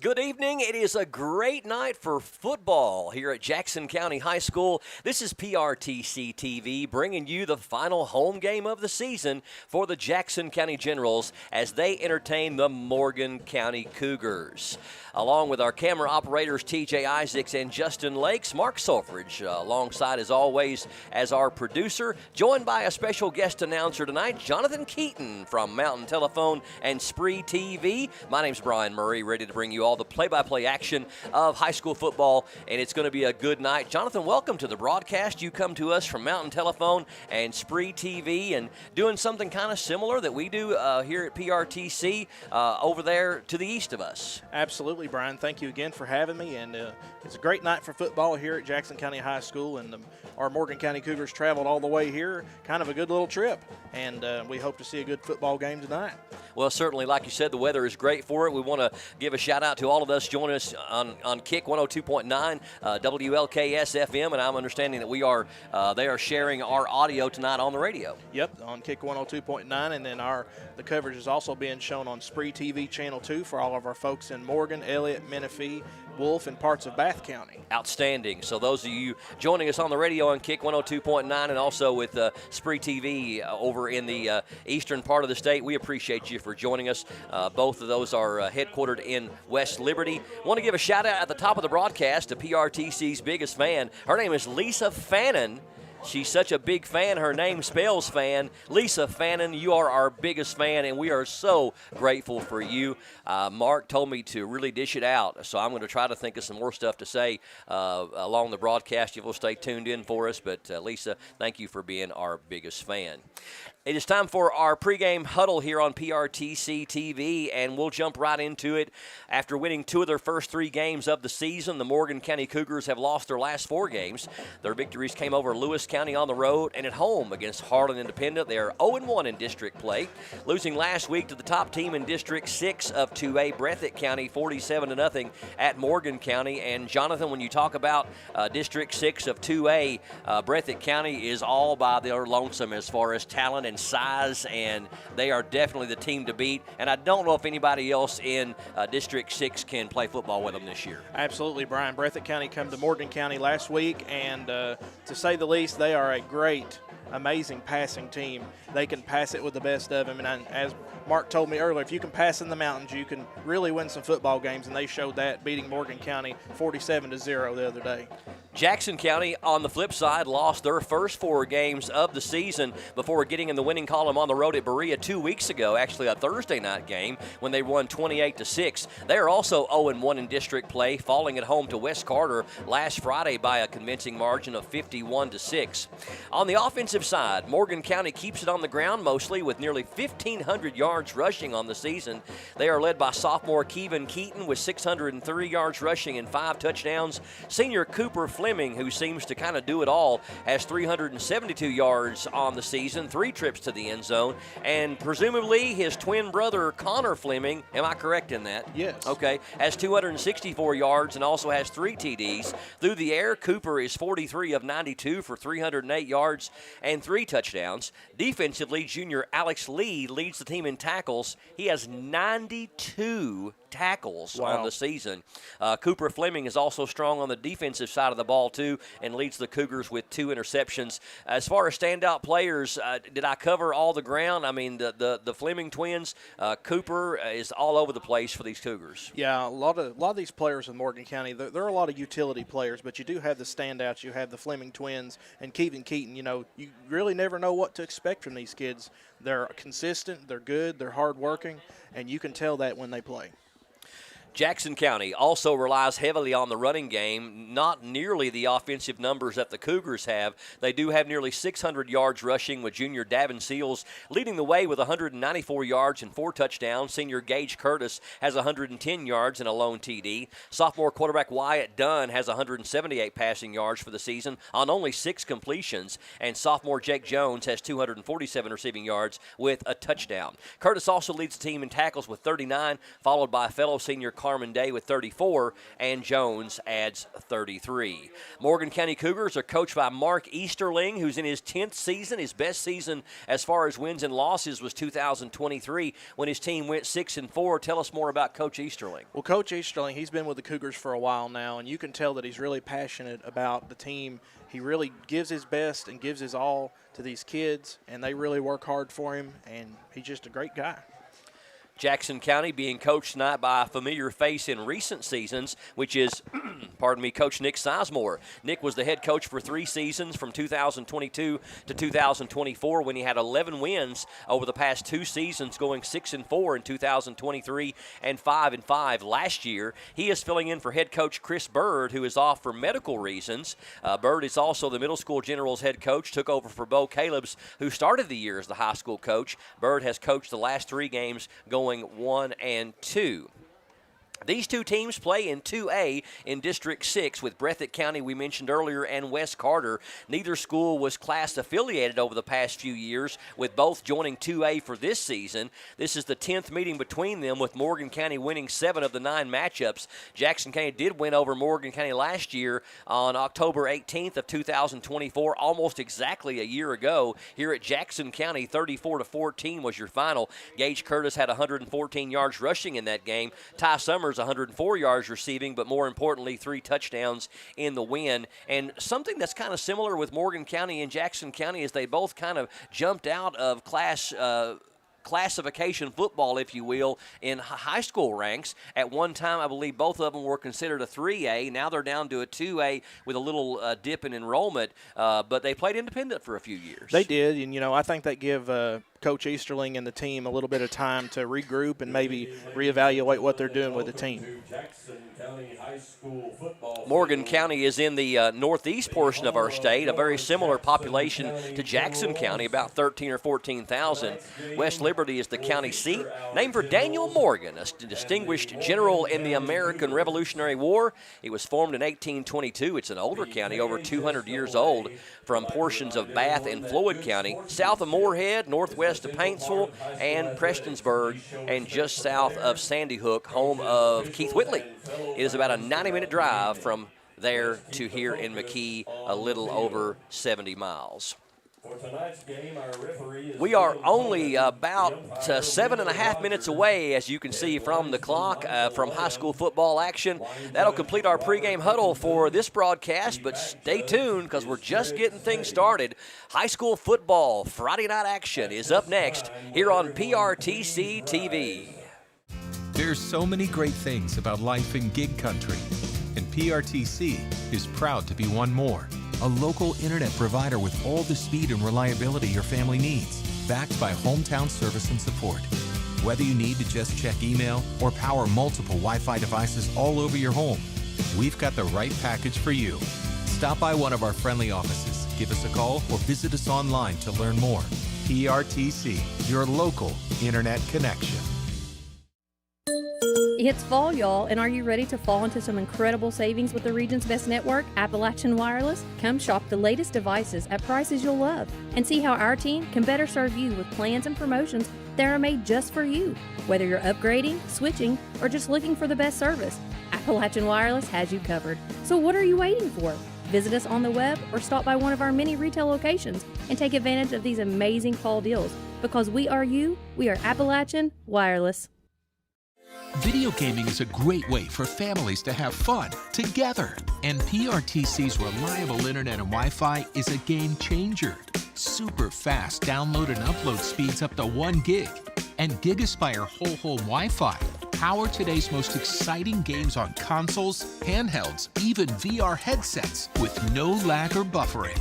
Good evening. It is a great night for football here at Jackson County High School. This is PRTC TV bringing you the final home game of the season for the Jackson County Generals as they entertain the Morgan County Cougars. Along with our camera operators TJ Isaacs and Justin Lakes, Mark Sulfridge alongside as always as our producer, joined by a special guest announcer tonight, Jonathan Keaton from Mountain Telephone and Spree TV. My name's Brian Murray, ready to bring you all the play-by-play action of high school football, and it's going to be a good night. Jonathan, welcome to the broadcast. You come to us from Mountain Telephone and Spree TV and doing something kind of similar that we do here at PRTC over there to the east of us. Absolutely, Brian. Thank you again for having me, and it's a great night for football here at Jackson County High School, and our Morgan County Cougars traveled all the way here, kind of a good little trip, and we hope to see a good football game tonight. Well, certainly, like you said, the weather is great for it. We want to give a shout-out to all of us joining us on Kick 102.9 WLKS FM, and I'm understanding that they are sharing our audio tonight on the radio. Yep, on Kick 102.9, and then the coverage is also being shown on Spree TV Channel 2 for all of our folks in Morgan, Elliott, Menifee, Wolf, and parts of Bath County. Outstanding. So those of you joining us on the radio on Kick 102.9 and also with Spree TV over in the eastern part of the state, we appreciate you for joining us. Both of those are headquartered in West Liberty. Want to give a shout out at the top of the broadcast to PRTC's biggest fan. Her name is Lisa Fannin. She's such a big fan. Her name spells fan. Lisa Fannin, you are our biggest fan, and we are so grateful for you. Mark told me to really dish it out, so I'm going to try to think of some more stuff to say along the broadcast. You will stay tuned in for us, but Lisa, thank you for being our biggest fan. It is time for our pregame huddle here on PRTC TV, and we'll jump right into it. After winning 2 of their first 3 games of the season, the Morgan County Cougars have lost their last 4 games. Their victories came over Lewis County on the road and at home against Harlan Independent. They are 0-1 in district play, losing last week to the top team in District 6 of 2A, Breathitt County, 47-0 at Morgan County. And Jonathan, when you talk about District 6 of 2A, Breathitt County is all by their lonesome as far as talent and size, and they are definitely the team to beat. And I don't know if anybody else in District 6 can play football with them this year. Absolutely, Brian. Breathitt County come to Morgan County last week, and to say the least, they are a great, amazing passing team. They can pass it with the best of them, and as Mark told me earlier, if you can pass in the mountains, you can really win some football games, and they showed that, beating Morgan County 47-0 the other day. Jackson County, on the flip side, lost their first 4 games of the season before getting in the winning column on the road at Berea 2 weeks ago, actually a Thursday night game when they won 28-6. They are also 0-1 in district play, falling at home to West Carter last Friday by a convincing margin of 51-6. On the offensive side, Morgan County keeps it on the ground mostly with nearly 1,500 yards rushing on the season. They are led by sophomore Kevin Keaton with 603 yards rushing and 5 touchdowns. Senior Cooper Fleming, who seems to kind of do it all, has 372 yards on the season, 3 trips to the end zone, and presumably his twin brother Connor Fleming, am I correct in that? Yes. Okay, has 264 yards and also has 3 TDs. Through the air, Cooper is 43 of 92 for 308 yards and 3 touchdowns. Defensively, junior Alex Lee leads the team in tackles. He has 92 tackles on the season. Cooper Fleming is also strong on the defensive side of the ball too and leads the Cougars with 2 interceptions. As far as standout players, did I cover all the ground? I mean, the Fleming twins, Cooper is all over the place for these Cougars. Yeah, a lot of these players in Morgan County, there are a lot of utility players, but you do have the standouts. You have the Fleming twins and Kevin Keaton. You know, you really never know what to expect from these kids. They're consistent, they're good, they're hardworking, and you can tell that when they play. Jackson County also relies heavily on the running game, not nearly the offensive numbers that the Cougars have. They do have nearly 600 yards rushing with junior Davin Seals leading the way with 194 yards and 4 touchdowns. Senior Gage Curtis has 110 yards and a lone TD. Sophomore quarterback Wyatt Dunn has 178 passing yards for the season on only 6 completions. And sophomore Jake Jones has 247 receiving yards with a touchdown. Curtis also leads the team in tackles with 39, followed by fellow senior Carmen Day with 34, and Jones adds 33. Morgan County Cougars are coached by Mark Easterling, who's in his 10th season. His best season as far as wins and losses was 2023 when his team went 6-4. Tell us more about Coach Easterling. Well, Coach Easterling, he's been with the Cougars for a while now, and you can tell that he's really passionate about the team. He really gives his best and gives his all to these kids, and they really work hard for him, and he's just a great guy. Jackson County being coached tonight by a familiar face in recent seasons, which is, pardon me, Coach Nick Sizemore. Nick was the head coach for 3 seasons from 2022 to 2024 when he had 11 wins over the past 2 seasons, going 6-4 in 2023 and 5-5 last year. He is filling in for head coach Chris Bird, who is off for medical reasons. Bird is also the middle school Generals head coach, took over for Bo Calebs, who started the year as the high school coach. Bird has coached the last 3 games, going 1-2. These 2 teams play in 2A in District 6 with Breathitt County, we mentioned earlier, and West Carter. Neither school was class affiliated over the past few years, with both joining 2A for this season. This is the 10th meeting between them, with Morgan County winning 7 of the 9 matchups. Jackson County did win over Morgan County last year on October 18th of 2024, almost exactly a year ago. Here at Jackson County, 34-14 was your final. Gage Curtis had 114 yards rushing in that game. Ty Summers 104 yards receiving, but more importantly, 3 touchdowns in the win. And something that's kind of similar with Morgan County and Jackson County is they both kind of jumped out of classification football, if you will, in high school ranks. At one time, I believe both of them were considered a 3A. Now they're down to a 2A with a little dip in enrollment, but they played independent for a few years. They did, and, I think that give Coach Easterling and the team a little bit of time to regroup and maybe reevaluate what they're doing with the team. Morgan County is in the northeast portion of our state, a very similar population to Jackson County, about 13 or 14,000. West Liberty is the county seat, named for Daniel Morgan, a distinguished general in the American Revolutionary War. It was formed in 1822. It's an older county, over 200 years old, from portions of Bath and Floyd County, south of Moorhead, northwest of Paintsville and Prestonsburg, and just south of Sandy Hook, home of Keith Whitley. It is about a 90-minute drive from there to here in McKee, a little over 70 miles. We are only about 7.5 minutes away, as you can see from the clock, from high school football action. That'll complete our pregame huddle for this broadcast, but stay tuned because we're just getting things started. High school football Friday night action is up next here on PRTC TV. There's so many great things about life in gig country, and PRTC is proud to be one more. A local internet provider with all the speed and reliability your family needs, backed by hometown service and support. Whether you need to just check email or power multiple Wi-Fi devices all over your home, we've got the right package for you. Stop by one of our friendly offices, give us a call, or visit us online to learn more. PRTC, your local internet connection. It's fall, y'all, and are you ready to fall into some incredible savings with the region's best network, Appalachian Wireless? Come shop the latest devices at prices you'll love and see how our team can better serve you with plans and promotions that are made just for you. Whether you're upgrading, switching, or just looking for the best service, Appalachian Wireless has you covered. So what are you waiting for? Visit us on the web or stop by one of our many retail locations and take advantage of these amazing fall deals. Because we are you, we are Appalachian Wireless. Video gaming is a great way for families to have fun together. And PRTC's reliable internet and Wi-Fi is a game changer. Super fast download and upload speeds up to 1 gig. And GigaSpire whole home Wi-Fi power today's most exciting games on consoles, handhelds, even VR headsets with no lag or buffering.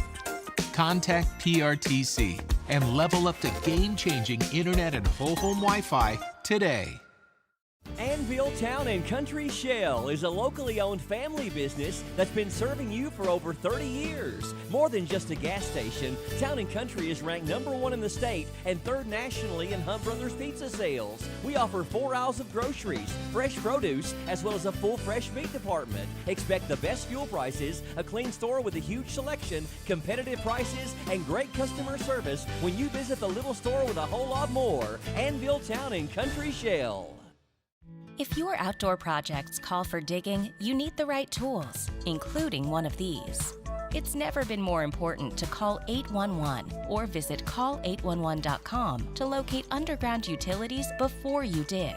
Contact PRTC and level up to game-changing internet and whole home Wi-Fi today. Anvil Town and Country Shell is a locally owned family business that's been serving you for over 30 years. More than just a gas station, Town and Country is ranked #1 in the state and 3rd nationally in Hunt Brothers Pizza sales. We offer 4 aisles of groceries, fresh produce, as well as a full fresh meat department. Expect the best fuel prices, a clean store with a huge selection, competitive prices, and great customer service when you visit the little store with a whole lot more. Anvil Town and Country Shell. If your outdoor projects call for digging, you need the right tools, including one of these. It's never been more important to call 811 or visit call811.com to locate underground utilities before you dig.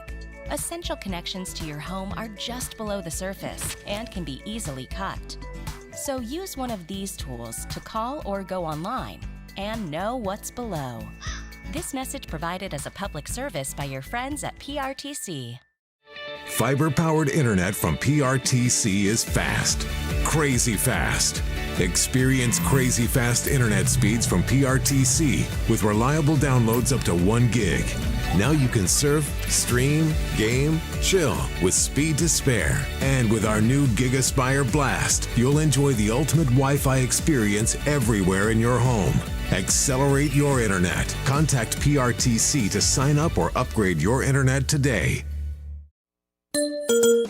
Essential connections to your home are just below the surface and can be easily cut. So use one of these tools to call or go online and know what's below. This message provided as a public service by your friends at PRTC. Fiber-powered internet from PRTC is fast. Crazy fast. Experience crazy fast internet speeds from PRTC with reliable downloads up to 1 gig. Now you can surf, stream, game, chill with speed to spare. And with our new GigaSpire Blast, you'll enjoy the ultimate Wi-Fi experience everywhere in your home. Accelerate your internet. Contact PRTC to sign up or upgrade your internet today.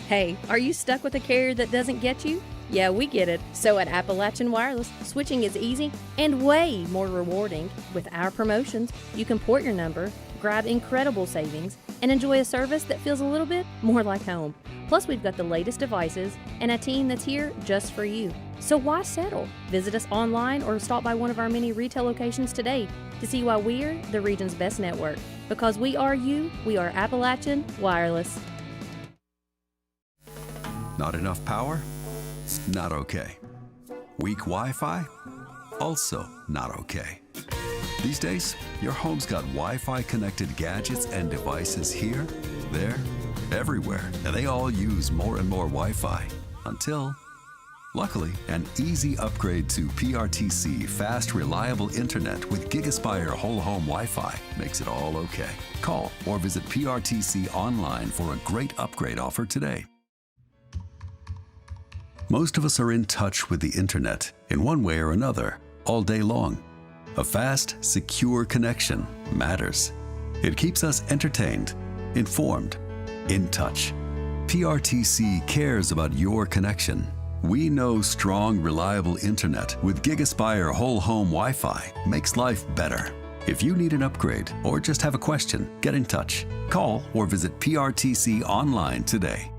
Hey, are you stuck with a carrier that doesn't get you? Yeah, we get it. So at Appalachian Wireless, switching is easy and way more rewarding. With our promotions, you can port your number, grab incredible savings, and enjoy a service that feels a little bit more like home. Plus, we've got the latest devices and a team that's here just for you. So why settle? Visit us online or stop by one of our many retail locations today to see why we're the region's best network. Because we are you, we are Appalachian Wireless. Not enough power? Not okay. Weak Wi-Fi? Also not okay. These days, your home's got Wi-Fi connected gadgets and devices here, there, everywhere, and they all use more and more Wi-Fi until, luckily, an easy upgrade to PRTC fast, reliable internet with GigaSpire whole home Wi-Fi makes it all okay. Call or visit PRTC online for a great upgrade offer today. Most of us are in touch with the internet in one way or another all day long. A fast, secure connection matters. It keeps us entertained, informed, in touch. PRTC cares about your connection. We know strong, reliable internet with GigaSpire whole home Wi-Fi makes life better. If you need an upgrade or just have a question, get in touch. Call or visit PRTC online today.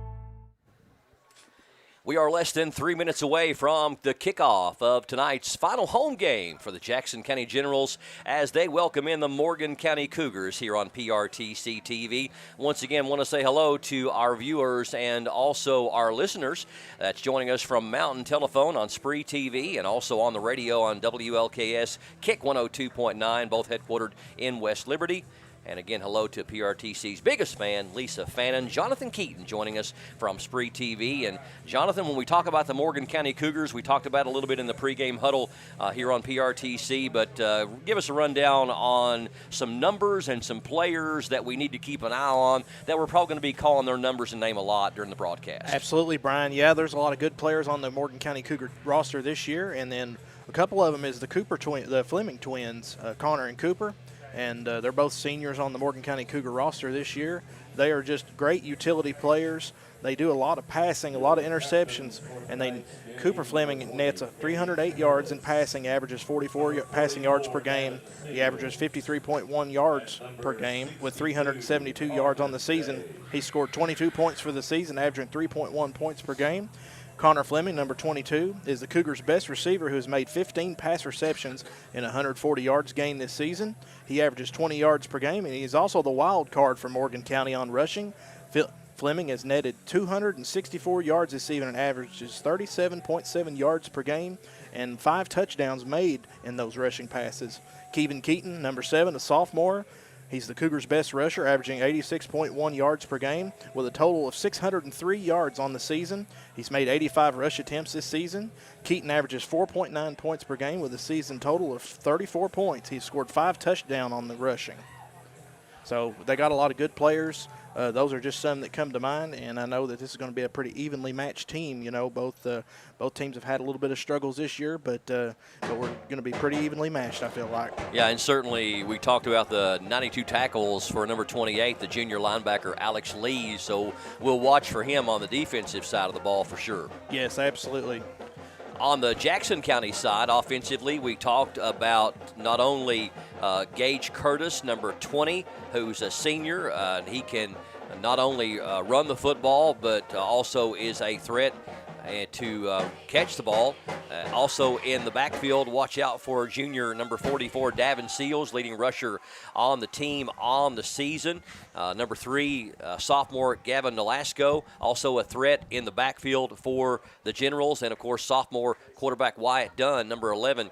We are less than 3 minutes away from the kickoff of tonight's final home game for the Jackson County Generals as they welcome in the Morgan County Cougars here on PRTC TV. Once again, want to say hello to our viewers and also our listeners that's joining us from Mountain Telephone on Spree TV and also on the radio on WLKS Kick 102.9, both headquartered in West Liberty. And again, hello to PRTC's biggest fan, Lisa Fannin. Jonathan Keaton joining us from Spree TV. And Jonathan, when we talk about the Morgan County Cougars, we talked about it a little bit in the pregame huddle here on PRTC, but give us a rundown on some numbers and some players that we need to keep an eye on that we're probably going to be calling their numbers and name a lot during the broadcast. Absolutely, Brian. Yeah, there's a lot of good players on the Morgan County Cougar roster this year, and then a couple of them is the Fleming twins, Connor and Cooper. And they're both seniors on the Morgan County Cougar roster this year. They are just great utility players. They do a lot of passing, a lot of interceptions, and Cooper Fleming nets 308 yards in passing, averages 44 passing yards per game. He averages 53.1 yards per game with 372 yards on the season. He scored 22 points for the season, averaging 3.1 points per game. Connor Fleming, number 22, is the Cougars' best receiver who has made 15 pass receptions in 140 yards gained this season. He averages 20 yards per game, and he is also the wild card for Morgan County on rushing. Fleming has netted 264 yards this season and averages 37.7 yards per game and 5 touchdowns made in those rushing passes. Kevin Keaton, number 7, a sophomore. He's the Cougars' best rusher, averaging 86.1 yards per game with a total of 603 yards on the season. He's made 85 rush attempts this season. Keaton averages 4.9 points per game with a season total of 34 points. He's scored 5 touchdowns on the rushing. So they got a lot of good players. Those are just some that come to mind, and I know that this is going to be a pretty evenly matched team. You know, both teams have had a little bit of struggles this year, but we're going to be pretty evenly matched, I feel like. Yeah, and certainly we talked about the 92 tackles for number 28, the junior linebacker Alex Lee, so we'll watch for him on the defensive side of the ball for sure. Yes, absolutely. On the Jackson County side, offensively, we talked about not only Gage Curtis, number 20, who's a senior, and he can not only run the football, but also is a threat to catch the ball. Also in the backfield, watch out for junior number 44, Davin Seals, leading rusher on the team on the season. Number 3, sophomore Gavin Nolasco, also a threat in the backfield for the Generals. And, of course, sophomore quarterback Wyatt Dunn, number 11,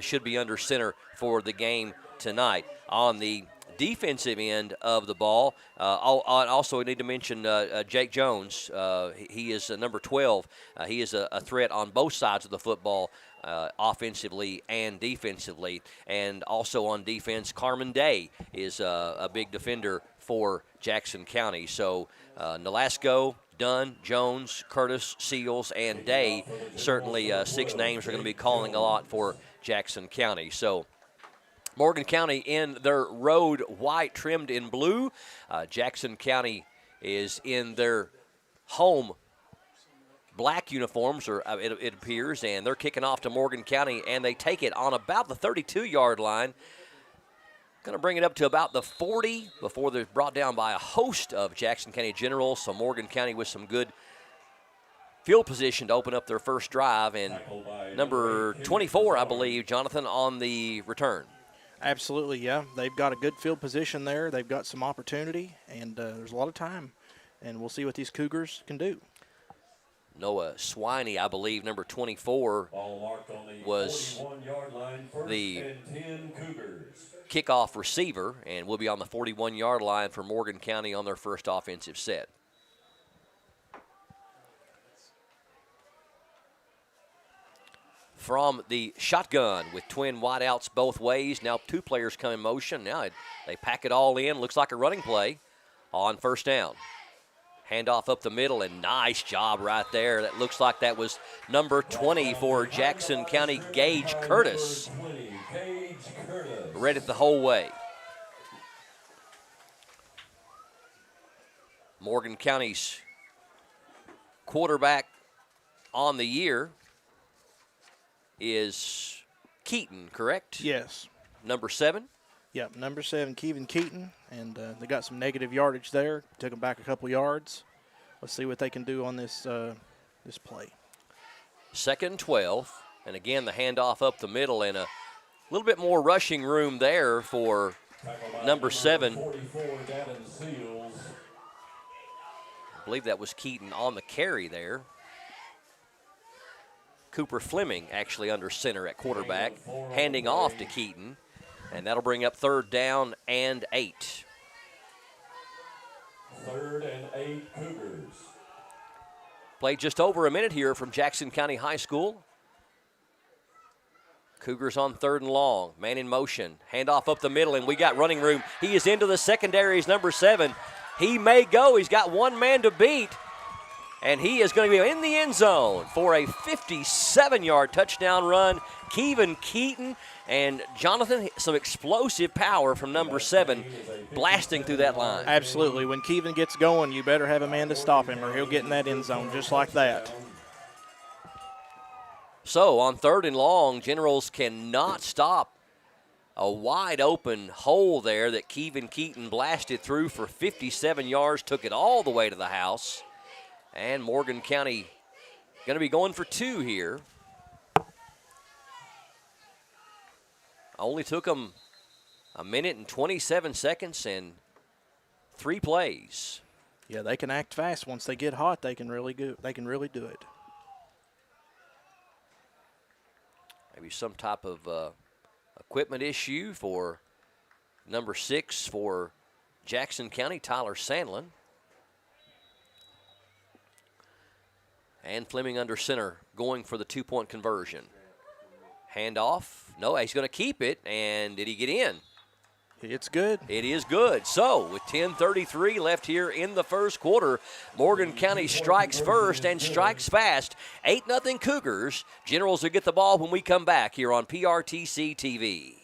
should be under center for the game tonight. On the defensive end of the ball, also we need to mention Jake Jones. He is number 12. He is a threat on both sides of the football, offensively and defensively. And also on defense, Carmen Day is a big defender for Jackson County. So Nolasco, Dunn, Jones, Curtis, Seals, and Day, certainly 6 names are going to be calling a lot for Jackson County. So Morgan County in their road white trimmed in blue. Jackson County is in their home black uniforms, or it appears, and they're kicking off to Morgan County, and they take it on about the 32-yard line. Going to bring it up to about the 40 before they're brought down by a host of Jackson County Generals. So Morgan County with some good field position to open up their first drive, and number 24, I believe, Jonathan, on the return. Absolutely, yeah. They've got a good field position there. They've got some opportunity, and there's a lot of time. And we'll see what these Cougars can do. Noah Swiney, I believe, number 24, was the kickoff receiver, and will be on the 41-yard line for Morgan County on their first offensive set. From the shotgun with twin wideouts both ways. Now 2 players come in motion. Now they pack it all in. Looks like a running play on first down. Handoff up the middle, and nice job right there. That looks like that was number 20 for Jackson County, Gage Curtis. Read it the whole way. Morgan County's quarterback on the year is Keaton, correct? Yes. Number 7? Yep, number 7, Kevin Keaton, and they got some negative yardage there. Took them back a couple yards. Let's see what they can do on this this play. 2nd and 12, and again the handoff up the middle, and a little bit more rushing room there for number 7. I believe that was Keaton on the carry there. Cooper Fleming actually under center at quarterback, handing off to Keaton, and that'll bring up 3rd down and 8. 3rd and 8 Cougars. Played just over a minute here from Jackson County High School. Cougars on 3rd and long, man in motion, handoff up the middle, and we got running room. He is into the secondaries, number 7. He may go. He's got one man to beat. And he is going to be in the end zone for a 57-yard touchdown run. Kevin Keaton and Jonathan, some explosive power from number 7 blasting through that line. Absolutely. When Kevin gets going, you better have a man to stop him or he'll get in that end zone just like that. So on 3rd and long, Generals cannot stop a wide open hole there that Kevin Keaton blasted through for 57 yards, took it all the way to the house. And Morgan County going to be going for 2 here. Only took them a minute and 27 seconds and 3 plays. Yeah, they can act fast. Once they get hot, they can really do it. Maybe some type of equipment issue for number 6 for Jackson County, Tyler Sandlin. And Fleming under center, going for the 2-point conversion. Handoff. No, he's going to keep it. And did he get in? It's good. It is good. So, with 10:33 left here in the first quarter, Morgan County strikes first and strikes fast. 8-0 Cougars. Generals will get the ball when we come back here on PRTC TV.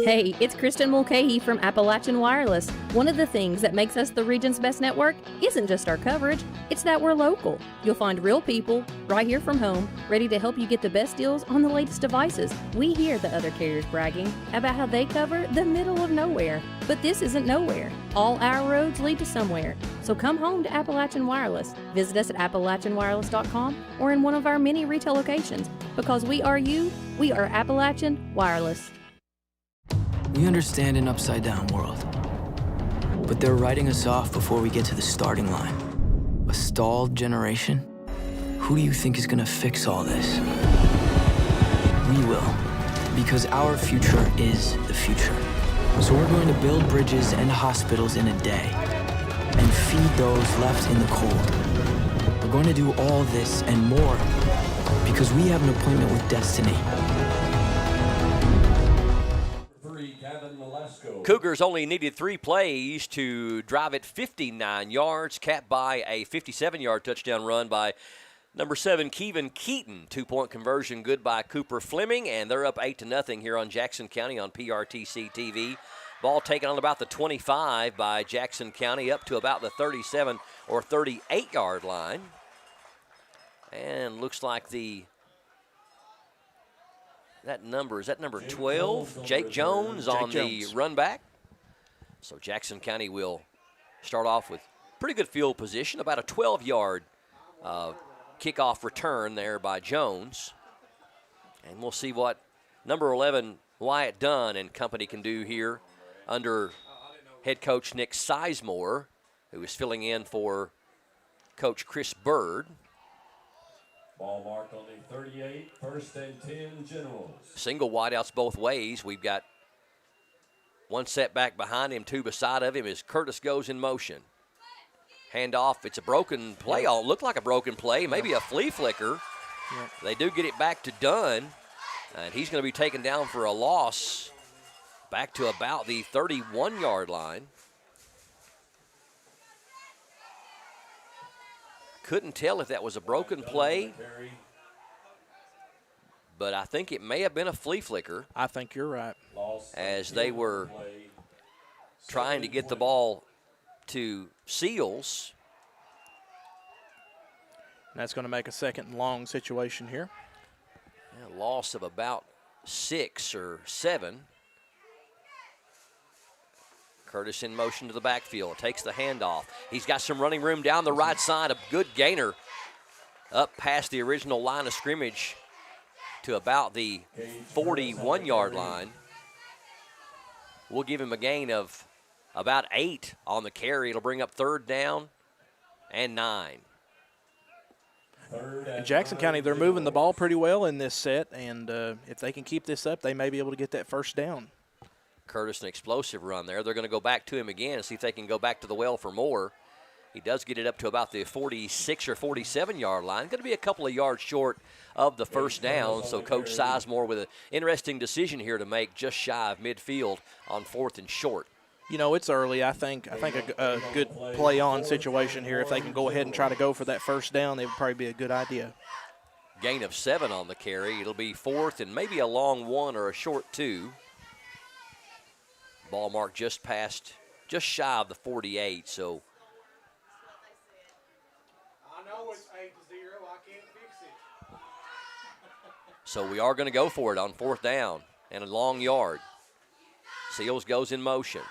Hey, it's Kristen Mulcahy from Appalachian Wireless. One of the things that makes us the region's best network isn't just our coverage, it's that we're local. You'll find real people right here from home, ready to help you get the best deals on the latest devices. We hear the other carriers bragging about how they cover the middle of nowhere, but this isn't nowhere. All our roads lead to somewhere. So come home to Appalachian Wireless. Visit us at AppalachianWireless.com or in one of our many retail locations. Because we are you, we are Appalachian Wireless. We understand an upside-down world, but they're writing us off before we get to the starting line. A stalled generation? Who do you think is gonna fix all this? We will, because our future is the future. So we're going to build bridges and hospitals in a day and feed those left in the cold. We're going to do all this and more because we have an appointment with destiny. Cougars only needed 3 plays to drive it 59 yards, capped by a 57-yard touchdown run by number 7, Kevin Keaton. 2-point conversion good by Cooper Fleming, and they're up 8-0 here on Jackson County on PRTC TV. Ball taken on about the 25 by Jackson County, up to about the 37 or 38-yard line. And looks like that number 12? Jake Jones on the run back. So Jackson County will start off with pretty good field position, about a 12-yard kickoff return there by Jones. And we'll see what number 11, Wyatt Dunn and company can do here under head coach Nick Sizemore, who is filling in for Coach Chris Bird. Ball marked on the 38, 1st and 10 Generals. Single wideouts both ways. We've got one setback behind him, 2 beside of him as Curtis goes in motion. Handoff, it's a broken play. It looked like a broken play, maybe a flea flicker. Yep. They do get it back to Dunn, and he's going to be taken down for a loss back to about the 31-yard line. Couldn't tell if that was a broken play, but I think it may have been a flea flicker. I think you're right. As they were trying to get the ball to Seals. And that's going to make a 2nd and long situation here. Yeah, loss of about 6 or 7. Curtis in motion to the backfield, takes the handoff. He's got some running room down the right side, a good gainer up past the original line of scrimmage to about the 41-yard line. We'll give him a gain of about 8 on the carry. It'll bring up 3rd down and 9. In Jackson County, they're moving the ball pretty well in this set, and if they can keep this up, they may be able to get that 1st down. Curtis, an explosive run there. They're going to go back to him again and see if they can go back to the well for more. He does get it up to about the 46 or 47-yard line. Going to be a couple of yards short of the 1st down, so Coach Sizemore with an interesting decision here to make, just shy of midfield on 4th and short. You know, it's early. I think a good play-on situation here. If they can go ahead and try to go for that 1st down, it would probably be a good idea. Gain of 7 on the carry. It'll be 4th and maybe a long 1 or a short 2. Ball marked just shy of the 48, so. I know it's 8-0, I can't fix it. So we are going to go for it on 4th down and a long yard. Seals goes in motion.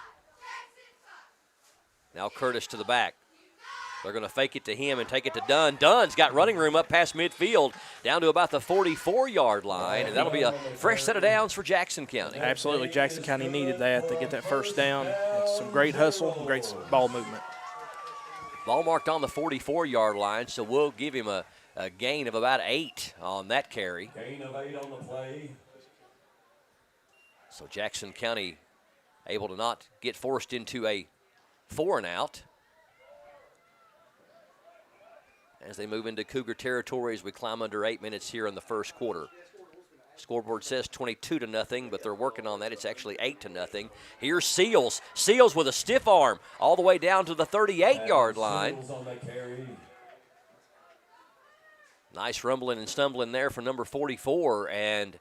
Now Curtis to the back. They're going to fake it to him and take it to Dunn. Dunn's got running room up past midfield, down to about the 44-yard line, and that'll be a fresh set of downs for Jackson County. Absolutely. Jackson County needed that to get that 1st down. It's some great hustle, great ball movement. Ball marked on the 44-yard line, so we'll give him a gain of about 8 on that carry. Gain of 8 on the play. So Jackson County able to not get forced into a 4-and-out. As they move into Cougar territory as we climb under 8 minutes here in the 1st quarter. Scoreboard says 22-0, but they're working on that. It's actually 8-0. Here's Seals. Seals with a stiff arm all the way down to the 38-yard line. Nice rumbling and stumbling there for number 44, and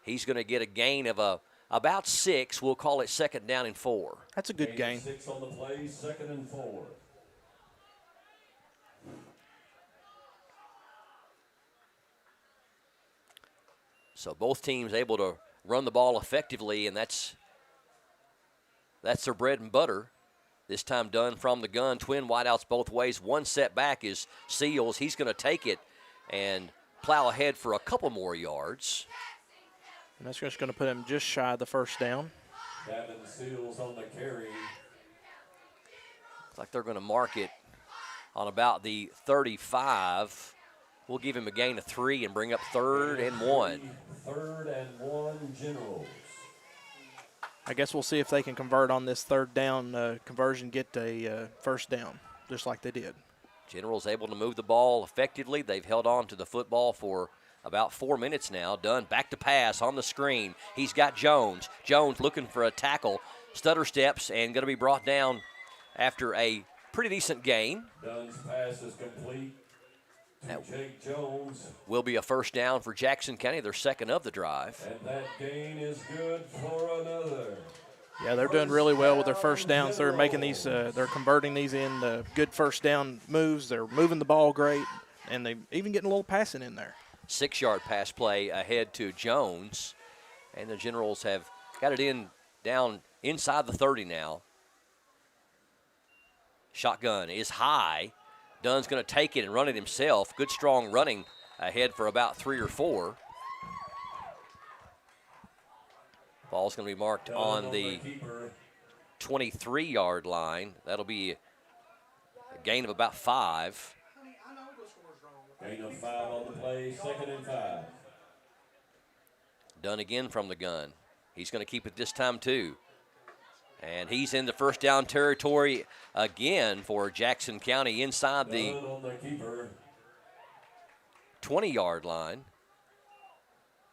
he's going to get a gain of about 6. We'll call it 2nd down and 4. That's a good gain. 6 on the play, 2nd and 4. So both teams able to run the ball effectively, and that's their bread and butter. This time done from the gun. Twin wideouts both ways. One setback is Seals. He's going to take it and plow ahead for a couple more yards. And that's just going to put him just shy of the first down. Gavin Seals on the carry. Looks like they're going to mark it on about the 35. We'll give him a gain of 3 and bring up 3rd and 1. 3rd and 1 Generals. I guess we'll see if they can convert on this 3rd down conversion, get a first down, just like they did. Generals able to move the ball effectively. They've held on to the football for about 4 minutes now. Dunn back to pass on the screen. He's got Jones. Jones looking for a tackle. Stutter steps and going to be brought down after a pretty decent gain. Dunn's pass is complete. That Jake Jones. will be a first down for Jackson County, their 2nd of the drive. And that gain is good for another. Yeah, they're doing really well with their first downs. They're making these, they're converting these in good first down moves. They're moving the ball great, and they even getting a little passing in there. 6-yard pass play ahead to Jones, and the Generals have got it down inside the 30 now. Shotgun is high. Dunn's going to take it and run it himself. Good, strong running ahead for about 3 or 4. Ball's going to be marked on the 23-yard line. That'll be a gain of about 5. Gain of 5 on the play, 2nd and 5. Dunn again from the gun. He's going to keep it this time too. And he's in the first down territory again for Jackson County inside the 20-yard line.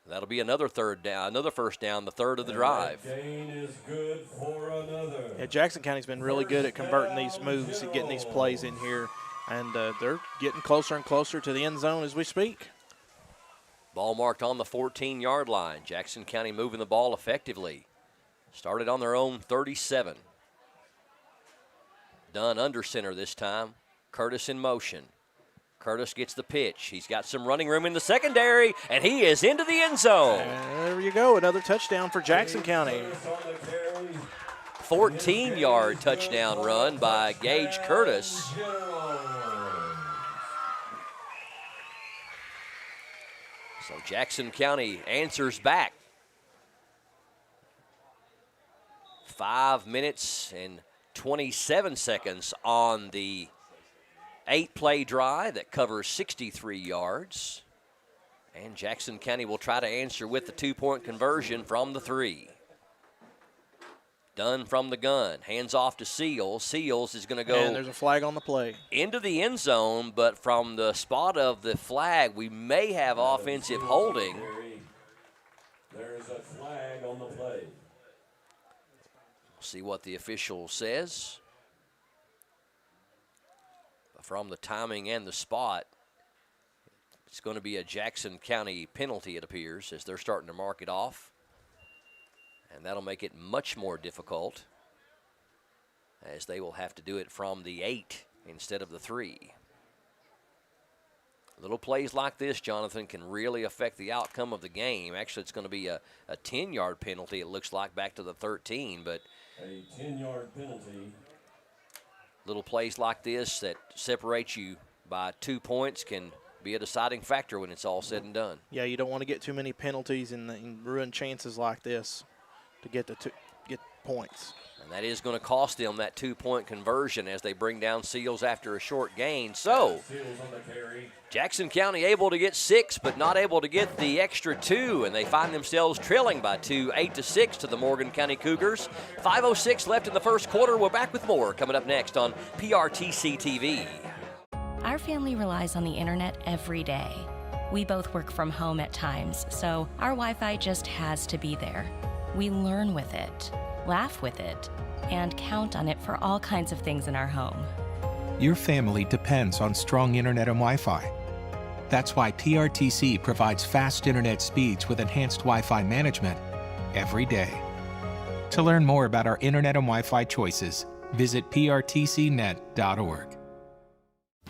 That'll be another first down, the 3rd of the drive. Gain is good for another. Yeah, Jackson County's been really good at converting these moves and getting these plays in here, and they're getting closer and closer to the end zone as we speak. Ball marked on the 14-yard line. Jackson County moving the ball effectively. Started on their own 37. Dunn under center this time. Curtis in motion. Curtis gets the pitch. He's got some running room in the secondary, and he is into the end zone. And there you go, another touchdown for Jackson County. 14-yard touchdown run by Gage Curtis. So Jackson County answers back. 5 minutes and 27 seconds on the 8-play drive that covers 63 yards. And Jackson County will try to answer with the 2-point conversion from the 3. Dunn from the gun, hands off to Seals. Seals is going to go. And there's a flag on the play. Into the end zone, but from the spot of the flag, we may have offensive holding. There's a flag on the play. See what the official says. From the timing and the spot, it's going to be a Jackson County penalty, it appears, as they're starting to mark it off. And that'll make it much more difficult, as they will have to do it from the 8 instead of the 3. Little plays like this, Jonathan, can really affect the outcome of the game. Actually, it's going to be a 10-yard penalty, it looks like, back to the 13, but a 10-yard penalty. Little plays like this that separate you by 2 points can be a deciding factor when it's all said and done. Yeah, you don't want to get too many penalties and ruin chances like this to get points. And that is going to cost them that 2-point conversion as they bring down Seals after a short gain. So Jackson County able to get 6, but not able to get the extra 2, and they find themselves trailing by 2, 8-6 to the Morgan County Cougars. 5:06 left in the first quarter. We're back with more coming up next on PRTC TV. Our family relies on the internet every day. We both work from home at times, so our Wi-Fi just has to be there. We learn with it, laugh with it, and count on it for all kinds of things in our home. Your family depends on strong internet and Wi-Fi. That's why PRTC provides fast internet speeds with enhanced Wi-Fi management every day. To learn more about our internet and Wi-Fi choices, visit prtcnet.org.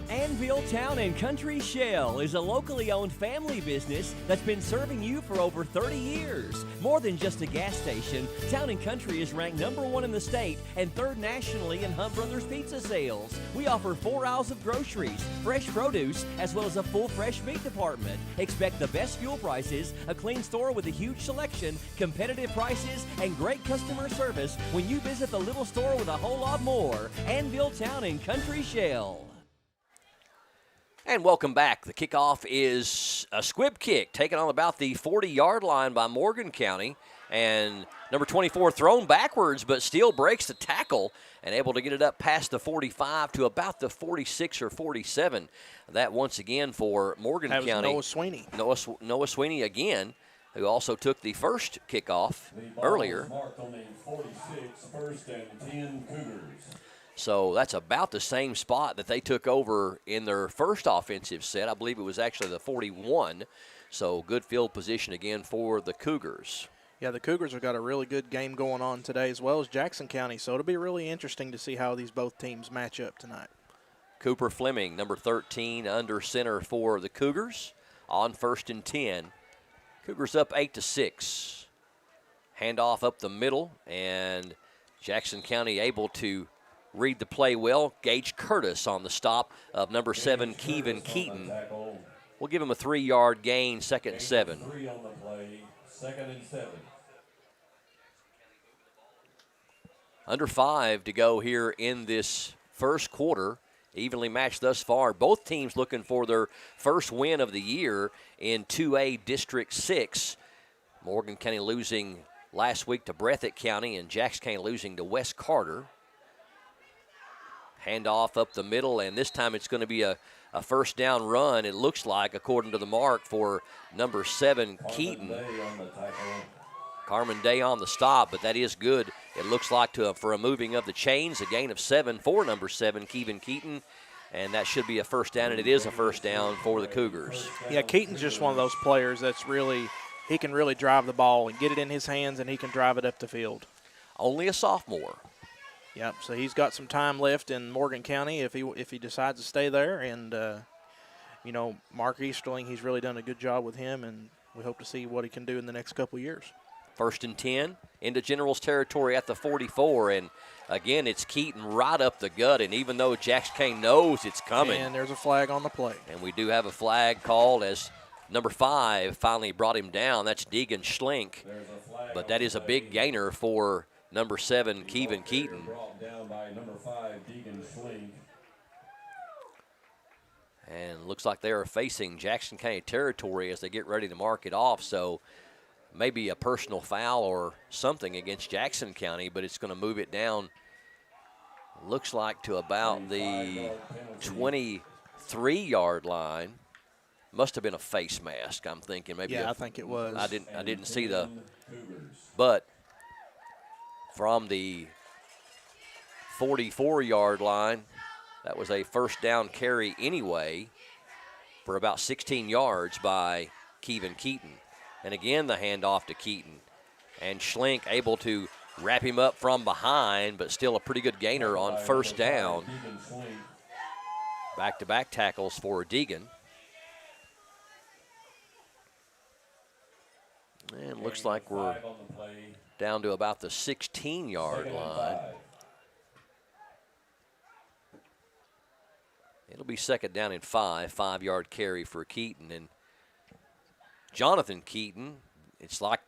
Anvil Town and Country Shell is a locally owned family business that's been serving you for over 30 years. More than just a gas station, Town and Country is ranked #1 in the state and 3rd nationally in Hunt Brothers Pizza sales. We offer 4 aisles of groceries, fresh produce, as well as a full fresh meat department. Expect the best fuel prices, a clean store with a huge selection, competitive prices, and great customer service when you visit the little store with a whole lot more. Anvil Town and Country Shell. And welcome back. The kickoff is a squib kick taken on about the 40-yard line by Morgan County. And number 24 thrown backwards, but still breaks the tackle and able to get it up past the 45 to about the 46 or 47. That once again for Morgan County. Noah Sweeney. Noah Sweeney again, who also took the first kickoff earlier. Marked on the 46, 1st and 10 Cougars. So that's about the same spot that they took over in their first offensive set. I believe it was actually the 41. So good field position again for the Cougars. Yeah, the Cougars have got a really good game going on today, as well as Jackson County. So it'll be really interesting to see how these both teams match up tonight. Cooper Fleming, number 13, under center for the Cougars on 1st and 10. Cougars up 8-6. Handoff up the middle, and Jackson County able to read the play well. Gage Curtis on the stop of number 7, Kevin Keaton. We'll give him a 3-yard gain, 2nd and 7. 3 on the play, 2nd and 7. Under 5 to go here in this first quarter. Evenly matched thus far. Both teams looking for their first win of the year in 2A District 6. Morgan County losing last week to Breathitt County, and Jackson County losing to West Carter. Handoff up the middle, and this time it's going to be a first down run, it looks like, according to the mark, for number 7, Keaton. Carmen Day on the stop, but that is good. It looks like for a moving of the chains, a gain of 7 for number 7, Kevin Keaton, and that should be a first down, and it is a first down for the Cougars. Yeah, Keaton's just one of those players that's he can really drive the ball and get it in his hands, and he can drive it up the field. Only a sophomore. Yep, so he's got some time left in Morgan County if he decides to stay there. And, Mark Easterling, he's really done a good job with him, and we hope to see what he can do in the next couple of years. 1st and 10 into General's territory at the 44. And, again, it's Keaton right up the gut. And even though Jackson County knows it's coming. And there's a flag on the play. And we do have a flag called as number 5 finally brought him down. That's Deegan Schlink. But that is a big gainer for number 7, Kevin Keaton. Brought down by number 5, Deegan Schlink. And looks like they are facing Jackson County territory as they get ready to mark it off. So maybe a personal foul or something against Jackson County, but it's going to move it down, looks like, to about the 23-yard line. Must have been a face mask, I'm thinking. Maybe. Yeah, I think it was. I didn't see the, but from the 44-yard line, that was a first down carry anyway for about 16 yards by Kevin Keaton. And again, the handoff to Keaton. And Schlink able to wrap him up from behind, but still a pretty good gainer on first down. Back-to-back tackles for Deegan. And looks like we're down to about the 16-yard line. It'll be 2nd down and 5, 5-yard carry for Keaton. And Jonathan Keaton, it's like,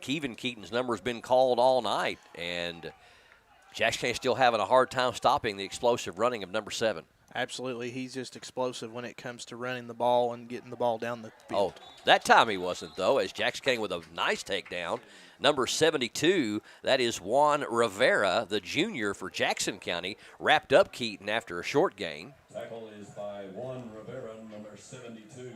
Kevin Keaton's number's been called all night, and Jackson County still having a hard time stopping the explosive running of number 7. Absolutely. He's just explosive when it comes to running the ball and getting the ball down the field. Oh, that time he wasn't, though, as Jackson County with a nice takedown. Number 72, that is Juan Rivera, the junior for Jackson County, wrapped up Keaton after a short gain. Tackle is by Juan Rivera, number 72.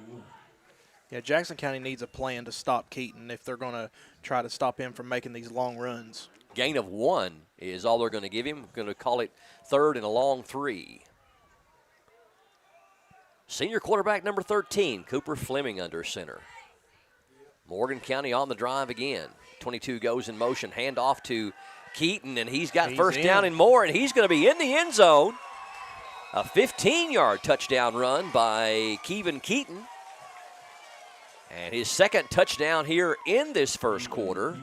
Yeah, Jackson County needs a plan to stop Keaton if they're going to try to stop him from making these long runs. Gain of 1 is all they're going to give him. Going to call it 3rd and a long 3. Senior quarterback number 13, Cooper Fleming under center. Morgan County on the drive again. 22 goes in motion, handoff to Keaton, and he's got first down and more, and he's going to be in the end zone. A 15-yard touchdown run by Kevin Keaton. And his second touchdown here in this first quarter.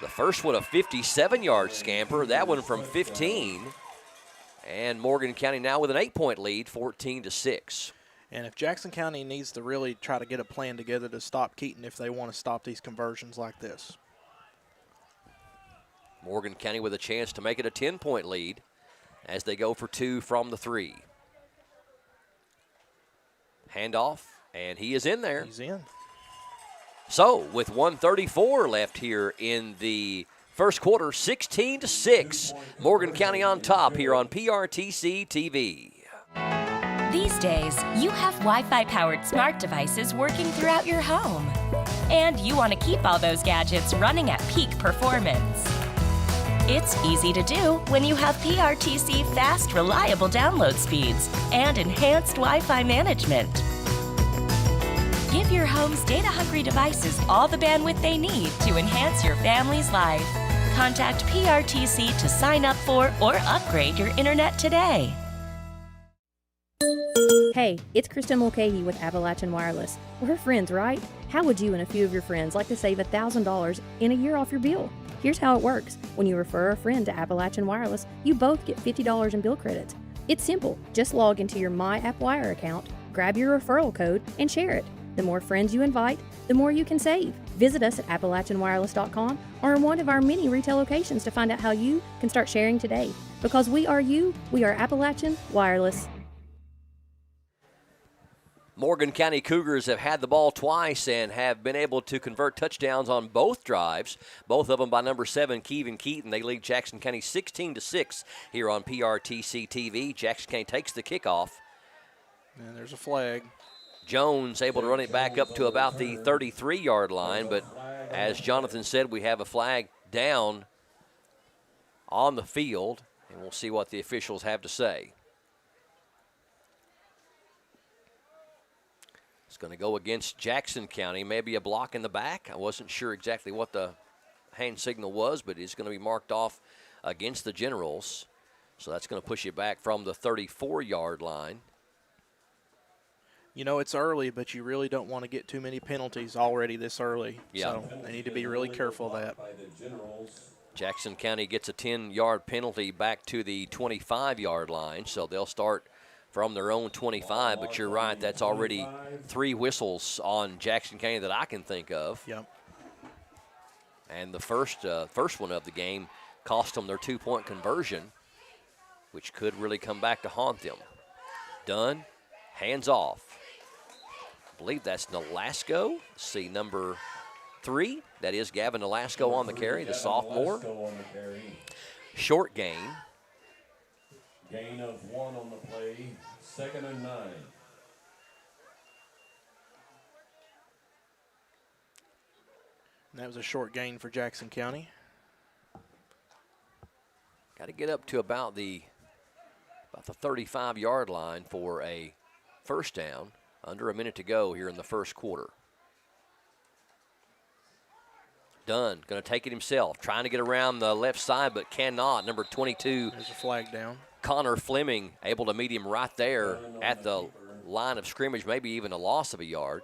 The first one, a 57-yard scamper. That one from 15. And Morgan County now with an 8-point lead, 14-6. And if Jackson County needs to really try to get a plan together to stop Keaton if they want to stop these conversions like this. Morgan County with a chance to make it a 10-point lead as they go for 2 from the 3. Handoff, and he is in there. He's in. So, with 1:34 left here in the first quarter, 16-6. Morgan County on top here on PRTC TV. These days, you have Wi-Fi powered smart devices working throughout your home. And you want to keep all those gadgets running at peak performance. It's easy to do when you have PRTC fast, reliable download speeds and enhanced Wi-Fi management. Give your home's data-hungry devices all the bandwidth they need to enhance your family's life. Contact PRTC to sign up for or upgrade your internet today. Hey, it's Kristen Mulcahy with Appalachian Wireless. We're friends, right? How would you and a few of your friends like to save $1,000 in a year off your bill? Here's how it works. When you refer a friend to Appalachian Wireless, you both get $50 in bill credits. It's simple. Just log into your MyAppWire account, grab your referral code, and share it. The more friends you invite, the more you can save. Visit us at AppalachianWireless.com or in one of our many retail locations to find out how you can start sharing today. Because we are you, we are Appalachian Wireless. Morgan County Cougars have had the ball twice and have been able to convert touchdowns on both drives, both of them by number 7, Kevin Keaton. They lead Jackson County 16-6 here on PRTC TV. Jackson County takes the kickoff. And there's a flag. Jones able to run it back up to about the 33-yard line, but as Jonathan said, we have a flag down on the field, and we'll see what the officials have to say. It's going to go against Jackson County, maybe a block in the back. I wasn't sure exactly what the hand signal was, but it's going to be marked off against the Generals. So that's going to push it back from the 34-yard line. You know, it's early, but you really don't want to get too many penalties already this early. Yeah. So they need to be really careful of that. Jackson County gets a 10-yard penalty back to the 25-yard line, so they'll start from their own 25, but you're right, that's already 3 whistles on Jackson County that I can think of. Yep. And the first one of the game cost them their 2-point conversion, which could really come back to haunt them. Dunn, hands off. I believe that's Nolasco. Let's see, number 3. That is Gavin Nolasco on the carry, the sophomore. Short gain. Gain of 1 on the play, 2nd and 9. And that was a short gain for Jackson County. Got to get up to about the 35-yard line for a first down. Under a minute to go here in the first quarter. Dunn going to take it himself, trying to get around the left side, but cannot. Number 22. There's a flag down. Connor Fleming able to meet him right there at the line of scrimmage, maybe even a loss of a yard.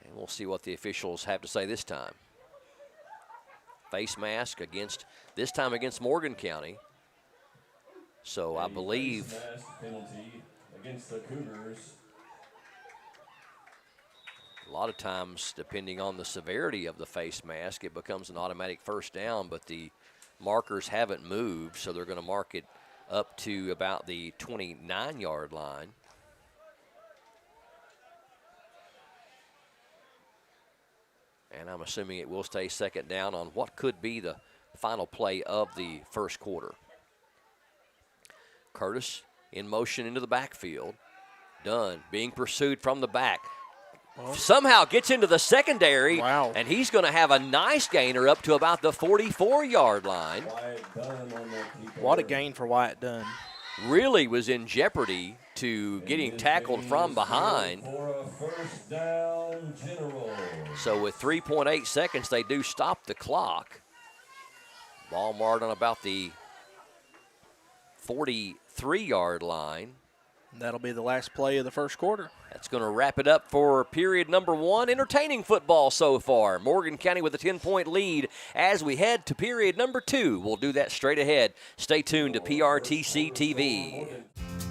And we'll see what the officials have to say this time. Face mask this time against Morgan County. So I believe Penalty against the Cougars. a lot of times, depending on the severity of the face mask, it becomes an automatic first down, but the markers haven't moved, so they're going to mark it up to about the 29-yard line. And I'm assuming it will stay second down on what could be the final play of the first quarter. Curtis in motion into the backfield. Dunn being pursued from the back. Somehow gets into the secondary, wow, and he's going to have a nice gainer up to about the 44-yard line. What a gain for Wyatt Dunn. really was in jeopardy to getting tackled from behind. For a first down, General. So with 3.8 seconds, they do stop the clock. Ball marked on about the 43-yard line. That'll be the last play of the first quarter. That's going to wrap it up for period number 1. Entertaining football so far. Morgan County with a 10-point lead as we head to period number 2. We'll do that straight ahead. Stay tuned to PRTC TV.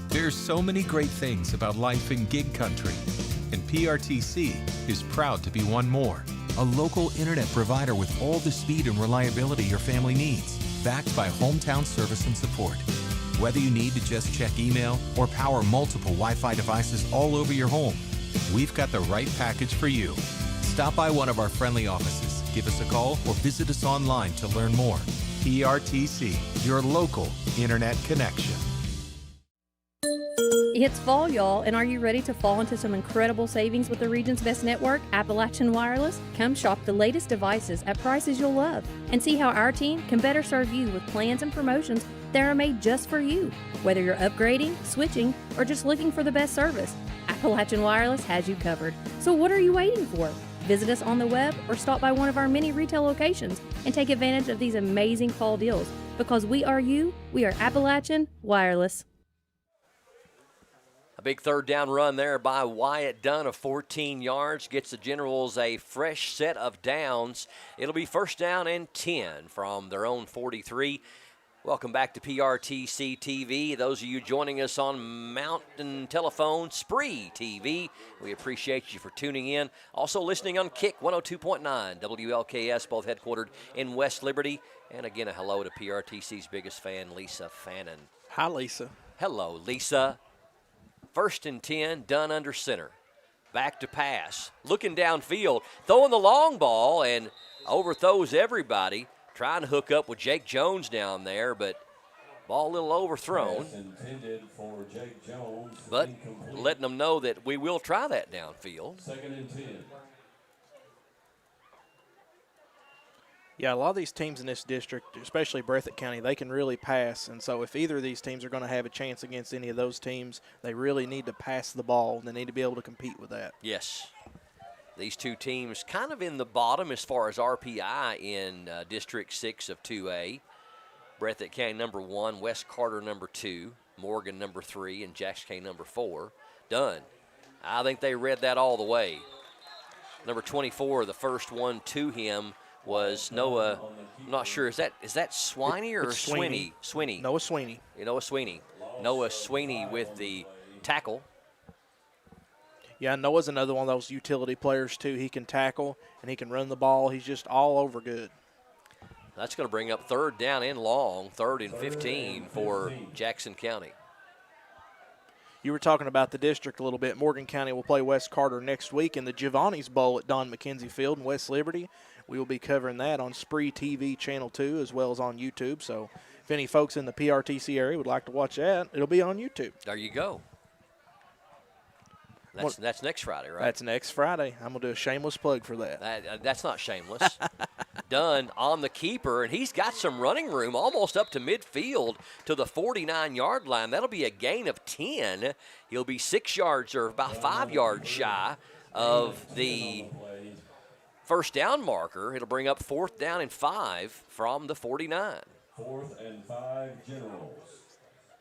There's so many great things about life in gig country, and PRTC is proud to be one more. A local internet provider with all the speed and reliability your family needs, backed by hometown service and support. Whether you need to just check email or power multiple Wi-Fi devices all over your home, we've got the right package for you. Stop by one of our friendly offices, give us a call, or visit us online to learn more. PRTC, your local internet connection. It's fall, y'all, and are you ready to fall into some incredible savings with the region's best network, Appalachian Wireless? Come shop the latest devices at prices you'll love and see how our team can better serve you with plans and promotions that are made just for you. Whether you're upgrading, switching, or just looking for the best service, Appalachian Wireless has you covered. So what are you waiting for? Visit us on the web or stop by one of our many retail locations and take advantage of these amazing fall deals. Because we are you, we are Appalachian Wireless. A big third down run there by Wyatt Dunn of 14 yards. Gets the Generals a fresh set of downs. It'll be first down and 10 from their own 43. Welcome back to PRTC TV. Those of you joining us on Mountain Telephone, Spree TV, we appreciate you for tuning in. Also listening on Kick 102.9 WLKS, both headquartered in West Liberty. And again, a hello to PRTC's biggest fan, Lisa Fannin. Hi, Lisa. Hello, Lisa. First and 10, Dunn under center. Back to pass. Looking downfield, throwing the long ball and overthrows everybody. Trying to hook up with Jake Jones down there, but ball a little overthrown. Intended for Jake Jones, but incomplete. Letting them know that we will try that downfield. Second and 10. Yeah, a lot of these teams in this district, especially Breathitt County, they can really pass. And so if either of these teams are going to have a chance against any of those teams, they really need to pass the ball. They need to be able to compete with that. Yes. These two teams kind of in the bottom as far as RPI in District 6 of 2A. Breathitt County number 1, West Carter number 2, Morgan number 3, and Jackson County number 4. Done. I think they read that all the way. Number 24, the first one to him was Noah. I'm not sure. Is that Swiney or Sweeney? Sweeney. Noah Sweeney. Noah Sweeney. Noah Sweeney with the tackle. Yeah, Noah's another one of those utility players, too. He can tackle, and he can run the ball. He's just all over good. That's going to bring up third down and long, 3rd and 15 for Jackson County. You were talking about the district a little bit. Morgan County will play West Carter next week in the Giovanni's Bowl at Don McKenzie Field in West Liberty. We will be covering that on Spree TV Channel 2 as well as on YouTube. So if any folks in the PRTC area would like to watch that, it'll be on YouTube. There you go. That's next Friday, right? That's next Friday. I'm going to do a shameless plug for that. That's not shameless. Dunn on the keeper, and he's got some running room almost up to midfield to the 49-yard line. That'll be a gain of 10. He'll be 6 yards or about 5 yards shy of the first down marker. It'll bring up 4th down and 5 from the 49. 4th and 5 Generals.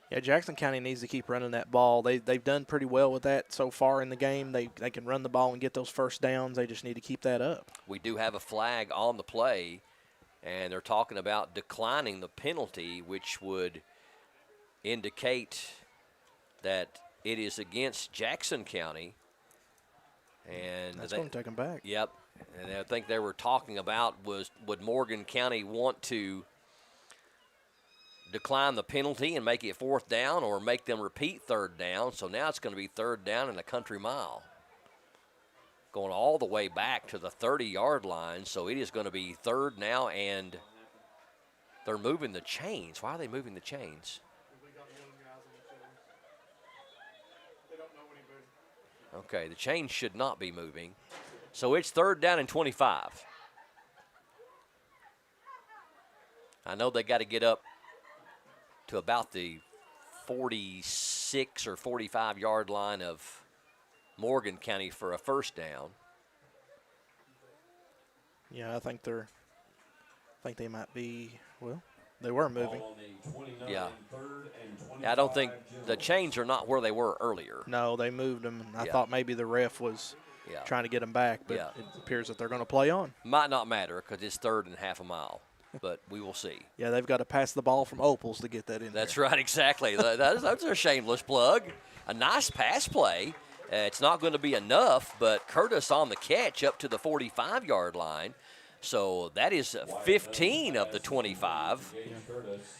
Yeah, Jackson County needs to keep running that ball. They've done pretty well with that so far in the game. They can run the ball and get those first downs. They just need to keep that up. We do have a flag on the play, and they're talking about declining the penalty, which would indicate that it is against Jackson County. And that's going to take them back. Yep. And I think they were talking about would Morgan County want to decline the penalty and make it 4th down or make them repeat 3rd down. So now it's going to be 3rd down and a country mile. Going all the way back to the 30-yard line. So it is going to be 3rd now, and they're moving the chains. Why are they moving the chains? Okay, the chains should not be moving. So it's 3rd down and 25. I know they got to get up to about the 46 or 45-yard line of Morgan County for a first down. Yeah, I think they might be, well, they were moving. Yeah. I don't think the chains are not where they were earlier. No, they moved them. And I thought maybe the ref was trying to get them back, but it appears that they're going to play on. Might not matter because it's third and half a mile, but we will see. Yeah, they've got to pass the ball from Opals to get that in That's there. right, exactly. That's a shameless plug. A nice pass play. It's not going to be enough, but Curtis on the catch up to the 45-yard line. So that is 15 of the 25.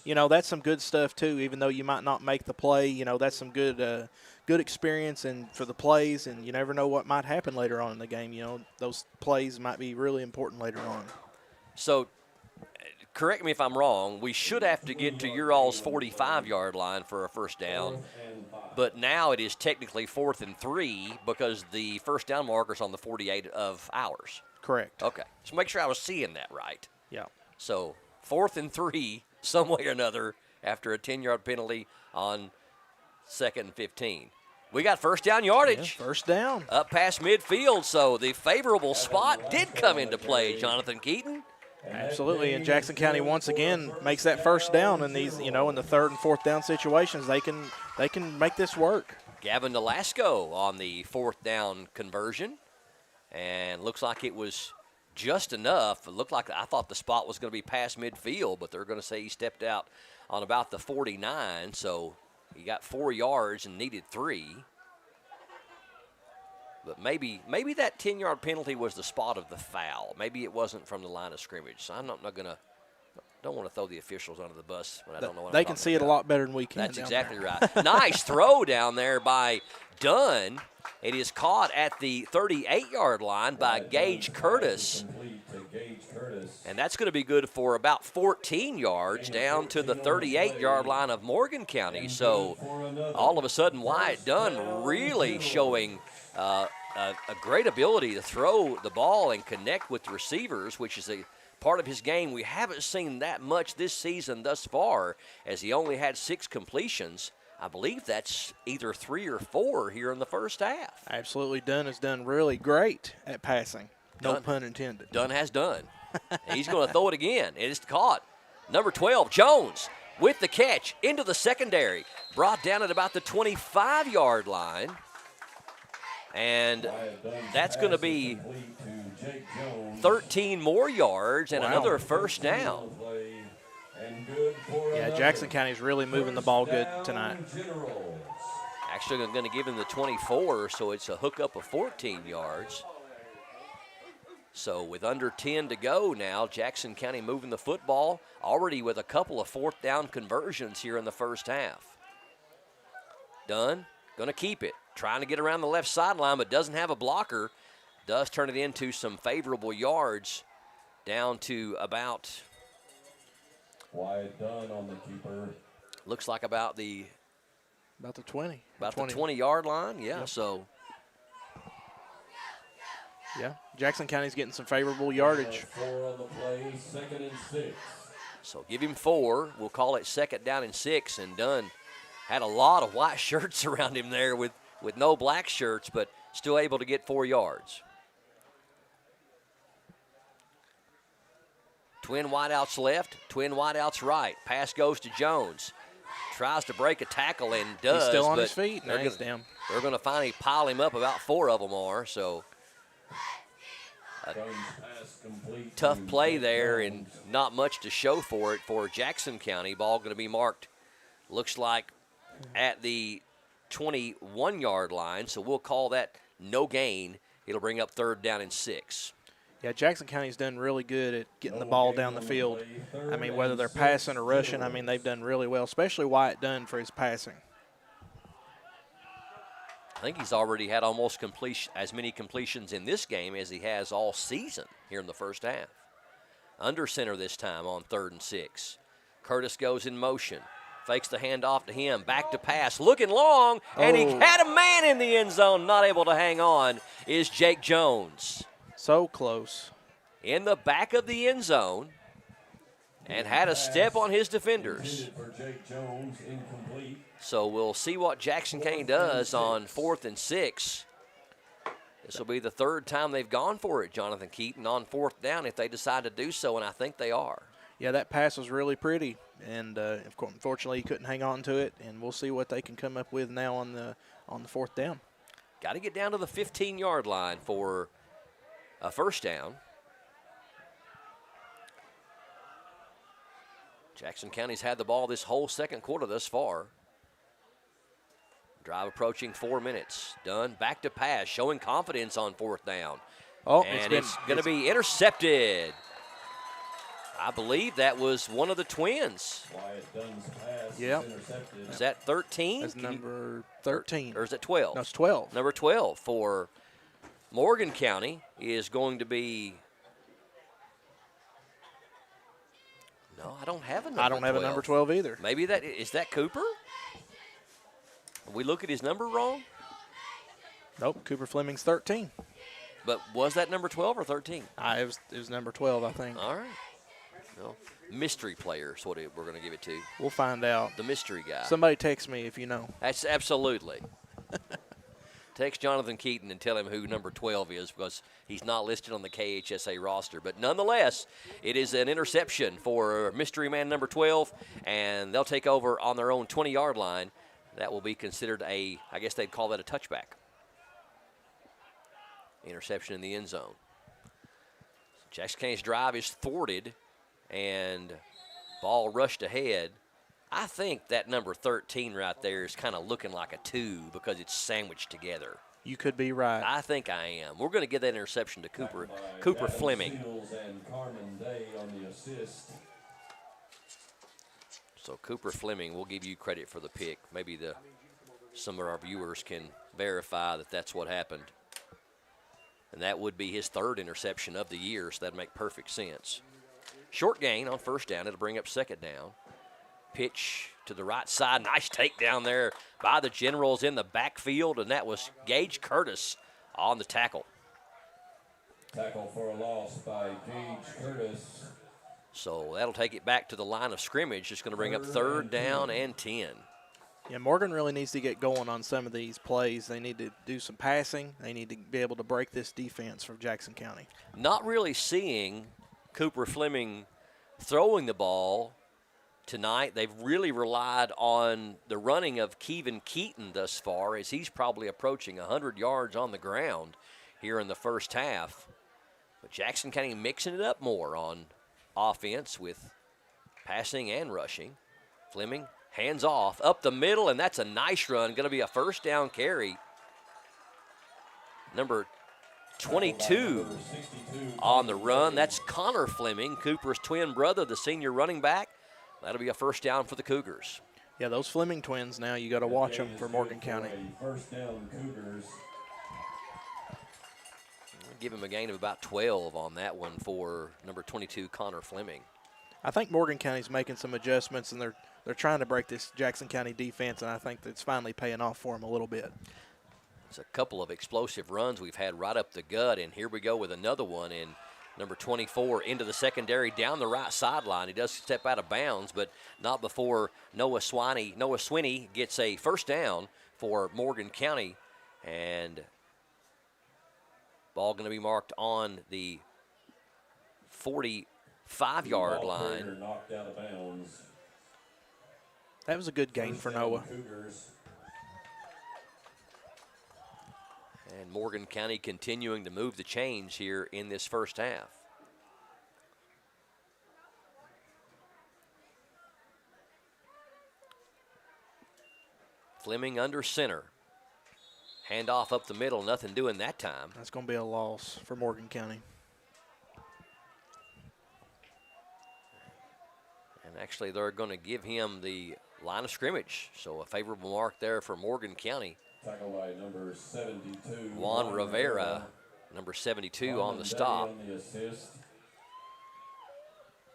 You know, that's some good stuff, too, even though you might not make the play. You know, that's some good good experience and for the plays, and you never know what might happen later on in the game. You know, those plays might be really important later on. So correct me if I'm wrong, we should have to get to your all's 45-yard line for a first down, but now it is technically 4th and 3 because the first down marker's on the 48 of ours. Correct. Okay. So make sure I was seeing that right. Yeah. So 4th and 3 some way or another after a 10-yard penalty on 2nd and 15. We got first down yardage. Yeah, first down. Up past midfield, so the favorable spot did come into play, Jonathan Keaton. Absolutely, and Jackson County once again makes that first down in these, you know, in the 3rd and 4th down situations. They can make this work. Gavin Nolasco on the 4th down conversion, and looks like it was just enough. It looked like I thought the spot was going to be past midfield, but they're going to say he stepped out on about the 49, so he got 4 yards and needed 3. But maybe that 10-yard penalty was the spot of the foul. Maybe it wasn't from the line of scrimmage. So I'm not going to – don't want to throw the officials under the bus when I don't know what they I'm can talking see it a about. lot better than we can. That's exactly right. Nice throw down there by Dunn. It is caught at the 38-yard line by Gage Curtis. And that's going to be good for about 14 yards down to the 38-yard line of Morgan County. So all of a sudden, Wyatt Dunn really showing a great ability to throw the ball and connect with the receivers, which is a part of his game we haven't seen that much this season thus far, as he only had 6 completions. I believe that's either 3 or 4 here in the first half. Absolutely. Dunn has done really great at passing. No pun intended. Dunn has done. He's going to throw it again. It is caught. Number 12, Jones, with the catch into the secondary. Brought down at about the 25-yard line. And that's going to be 13 more yards and another first down. Yeah, Jackson County's really moving the ball good tonight. Actually, I'm going to give him the 24, so it's a hookup of 14 yards. So with under 10 to go now, Jackson County moving the football, already with a couple of 4th down conversions here in the first half. Dunn going to keep it, trying to get around the left sideline, but doesn't have a blocker. Does turn it into some favorable yards down to about Wyatt Dunn on the keeper. Looks like about the 20. About the 20-yard line, yeah. Yep. So yeah, Jackson County's getting some favorable yardage. 4 on the play, 2nd and 6. So give him 4. We'll call it 2nd down and 6. And Dunn had a lot of white shirts around him there with no black shirts, but still able to get 4 yards. Twin wideouts left, twin wideouts right. Pass goes to Jones. Tries to break a tackle and does. He's still on but his feet. Nice, damn. They're going to finally pile him up. About 4 of them are. So tough play there and not much to show for it for Jackson County. Ball going to be marked, looks like, at the 21-yard line. So we'll call that no gain. It'll bring up 3rd down and 6. Yeah, Jackson County's done really good at getting the ball down the field. I mean, whether they're passing or rushing, I mean, they've done really well, especially Wyatt Dunn for his passing. I think he's already had almost as many completions in this game as he has all season here in the first half. Under center this time on 3rd and 6. Curtis goes in motion. Fakes the handoff to him. Back to pass. Looking long, and he had a man in the end zone. Not able to hang on is Jake Jones. So close. In the back of the end zone and had a step on his defenders. So we'll see what Jackson County does on 4th and 6. This will be the third time they've gone for it, Jonathan Keaton, on 4th down if they decide to do so, and I think they are. Yeah, that pass was really pretty, and unfortunately he couldn't hang on to it, and we'll see what they can come up with now on the 4th down. Got to get down to the 15-yard line for a first down. Jackson County's had the ball this whole second quarter thus far. Drive approaching 4 minutes. Dunn back to pass, showing confidence on 4th down. Oh, and it's going to be intercepted. I believe that was one of the twins. Wyatt Dunn's pass Yep. is intercepted. Is that 13? That's number 13. Or is it 12? No, it's 12. Number 12 for Morgan County is going to be. No, I don't have a number 12. I don't have a number 12 either. Maybe that is that Cooper? We look at his number wrong? Nope, Cooper Fleming's 13. But was that number 12 or 13? It was number 12, I think. All right. Well, mystery player is what we're going to give it to. We'll find out. The mystery guy. Somebody text me if you know. That's absolutely. Text Jonathan Keaton and tell him who number 12 is because he's not listed on the KHSA roster. But nonetheless, it is an interception for mystery man number 12, and they'll take over on their own 20-yard line. That will be considered I guess they'd call that a touchback. Interception in the end zone. Jackson County's drive is thwarted, and ball rushed ahead. I think that number 13 right there is kind of looking like a 2 because it's sandwiched together. You could be right. I think I am. We're going to give that interception to Cooper Fleming. And Carmen Day on the assist. So Cooper Fleming, we'll give you credit for the pick. Maybe some of our viewers can verify that that's what happened. And that would be his third interception of the year, so that'd make perfect sense. Short gain on first down. It'll bring up second down. Pitch to the right side. Nice takedown there by the Generals in the backfield, and that was Gage Curtis on the tackle. Tackle for a loss by Gage Curtis. So that'll take it back to the line of scrimmage. It's going to bring up third down and 10. Yeah, Morgan really needs to get going on some of these plays. They need to do some passing. They need to be able to break this defense from Jackson County. Not really seeing Cooper Fleming throwing the ball tonight. They've really relied on the running of Kevin Keaton thus far, as he's probably approaching 100 yards on the ground here in the first half. But Jackson County mixing it up more on offense with passing and rushing. Fleming hands off up the middle, and that's a nice run. Going to be a first down carry. Number 22 on the run. That's Connor Fleming, Cooper's twin brother, the senior running back. That'll be a first down for the Cougars. Yeah, those Fleming twins now, you got to watch them for Morgan County. First down, Cougars. Give him a gain of about 12 on that one for number 22, Connor Fleming. I think Morgan County's making some adjustments, and they're trying to break this Jackson County defense, and I think that's finally paying off for them a little bit. It's a couple of explosive runs we've had right up the gut, and here we go with another one. And number 24 into the secondary down the right sideline. He does step out of bounds, but not before Noah Swinney gets a first down for Morgan County, and ball going to be marked on the 45-yard line. Knocked out of bounds. That was a good gain for Noah. Cougars. And Morgan County continuing to move the chains here in this first half. Fleming under center. Handoff up the middle, nothing doing that time. That's going to be a loss for Morgan County. And actually, they're going to give him the line of scrimmage. So a favorable mark there for Morgan County. Tackle by number 72. Juan Rivera, number 72 on the stop. On the assist.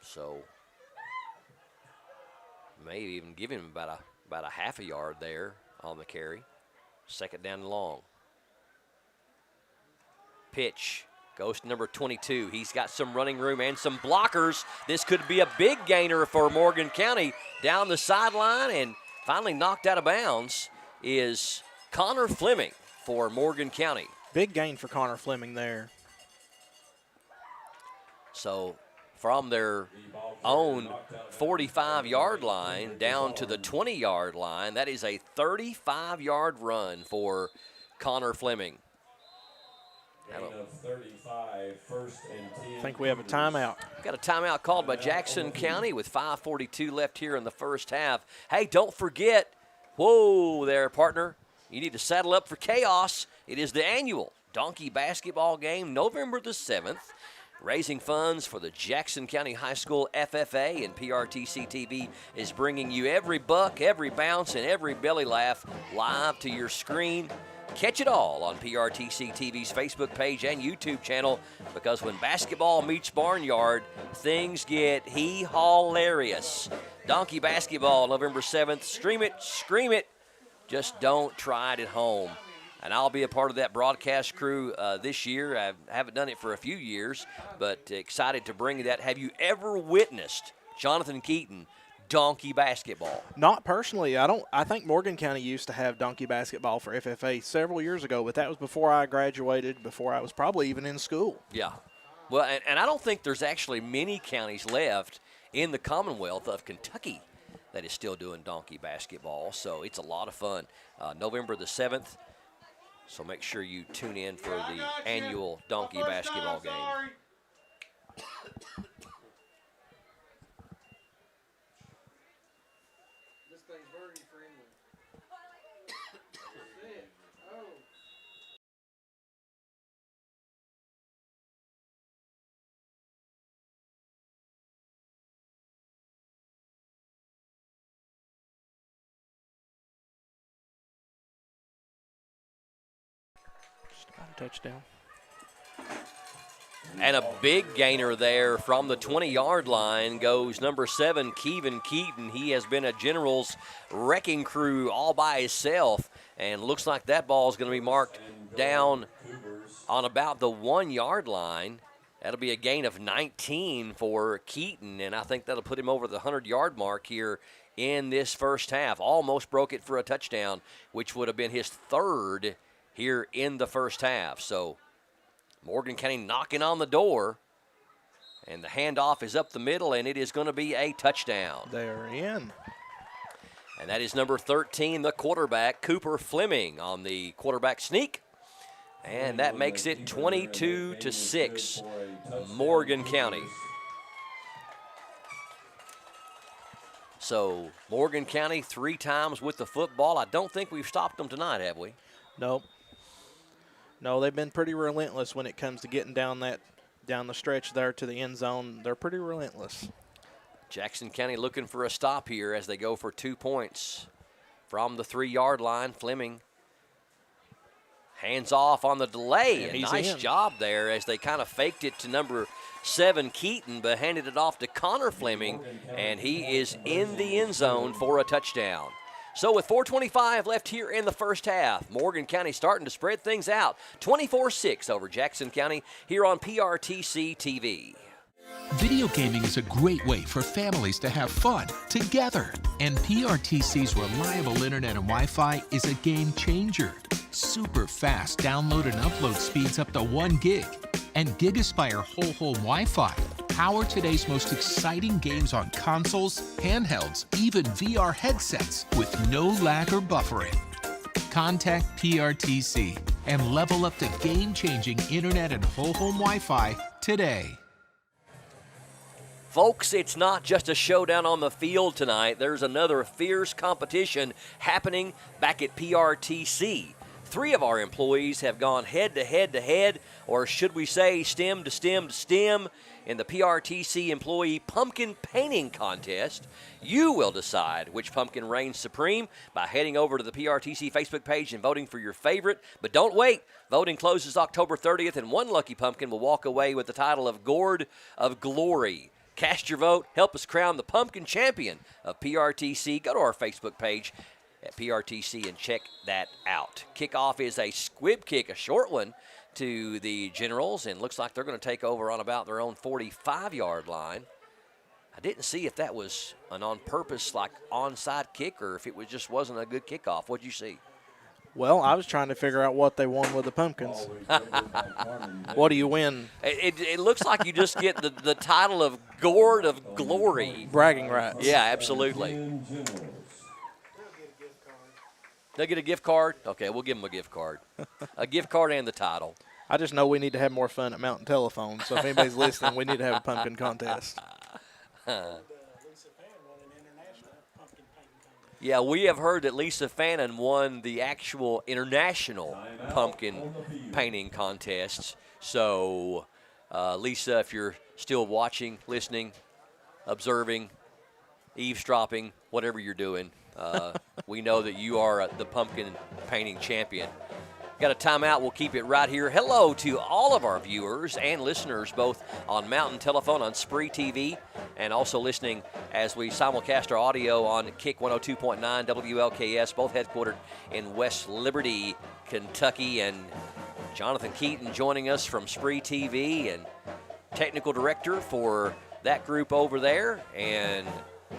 So maybe even give him about a half a yard there on the carry. Second down and long. Pitch goes to number 22. He's got some running room and some blockers. This could be a big gainer for Morgan County down the sideline, and finally knocked out of bounds is Connor Fleming for Morgan County. Big gain for Connor Fleming there. So from their own 45-yard line down to the 20-yard line, that is a 35-yard run for Connor Fleming. Gain of 35, first and 10. I think we have a timeout. Got a timeout called by Jackson County with 5:42 left here in the first half. Hey, don't forget, whoa there, partner. You need to saddle up for chaos. It is the annual Donkey basketball game, November the 7th, raising funds for the Jackson County High School FFA, and PRTC TV is bringing you every buck, every bounce, and every belly laugh live to your screen. Catch it all on PRTC TV's Facebook page and YouTube channel, because when basketball meets barnyard, things get hilarious. Donkey basketball, November 7th. Stream it, scream it. Just don't try it at home. And I'll be a part of that broadcast crew this year. I haven't done it for a few years, but excited to bring you that. Have you ever witnessed Jonathan Keaton donkey basketball? Not personally. I think Morgan County used to have donkey basketball for FFA several years ago, but that was before I graduated, before I was probably even in school. Yeah. Well, and I don't think there's actually many counties left in the Commonwealth of Kentucky that is still doing donkey basketball, so it's a lot of fun. November the 7th, so make sure you tune in for the annual donkey basketball game. This thing's very friendly. That's it. Oh. Just about a touchdown. And a big gainer there from the 20-yard line goes number 7, Kevin Keaton. He has been a Generals wrecking crew all by himself, and looks like that ball is going to be marked down on about the 1-yard line. That'll be a gain of 19 for Keaton, and I think that'll put him over the 100-yard mark here in this first half. Almost broke it for a touchdown, which would have been his third here in the first half. So Morgan County knocking on the door, and the handoff is up the middle, and it is going to be a touchdown. They're in. And that is number 13, the quarterback, Cooper Fleming, on the quarterback sneak. And that makes it 22-6, Morgan County. So Morgan County 3 times with the football. I don't think we've stopped them tonight, have we? Nope. No, they've been pretty relentless when it comes to getting down the stretch there to the end zone. They're pretty relentless. Jackson County looking for a stop here as they go for 2 points from the 3-yard line. Fleming hands off on the delay. And A he's nice in. job there as they kind of faked it to number 7, Keaton, but handed it off to Connor Fleming, and he is in the end zone for a touchdown. So with 4:25 left here in the first half, Morgan County starting to spread things out. 24-6 over Jackson County here on PRTC TV. Video gaming is a great way for families to have fun together. And PRTC's reliable internet and Wi-Fi is a game changer. Super fast download and upload speeds up to 1 gig. And GigaSpire whole home Wi-Fi power today's most exciting games on consoles, handhelds, even VR headsets with no lag or buffering. Contact PRTC and level up to game-changing internet and whole home Wi-Fi today. Folks, it's not just a showdown on the field tonight. There's another fierce competition happening back at PRTC. 3 of our employees have gone head-to-head-to-head, or should we say stem to stem to stem, in the PRTC Employee Pumpkin Painting Contest. You will decide which pumpkin reigns supreme by heading over to the PRTC Facebook page and voting for your favorite. But don't wait. Voting closes October 30th, and one lucky pumpkin will walk away with the title of Gourd of Glory. Cast your vote. Help us crown the pumpkin champion of PRTC. Go to our Facebook page at PRTC and check that out. Kickoff is a squib kick, a short one, to the Generals, and looks like they're going to take over on about their own 45-yard line. I didn't see if that was an on-purpose, like, onside kick or if it wasn't a good kickoff. What'd you see? Well, I was trying to figure out what they won with the pumpkins. What do you win? It looks like you just get the title of Gourd of Glory. Bragging rights. Yeah, absolutely. They'll get a gift card? Okay, we'll give them a gift card. A gift card and the title. I just know we need to have more fun at Mountain Telephone, so if anybody's listening, we need to have a pumpkin contest. Yeah, we have heard that Lisa Fannin won the actual international pumpkin painting contests. So, Lisa, if you're still watching, listening, observing, eavesdropping, whatever you're doing, we know that you are the pumpkin painting champion. Got a timeout. We'll keep it right here. Hello to all of our viewers and listeners, both on Mountain Telephone, on Spree TV, and also listening as we simulcast our audio on Kick 102.9 WLKS, both headquartered in West Liberty, Kentucky. And Jonathan Keaton joining us from Spree TV and technical director for that group over there, and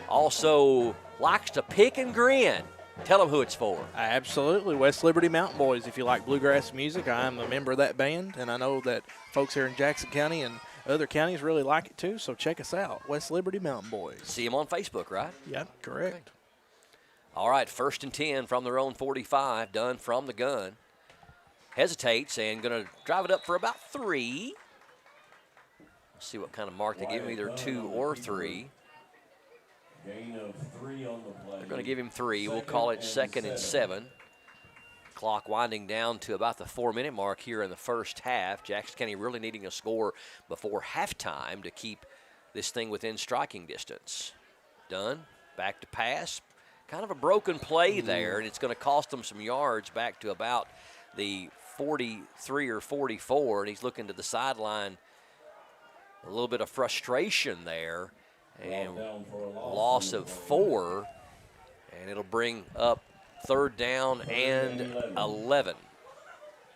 also likes to pick and grin. Tell them who it's for. Absolutely. West Liberty Mountain Boys. If you like bluegrass music, I am a member of that band, and I know that folks here in Jackson County and other counties really like it too, so check us out, West Liberty Mountain Boys. See them on Facebook, right? Yep, correct. Okay. All right, 1st and 10 from their own 45, done from the gun. Hesitates and going to drive it up for about 3. Let's see what kind of mark they give him, either 2 or 3. Gain of 3 on the play. They're going to give him 3. We'll call it 2nd and 7. Clock winding down to about the 4-minute mark here in the first half. Jackson County really needing a score before halftime to keep this thing within striking distance. Dunn, back to pass. Kind of a broken play there, and it's going to cost them some yards back to about the 43 or 44, and he's looking to the sideline. A little bit of frustration there. And loss of 4, and it'll bring up 3rd down and 11.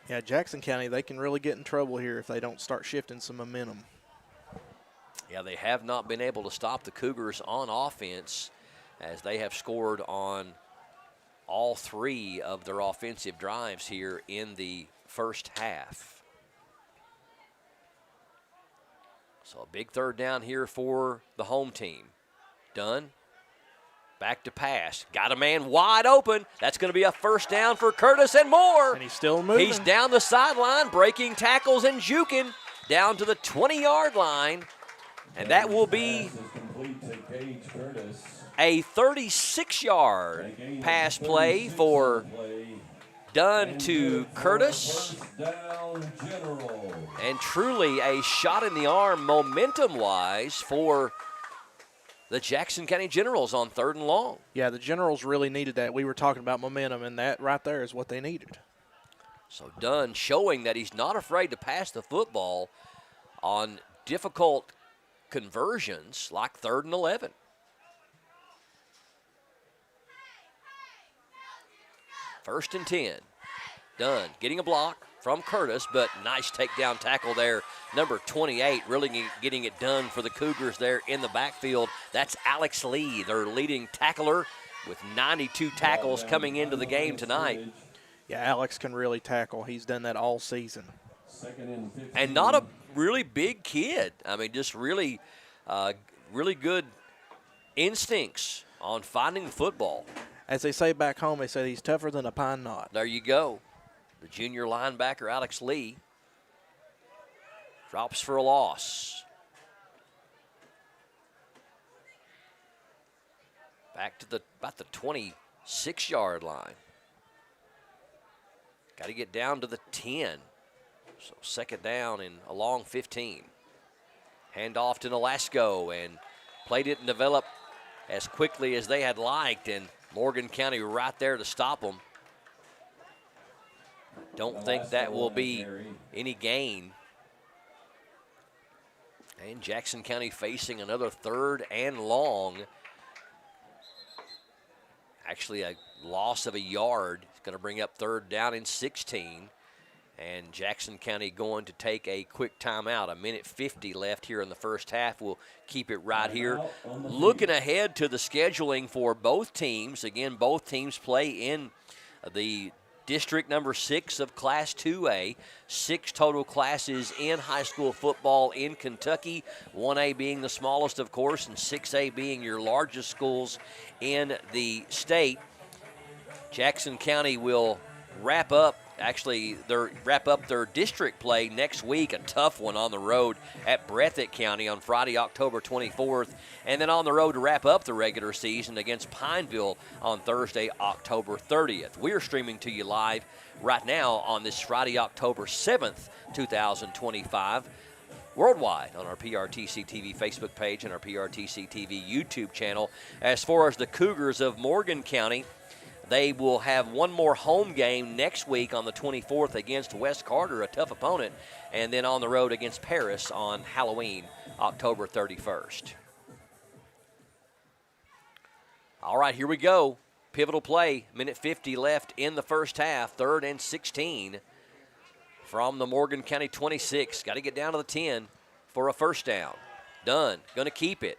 Yeah, Jackson County, they can really get in trouble here if they don't start shifting some momentum. Yeah, they have not been able to stop the Cougars on offense, as they have scored on all 3 of their offensive drives here in the first half. So a big 3rd down here for the home team. Dunn, back to pass. Got a man wide open. That's going to be a 1st down for Curtis and more. And he's still moving. He's down the sideline, breaking tackles and juking down to the 20-yard line. And that will be a 36-yard pass play for Dunn to Curtis. And truly a shot in the arm momentum-wise for the Jackson County Generals on 3rd and long. Yeah, the Generals really needed that. We were talking about momentum, and that right there is what they needed. So Dunn showing that he's not afraid to pass the football on difficult conversions like 3rd and 11. First and 10. Dunn getting a block from Curtis, but nice takedown tackle there. Number 28 really getting it done for the Cougars there in the backfield. That's Alex Lee, their leading tackler, with 92 tackles coming into the game tonight. Yeah, Alex can really tackle. He's done that all season. And not a really big kid. I mean, just really, really good instincts on finding the football. As they say back home, they say he's tougher than a pine knot. There you go. The junior linebacker, Alex Lee, drops for a loss. Back to about the 26-yard line. Got to get down to the 10. So 2nd down and a long 15. Hand off to Nolasco, and play didn't develop as quickly as they had liked, and Morgan County right there to stop them. Don't think that will be any gain. And Jackson County facing another 3rd and long. Actually, a loss of a yard. It's going to bring up 3rd down and 16. And Jackson County going to take a quick timeout. 1:50 left here in the first half. We'll keep it right here. Looking ahead to the scheduling for both teams. Again, both teams play in the District number 6 of Class 2A. 6 total classes in high school football in Kentucky. 1A being the smallest, of course, and 6A being your largest schools in the state. Jackson County will wrap up their district play next week, a tough one on the road at Breathitt County on Friday, October 24th, and then on the road to wrap up the regular season against Pineville on Thursday, October 30th. We are streaming to you live right now on this Friday, October 7th, 2025, worldwide on our PRTC TV Facebook page and our PRTC TV YouTube channel. As far as the Cougars of Morgan County, they will have one more home game next week on the 24th against West Carter, a tough opponent, and then on the road against Paris on Halloween, October 31st. All right, here we go. Pivotal play, 1:50 left in the first half, 3rd and 16 from the Morgan County 26. Got to get down to the 10 for a first down. Dunn, going to keep it.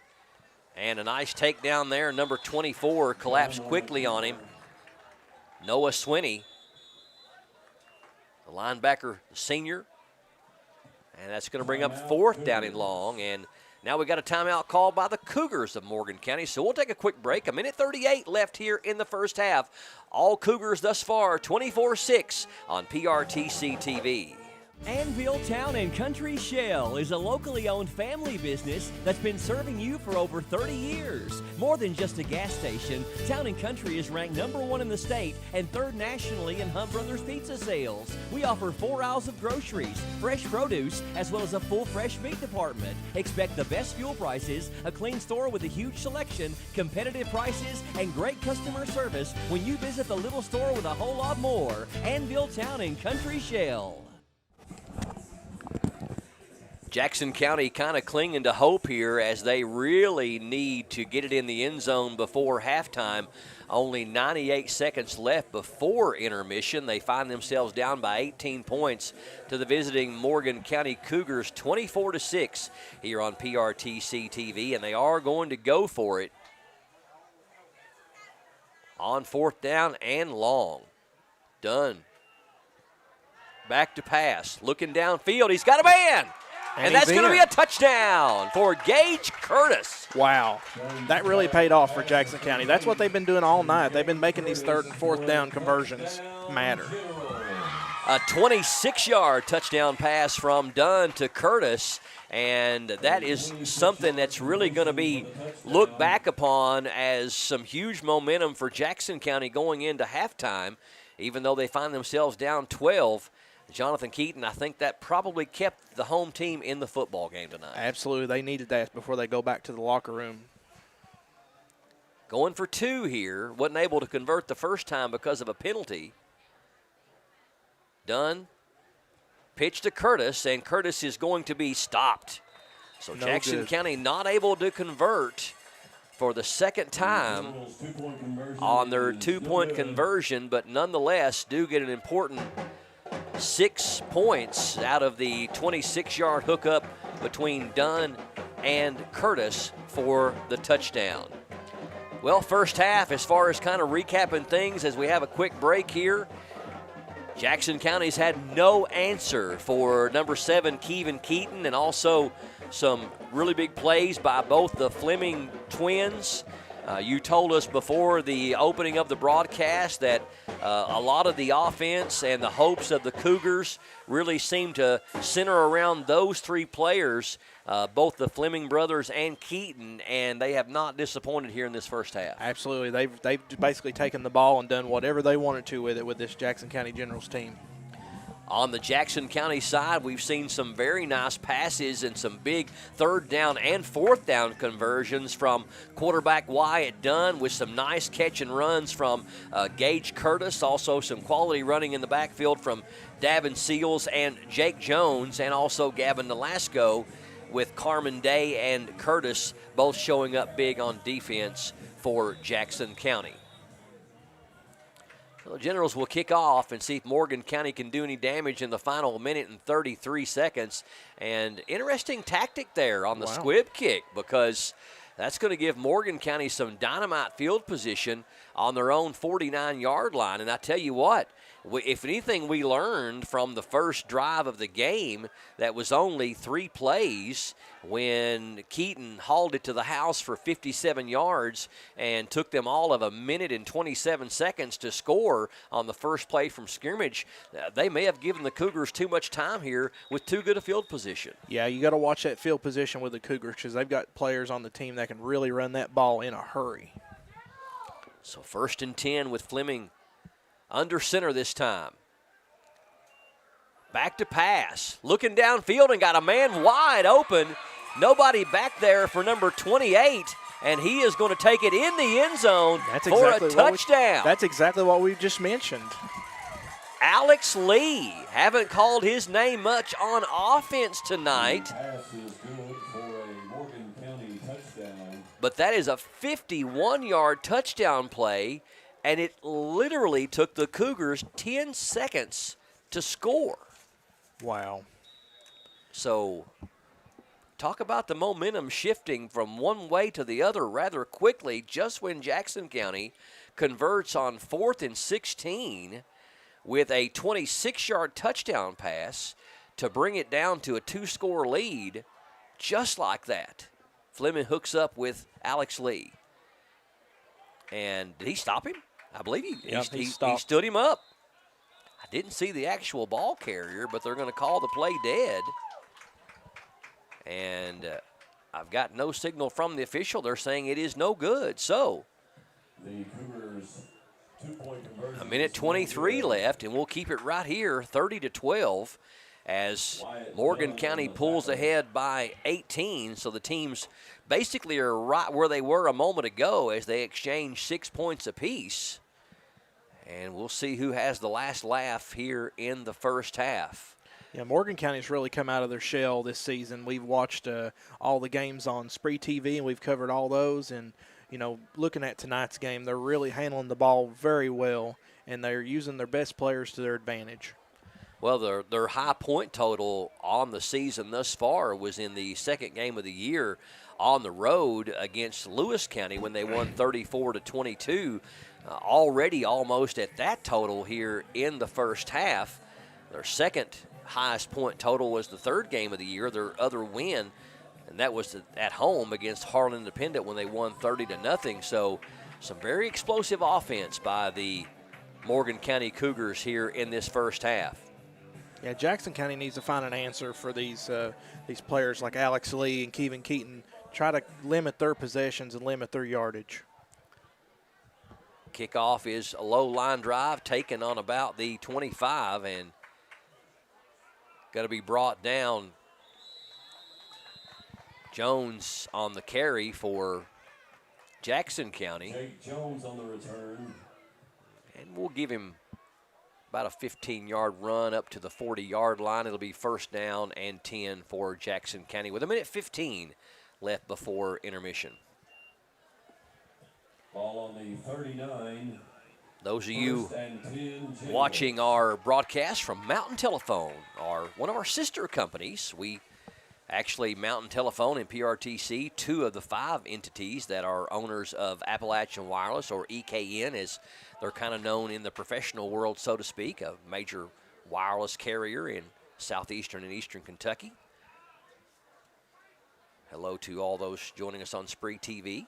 And a nice takedown there. Number 24 collapsed quickly on him. Noah Swinney, the linebacker, the senior. And that's going to bring up 4th down and long. And now we got a timeout called by the Cougars of Morgan County. So we'll take a quick break. 1:38 left here in the first half. All Cougars thus far, 24-6 on PRTC TV. Anvil Town and Country Shell is a locally owned family business that's been serving you for over 30 years. More than just a gas station, Town and Country is ranked #1 in the state and 3rd nationally in Hunt Brothers Pizza sales. We offer 4 aisles of groceries, fresh produce, as well as a full fresh meat department. Expect the best fuel prices, a clean store with a huge selection, competitive prices, and great customer service when you visit the little store with a whole lot more. Anvil Town and Country Shell. Jackson County kind of clinging to hope here as they really need to get it in the end zone before halftime. Only 98 seconds left before intermission. They find themselves down by 18 points to the visiting Morgan County Cougars, 24-6 here on PRTC TV, and they are going to go for it on 4th down and long. Dunn. Back to pass. Looking downfield. He's got a man. And that's going to be a touchdown for Gage Curtis. Wow. That really paid off for Jackson County. That's what they've been doing all night. They've been making these 3rd and 4th down conversions matter. A 26-yard touchdown pass from Dunn to Curtis, and that is something that's really going to be looked back upon as some huge momentum for Jackson County going into halftime, even though they find themselves down 12. Jonathan Keaton, I think that probably kept the home team in the football game tonight. Absolutely. They needed that before they go back to the locker room. Going for 2 here. Wasn't able to convert the first time because of a penalty. Dunn. Pitch to Curtis, and Curtis is going to be stopped. So Jackson County not able to convert for the second time on their 2-point conversion, but nonetheless do get an important 6 points out of the 26-yard hookup between Dunn and Curtis for the touchdown. Well, first half, as far as kind of recapping things as we have a quick break here, Jackson County's had no answer for number 7, Kevin Keaton, and also some really big plays by both the Fleming twins. You told us before the opening of the broadcast that a lot of the offense and the hopes of the Cougars really seem to center around those 3 players, both the Fleming brothers and Keaton, and they have not disappointed here in this first half. Absolutely. They've basically taken the ball and done whatever they wanted to with it with this Jackson County Generals team. On the Jackson County side, we've seen some very nice passes and some big 3rd down and 4th down conversions from quarterback Wyatt Dunn with some nice catch and runs from Gage Curtis. Also some quality running in the backfield from Davin Seals and Jake Jones, and also Gavin Nolasco with Carmen Day and Curtis both showing up big on defense for Jackson County. So the Generals will kick off and see if Morgan County can do any damage in the final minute and 33 seconds. And interesting tactic there on the squib kick, because that's going to give Morgan County some dynamite field position on their own 49-yard line. And I tell you what, if anything we learned from the first drive of the game, that was only 3 plays when Keaton hauled it to the house for 57 yards and took them all of a minute and 27 seconds to score on the first play from scrimmage. They may have given the Cougars too much time here with too good a field position. Yeah, you got to watch that field position with the Cougars because they've got players on the team that can really run that ball in a hurry. So 1st and 10 with Fleming under center this time. Back to pass. Looking downfield and got a man wide open. Nobody back there for number 28, and he is going to take it in the end zone for a touchdown. That's exactly what we just mentioned. Alex Lee. Haven't called his name much on offense tonight. Pass is good for a Morgan County touchdown. But that is a 51-yard touchdown play, and it literally took the Cougars 10 seconds to score. Wow. So talk about the momentum shifting from one way to the other rather quickly just when Jackson County converts on 4th and 16 with a 26-yard touchdown pass to bring it down to a 2-score lead just like that. Fleming hooks up with Alex Lee. And did he stop him? I believe he stood him up. I didn't see the actual ball carrier, but they're going to call the play dead. And I've got no signal from the official. They're saying it is no good. So the Cougars 2-point conversion. A minute 23 left, and we'll keep it right here, 30-12, as Morgan County pulls ahead by 18. So the teams basically are right where they were a moment ago as they exchange 6 points apiece. And we'll see who has the last laugh here in the first half. Yeah, Morgan County's really come out of their shell this season. We've watched all the games on Spree TV, and we've covered all those. And, you know, looking at tonight's game, they're really handling the ball very well, and they're using their best players to their advantage. Well, their high point total on the season thus far was in the second game of the year on the road against Lewis County when they won 34-22. Already almost at that total here in the first half. Their second highest point total was the third game of the year, their other win, and that was at home against Harlan Independent when they won 30-0. So some very explosive offense by the Morgan County Cougars here in this first half. Yeah, Jackson County needs to find an answer for these players like Alex Lee and Kevin Keaton. Try to limit their possessions and limit their yardage. Kickoff is a low line drive taken on about the 25 and got to be brought down. Jones on the carry for Jackson County. Jake Jones on the return. And we'll give him about a 15-yard run up to the 40-yard line. It'll be 1st down and 10 for Jackson County with a minute 15 left before intermission. Ball on the 39. Those of you watching our broadcast from Mountain Telephone are one of our sister companies. We actually, Mountain Telephone and PRTC, 2 of the 5 entities that are owners of Appalachian Wireless, or EKN as they're kind of known in the professional world, so to speak, a major wireless carrier in southeastern and eastern Kentucky. Hello to all those joining us on Spree TV.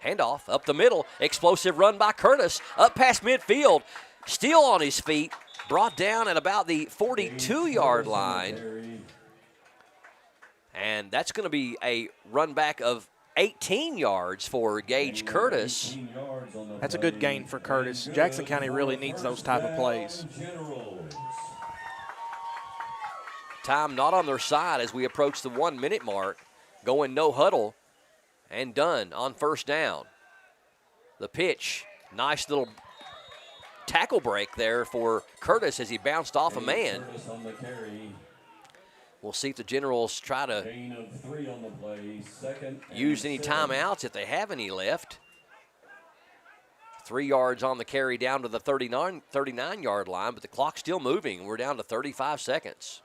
Handoff up the middle. Explosive run by Curtis. Up past midfield. Still on his feet. Brought down at about the 42-yard line. And that's going to be a run back of 18 yards for Gage Curtis. That's a good gain for Curtis. Jackson County really needs those type of plays. Time not on their side as we approach the 1-minute mark. Going no huddle. And done on 1st down. The pitch, nice little tackle break there for Curtis as he bounced off a man. We'll see if the Generals try to use any timeouts if they have any left. 3 yards on the carry down to the 39-yard line, but the clock's still moving. We're down to 35 seconds.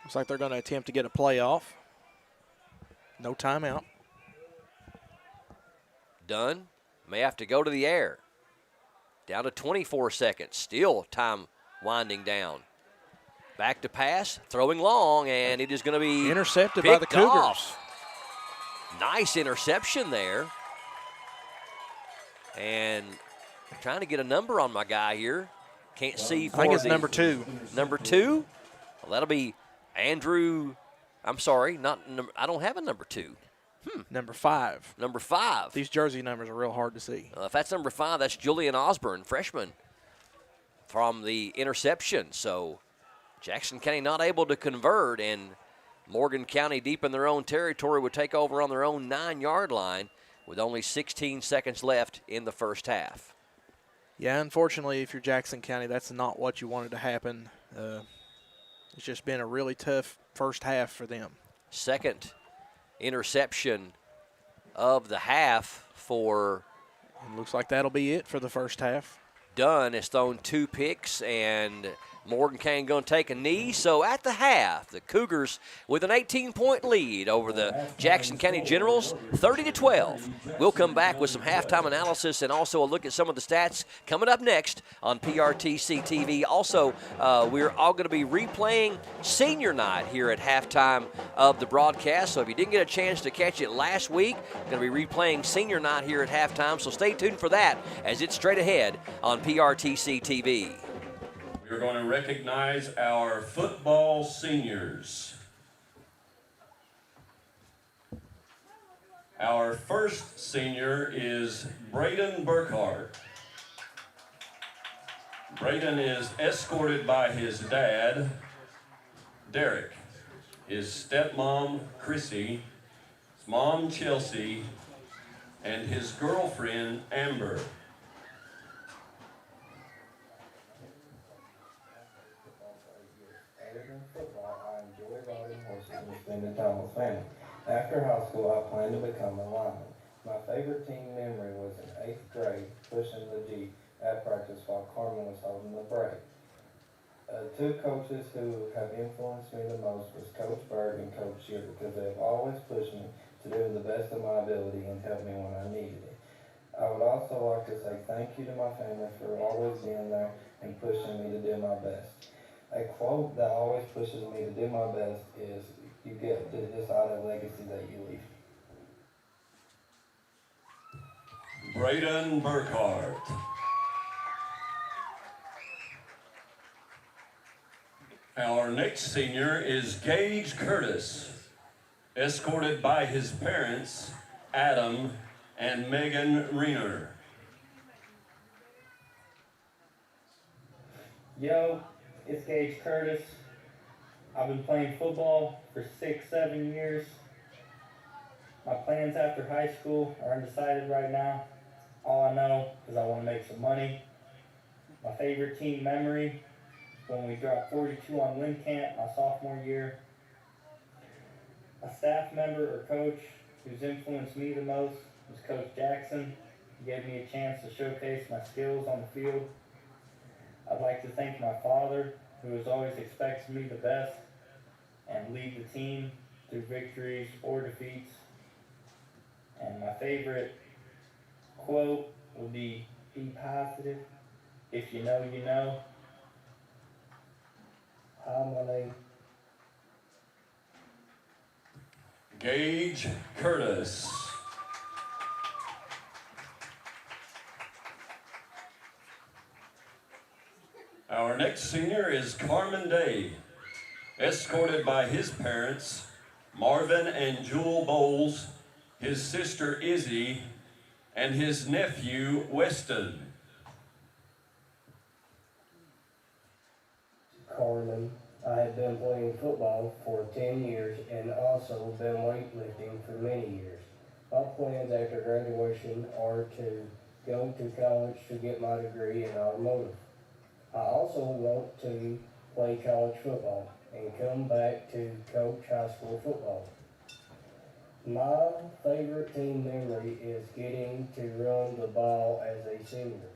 Looks like they're going to attempt to get a play off. No timeout. Dunn may have to go to the air. Down to 24 seconds. Still time winding down. Back to pass, throwing long, and it is going to be intercepted by the Cougars. Off. Nice interception there. And trying to get a number on my guy here. Can't see. I think it's number 2. Number 2? Well, that'll be Andrew. I'm sorry, I don't have a number 2. Number 5. Number 5. These jersey numbers are real hard to see. If that's number 5, that's Julian Osborne, freshman, from the interception. So Jackson County not able to convert, and Morgan County deep in their own territory would take over on their own 9-yard line with only 16 seconds left in the first half. Yeah, unfortunately, if you're Jackson County, that's not what you wanted to happen. It's just been a really tough first half for them. Second interception of the half for. It looks like that'll be it for the first half. Dunn has thrown 2 picks, and Morgan County going to take a knee. So at the half, the Cougars with an 18-point lead over the Jackson County Generals, 30-12. We'll come back with some halftime analysis and also a look at some of the stats coming up next on PRTC TV. Also, we're all going to be replaying senior night here at halftime of the broadcast. So if you didn't get a chance to catch it last week, we're going to be replaying senior night here at halftime. So stay tuned for that as it's straight ahead on PRTC TV. We're going to recognize our football seniors. Our first senior is Braden Burkhart. Braden is escorted by his dad, Derek, his stepmom, Chrissy, his mom, Chelsea, and his girlfriend, Amber. Spending time with family. After high school, I planned to become a lineman. My favorite team memory was in 8th grade, pushing the Jeep at practice while Carmen was holding the brake. 2 coaches who have influenced me the most was Coach Berg and Coach Shear, because they have always pushed me to do the best of my ability and helped me when I needed it. I would also like to say thank you to my family for always being there and pushing me to do my best. A quote that always pushes me to do my best is, you get to decide a legacy that you leave. Braden Burkhart. Our next senior is Gage Curtis, escorted by his parents, Adam and Megan Reener. Yo, it's Gage Curtis. I've been playing football for 6-7 years. My plans after high school are undecided right now. All I know is I want to make some money. My favorite team memory, when we dropped 42 on Lynn Camp my sophomore year. A staff member or coach who's influenced me the most was Coach Jackson. He gave me a chance to showcase my skills on the field. I'd like to thank my father, who has always expected me the best and lead the team through victories or defeats. And my favorite quote will be positive. If you know, you know. Hi, my name. Gage Curtis. Our next senior is Carmen Day, escorted by his parents, Marvin and Jewel Bowles, his sister Izzy, and his nephew Weston. Carmen, I have been playing football for 10 years and also been weightlifting for many years. My plans after graduation are to go to college to get my degree in automotive. I also want to play college football and come back to coach high school football. My favorite team memory is getting to run the ball as a senior.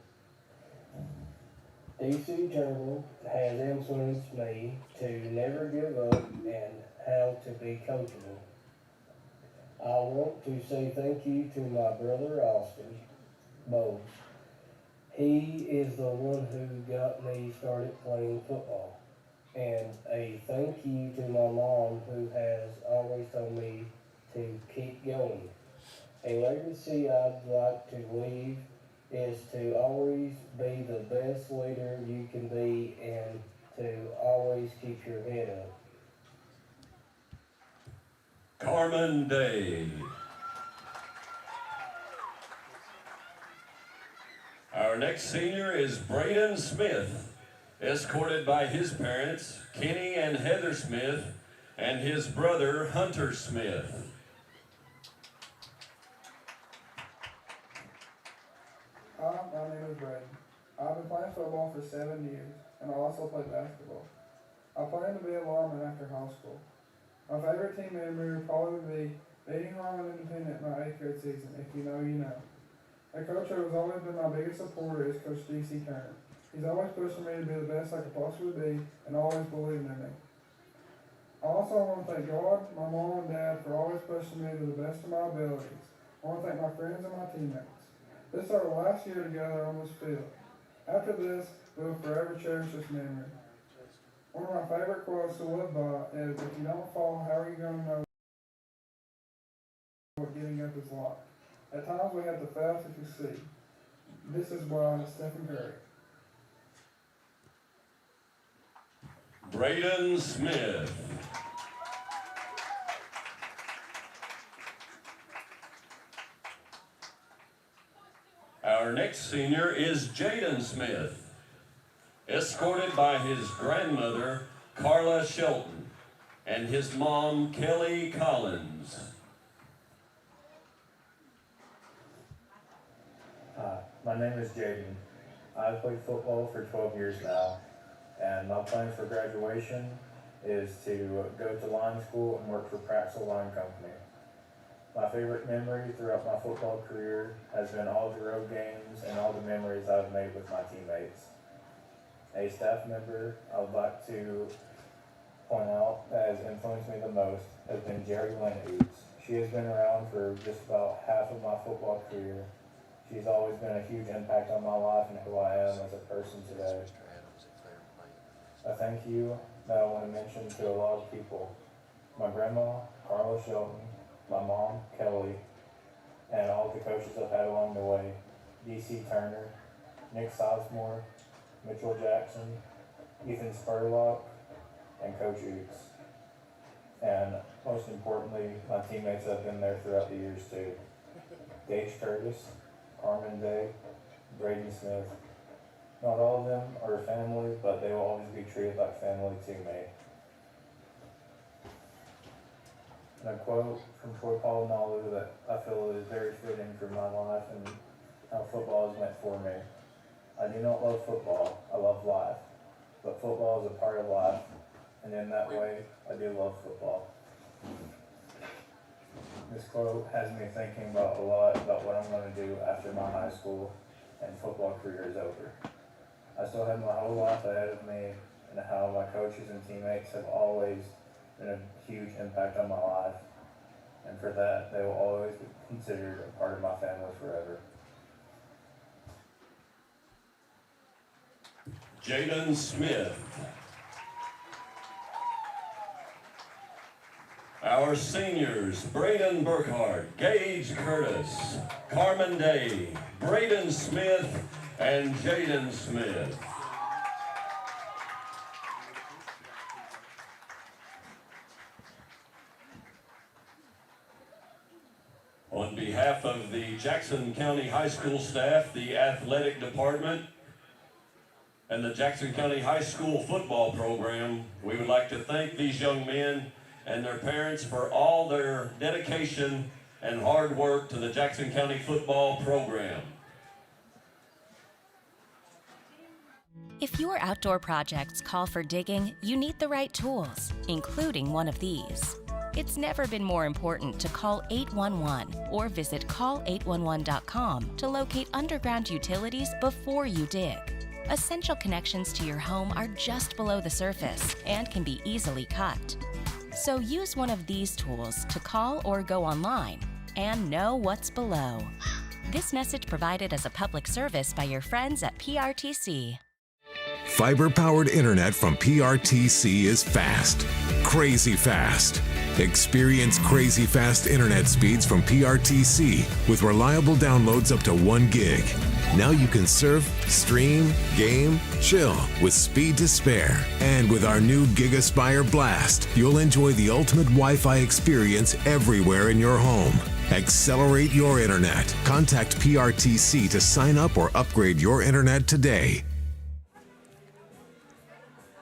DC Turner has influenced me to never give up and how to be coachable. I want to say thank you to my brother Austin Bowles. He is the one who got me started playing football. And a thank you to my mom who has always told me to keep going. A legacy I'd like to leave is to always be the best leader you can be and to always keep your head up. Carmen Day. Our next senior is Braden Smith, escorted by his parents, Kenny and Heather Smith, and his brother, Hunter Smith. Hi, my name is Braden. I've been playing football for 7 years, and I also play basketball. I plan to be a lineman after high school. My favorite team memory would probably be beating Harlan Independent in my 8th grade season, if you know, you know. A coach who has always been my biggest supporter is Coach DC Turner. He's always pushing me to be the best I could possibly be and always believing in me. I also want to thank God, my mom and dad for always pushing me to the best of my abilities. I want to thank my friends and my teammates. This is our last year together on this field. After this, we will forever cherish this memory. One of my favorite quotes to live by is, if you don't fall, how are you going to know what getting up is like? At times we have to fail to succeed. This is why Stephen Curry. Braden Smith. Our next senior is Jaden Smith, escorted by his grandmother, Carla Shelton, and his mom, Kelly Collins. Hi, my name is Jaden. I've played football for 12 years now, and my plan for graduation is to go to line school and work for Praxel Line Company. My favorite memory throughout my football career has been all the road games and all the memories I've made with my teammates. A staff member I would like to point out that has influenced me the most has been Jerry Lynn. She has been around for just about half of my football career. She's always been a huge impact on my life and who I am as a person today. A thank you that I want to mention to a lot of people. My grandma, Carla Shelton, my mom, Kelly, and all the coaches I've had along the way. DC Turner, Nick Sizemore, Mitchell Jackson, Ethan Spurlock, and Coach Oots. And most importantly, my teammates that have been there throughout the years too. Gage Curtis, Carmen Day, Braden Smith. Not all of them are family, but they will always be treated like family to me. And a quote from Troy Polamalu that I feel is very fitting for my life and how football is meant for me. I do not love football, I love life. But football is a part of life, and in that way, I do love football. This quote has me thinking about a lot about what I'm going to do after my high school and football career is over. I still have my whole life ahead of me, and how my coaches and teammates have always been a huge impact on my life. And for that, they will always be considered a part of my family forever. Jaden Smith. Our seniors, Braden Burkhart, Gage Curtis, Carmen Day, Braden Smith, and Jaden Smith. On behalf of the Jackson County High School staff, the athletic department, and the Jackson County High School football program, we would like to thank these young men and their parents for all their dedication and hard work to the Jackson County football program. If your outdoor projects call for digging, you need the right tools, including one of these. It's never been more important to call 811 or visit call811.com to locate underground utilities before you dig. Essential connections to your home are just below the surface and can be easily cut. So use one of these tools to call or go online and know what's below. This message provided as a public service by your friends at PRTC. Fiber-powered internet from PRTC is fast, crazy fast. Experience crazy fast internet speeds from PRTC with reliable downloads up to 1 gig. Now you can surf, stream, game, chill with speed to spare. And with our new GigaSpire Blast, you'll enjoy the ultimate Wi-Fi experience everywhere in your home. Accelerate your internet. Contact PRTC to sign up or upgrade your internet today.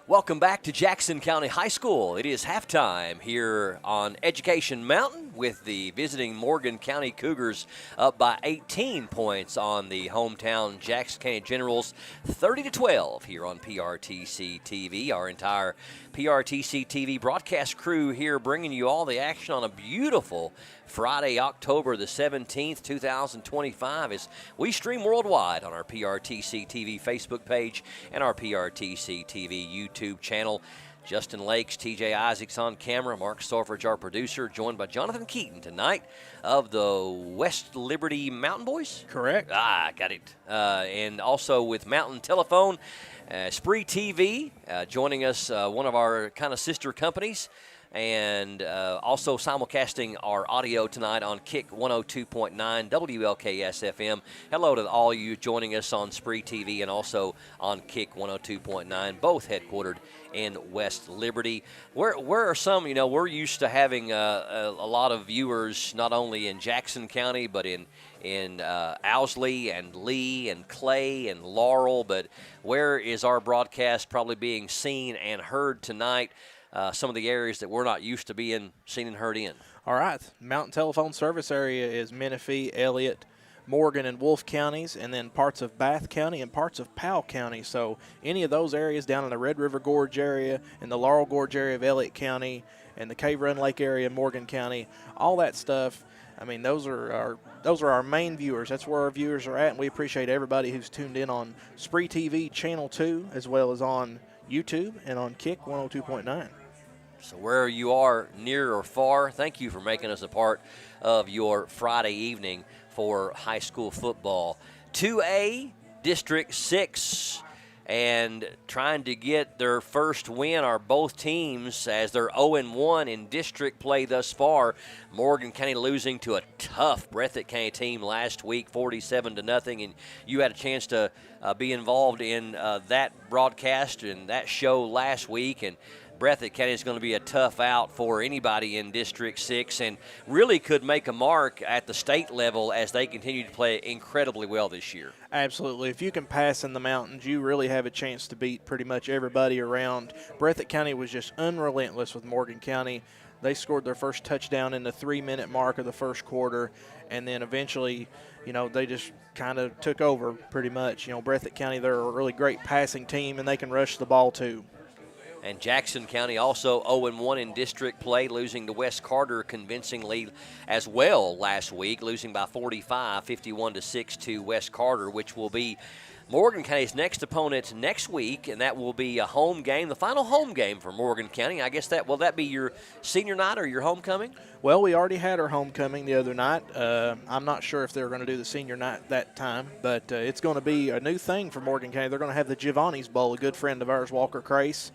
Welcome back to Jackson County High School. It is halftime here on Education Mountain with the visiting Morgan County Cougars up by 18 points on the hometown Jackson County Generals, 30-12 here on PRTC TV. Our entire PRTC TV broadcast crew here bringing you all the action on a beautiful Friday, October the 17th, 2025, as we stream worldwide on our PRTC TV Facebook page and our PRTC TV YouTube channel. Justin Lakes, TJ Isaacs on camera, Mark Storfridge, our producer, joined by Jonathan Keaton tonight of the West Liberty Mountain Boys. Correct. Got it. And also with Mountain Telephone, Spree TV, joining us, one of our kind of sister companies. And also simulcasting our audio tonight on Kick 102.9 WLKS FM. Hello to all you joining us on Spree TV and also on Kick 102.9, both headquartered in West Liberty. Where are some, we're used to having a lot of viewers not only in Jackson County but in Owsley and Lee and Clay and Laurel, but where is our broadcast probably being seen and heard tonight? Some of the areas that we're not used to being seen and heard in. All right. Mountain Telephone Service area is Menifee, Elliott, Morgan, and Wolfe counties, and then parts of Bath County and parts of Powell County. So any of those areas down in the Red River Gorge area and the Laurel Gorge area of Elliott County and the Cave Run Lake area of Morgan County, all that stuff, I mean, those are our main viewers. That's where our viewers are at, and we appreciate everybody who's tuned in on Spree TV Channel 2 as well as on YouTube and on Kick 102.9. So wherever you are, near or far, thank you for making us a part of your Friday evening for high school football. 2A, District 6, and trying to get their first win are both teams as they're 0-1 in district play thus far. Morgan County losing to a tough Breathitt County team last week, 47-0, and you had a chance to be involved in that broadcast and that show last week, and Breathitt County is going to be a tough out for anybody in District 6 and really could make a mark at the state level as they continue to play incredibly well this year. Absolutely. If you can pass in the mountains, you really have a chance to beat pretty much everybody around. Breathitt County was just unrelentless with Morgan County. They scored their first touchdown in the 3-minute mark of the first quarter, and then eventually, they just kind of took over pretty much. Breathitt County, they're a really great passing team, and they can rush the ball too. And Jackson County also 0-1 in district play, losing to West Carter convincingly as well last week, losing by 45, 51-6 to West Carter, which will be Morgan County's next opponent next week, and that will be a home game, the final home game for Morgan County. I guess will that be your senior night or your homecoming? Well, we already had our homecoming the other night. I'm not sure if they're going to do the senior night that time, but it's going to be a new thing for Morgan County. They're going to have the Giovanni's Bowl. A good friend of ours, Walker Crace,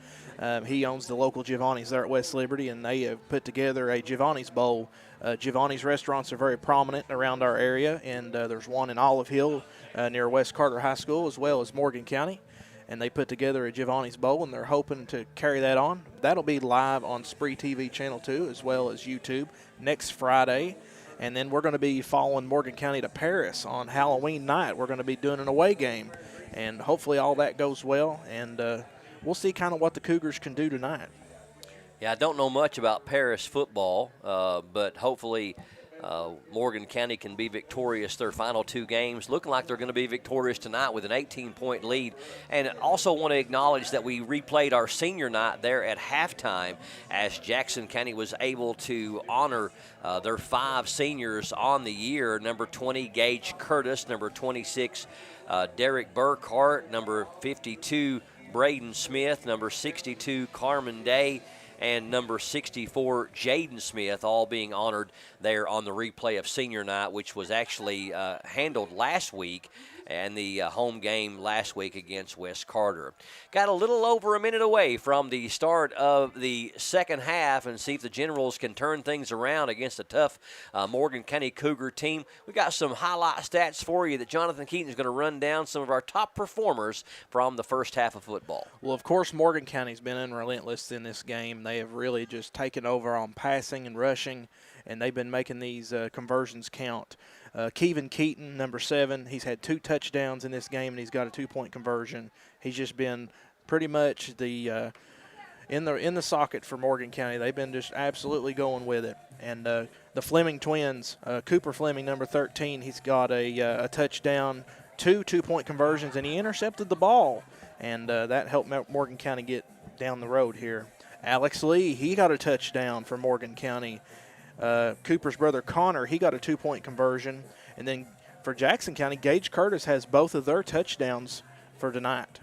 he owns the local Giovanni's there at West Liberty, and they have put together a Giovanni's Bowl. Giovanni's restaurants are very prominent around our area, and there's one in Olive Hill near West Carter High School as well as Morgan County. And they put together a Giovanni's Bowl, and they're hoping to carry that on. That'll be live on Spree TV Channel 2 as well as YouTube next Friday. And then we're going to be following Morgan County to Paris on Halloween night. We're going to be doing an away game, and hopefully all that goes well. And we'll see kind of what the Cougars can do tonight. Yeah, I don't know much about Paris football, but hopefully Morgan County can be victorious their final 2 games. Looking like they're going to be victorious tonight with an 18-point lead. And also want to acknowledge that we replayed our senior night there at halftime as Jackson County was able to honor their 5 seniors on the year. Number 20, Gage Curtis. Number 26, Derek Burkhart. Number 52, Braden Smith. Number 62, Carmen Day. And number 64, Jaden Smith, all being honored there on the replay of senior night, which was actually handled last week and the home game last week against West Carter. Got a little over a minute away from the start of the second half and see if the Generals can turn things around against a tough Morgan County Cougar team. We got some highlight stats for you that Jonathan Keaton is going to run down some of our top performers from the first half of football. Well, of course, Morgan County's been unrelentless in this game. They have really just taken over on passing and rushing, and they've been making these conversions count. Kevin Keaton, number 7, he's had 2 touchdowns in this game, and he's got a 2-point conversion. He's just been pretty much the in the socket for Morgan County. They've been just absolutely going with it. And the Fleming twins, Cooper Fleming, number 13, he's got a touchdown, 2 2-point conversions, and he intercepted the ball, and that helped Morgan County get down the road here. Alex Lee, he got a touchdown for Morgan County. Cooper's brother Connor, he got a 2-point conversion. And then for Jackson County, Gage Curtis has both of their touchdowns for tonight.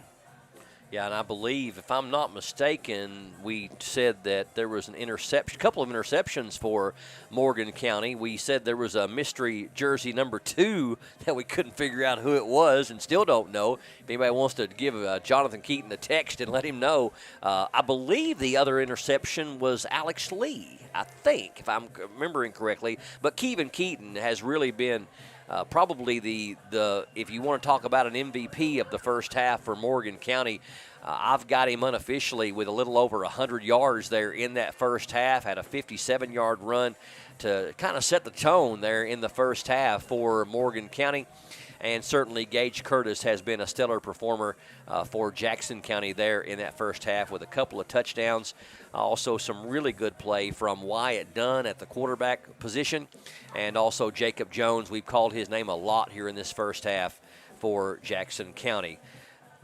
Yeah, and I believe, if I'm not mistaken, we said that there was a couple of interceptions for Morgan County. We said there was a mystery jersey number 2 that we couldn't figure out who it was and still don't know. If anybody wants to give Jonathan Keaton a text and let him know, I believe the other interception was Alex Lee, I think, if I'm remembering correctly. But Kevin Keaton has really been probably the if you want to talk about an MVP of the first half for Morgan County, I've got him unofficially with a little over 100 yards there in that first half. Had a 57-yard run to kind of set the tone there in the first half for Morgan County. And certainly Gage Curtis has been a stellar performer for Jackson County there in that first half with a couple of touchdowns. Also some really good play from Wyatt Dunn at the quarterback position. And also Jacob Jones. We've called his name a lot here in this first half for Jackson County.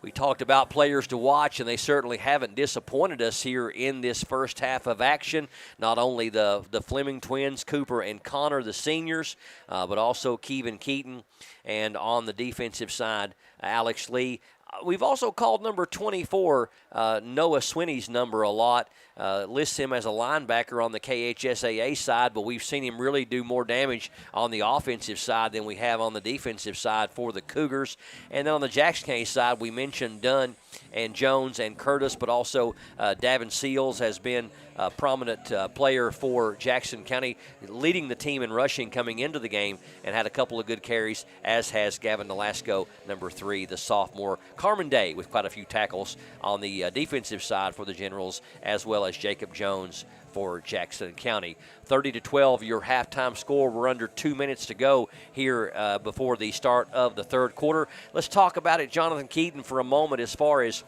We talked about players to watch, and they certainly haven't disappointed us here in this first half of action. Not only the Fleming twins, Cooper and Connor, the seniors, but also Kevin Keaton. And on the defensive side, Alex Lee. We've also called number 24, Noah Swinney's number a lot. Lists him as a linebacker on the KHSAA side, but we've seen him really do more damage on the offensive side than we have on the defensive side for the Cougars. And then on the Jackson County side, we mentioned Dunn and Jones and Curtis, but also Davin Seals has been a prominent player for Jackson County, leading the team in rushing coming into the game and had a couple of good carries, as has Gavin Nolasco, number 3, the sophomore. Carmen Day with quite a few tackles on the defensive side for the Generals, as well as Jacob Jones for Jackson County. 30-12, your halftime score. We're under 2 minutes to go here before the start of the third quarter. Let's talk about it, Jonathan Keaton, for a moment as far as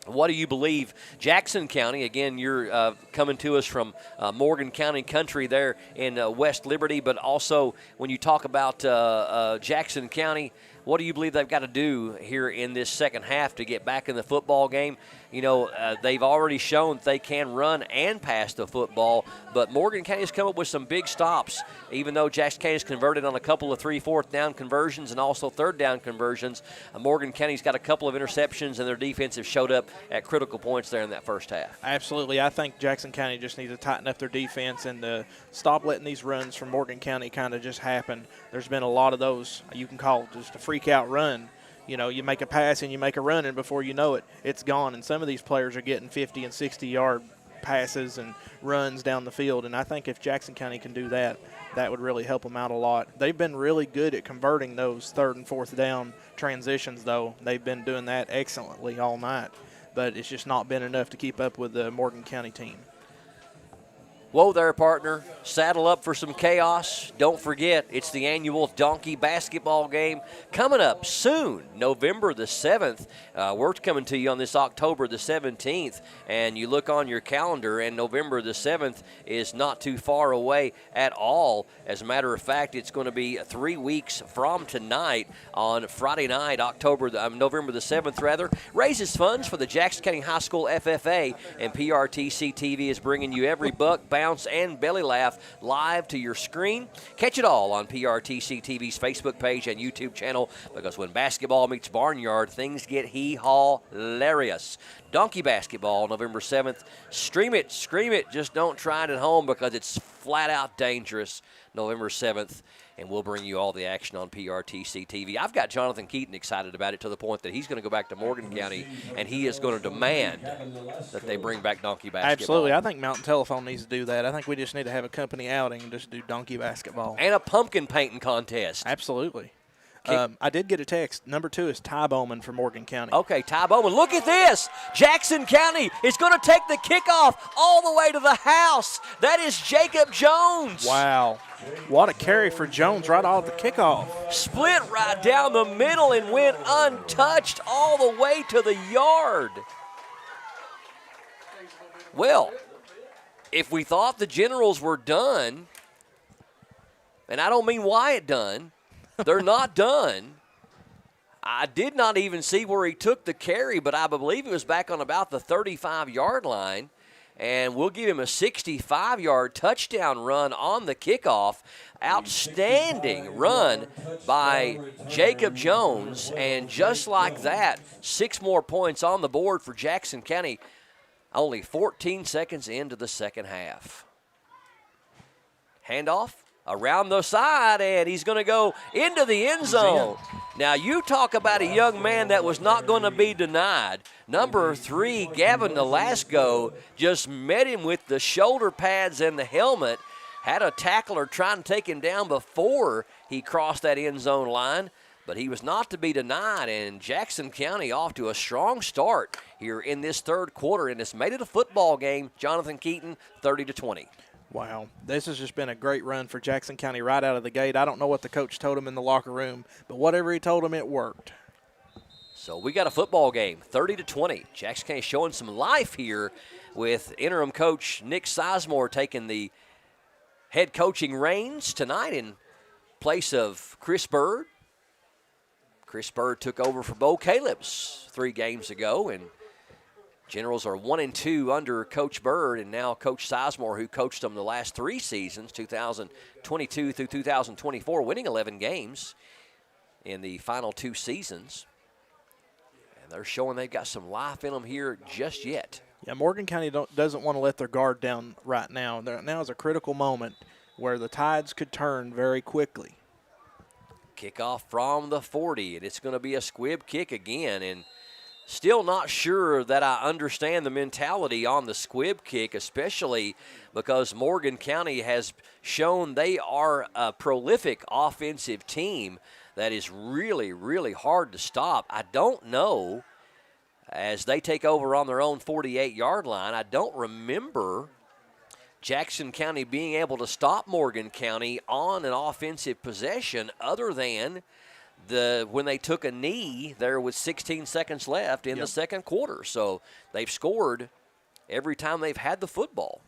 what do you believe Jackson County, again, you're coming to us from Morgan County country there in West Liberty, but also when you talk about Jackson County, what do you believe they've got to do here in this second half to get back in the football game? You know, they've already shown that they can run and pass the football, but Morgan County has come up with some big stops, even though Jackson County has converted on a couple of 3/4 down conversions and also third down conversions. Morgan County's got a couple of interceptions, and their defense has showed up at critical points there in that first half. Absolutely. I think Jackson County just needs to tighten up their defense and stop letting these runs from Morgan County kind of just happen. There's been a lot of those you can call just a freak-out run. You know, you make a pass and you make a run, and before you know it, it's gone. And some of these players are getting 50- and 60-yard passes and runs down the field. And I think if Jackson County can do that, that would really help them out a lot. They've been really good at converting those third and fourth down transitions, though. They've been doing that excellently all night. But it's just not been enough to keep up with the Morgan County team. Whoa there, partner. Saddle up for some chaos. Don't forget, it's the annual Donkey basketball game coming up soon, November the 7th. We're coming to you on this October the 17th, and you look on your calendar, and November the 7th is not too far away at all. As a matter of fact, it's going to be 3 weeks from tonight on Friday night, November the 7th, rather. Raises funds for the Jackson County High School FFA, and PRTC TV is bringing you every buck, bounce, and belly laugh live to your screen. Catch it all on PRTC TV's Facebook page and YouTube channel, because when basketball meets barnyard, things get hee-haw hilarious. Donkey basketball, November 7th. Stream it, scream it. Just don't try it at home because it's flat out dangerous. November 7th. And we'll bring you all the action on PRTC TV. I've got Jonathan Keaton excited about it to the point that he's going to go back to Morgan County, and he is going to demand that they bring back donkey basketball. Absolutely. I think Mountain Telephone needs to do that. I think we just need to have a company outing and just do donkey basketball. And a pumpkin painting contest. Absolutely. I did get a text. Number 2 is Ty Bowman for Morgan County. Okay, Ty Bowman. Look at this. Jackson County is going to take the kickoff all the way to the house. That is Jacob Jones. Wow. What a carry for Jones right off the kickoff. Split right down the middle and went untouched all the way to the yard. Well, if we thought the Generals were done, and I don't mean Wyatt done, they're not done. I did not even see where he took the carry, but I believe it was back on about the 35-yard line. And we'll give him a 65-yard touchdown run on the kickoff. Outstanding run by Jacob Jones. And just like that, 6 more points on the board for Jackson County. Only 14 seconds into the second half. Handoff around the side, and he's going to go into the end zone. Now, you talk about a young man that was not going to be denied. Number 3, Gavin Nolasco, just met him with the shoulder pads and the helmet. Had a tackler trying to take him down before he crossed that end zone line, but he was not to be denied, and Jackson County off to a strong start here in this third quarter, and it's made it a football game. Jonathan Keaton, 30-20. Wow, this has just been a great run for Jackson County right out of the gate. I don't know what the coach told him in the locker room, but whatever he told him, it worked. So we got a football game, 30-20. Jackson County showing some life here with interim coach Nick Sizemore taking the head coaching reins tonight in place of Chris Bird. Chris Bird took over for Bo Caleb's 3 games ago, and Generals are 1-2 under Coach Bird, and now Coach Sizemore, who coached them the last 3 seasons, 2022 through 2024, winning 11 games in the final 2 seasons. And they're showing they've got some life in them here just yet. Yeah, Morgan County doesn't want to let their guard down right now. Now is a critical moment where the tides could turn very quickly. Kickoff from the 40, and it's going to be a squib kick again, and still not sure that I understand the mentality on the squib kick, especially because Morgan County has shown they are a prolific offensive team that is really, really hard to stop. I don't know, as they take over on their own 48-yard line, I don't remember Jackson County being able to stop Morgan County on an offensive possession other than when they took a knee there with 16 seconds left in the second quarter. So they've scored every time they've had the football.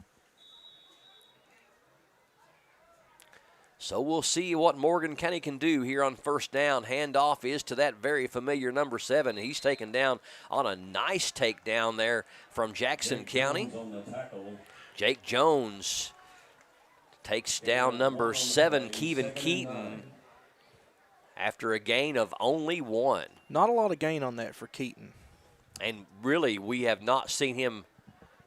So we'll see what Morgan County can do here on first down. Handoff is to that very familiar number 7. He's taken down on a nice takedown there from Jackson County. Jake Jones takes down number 7, Kevin Keaton, after a gain of only 1. Not a lot of gain on that for Keaton. And really, we have not seen him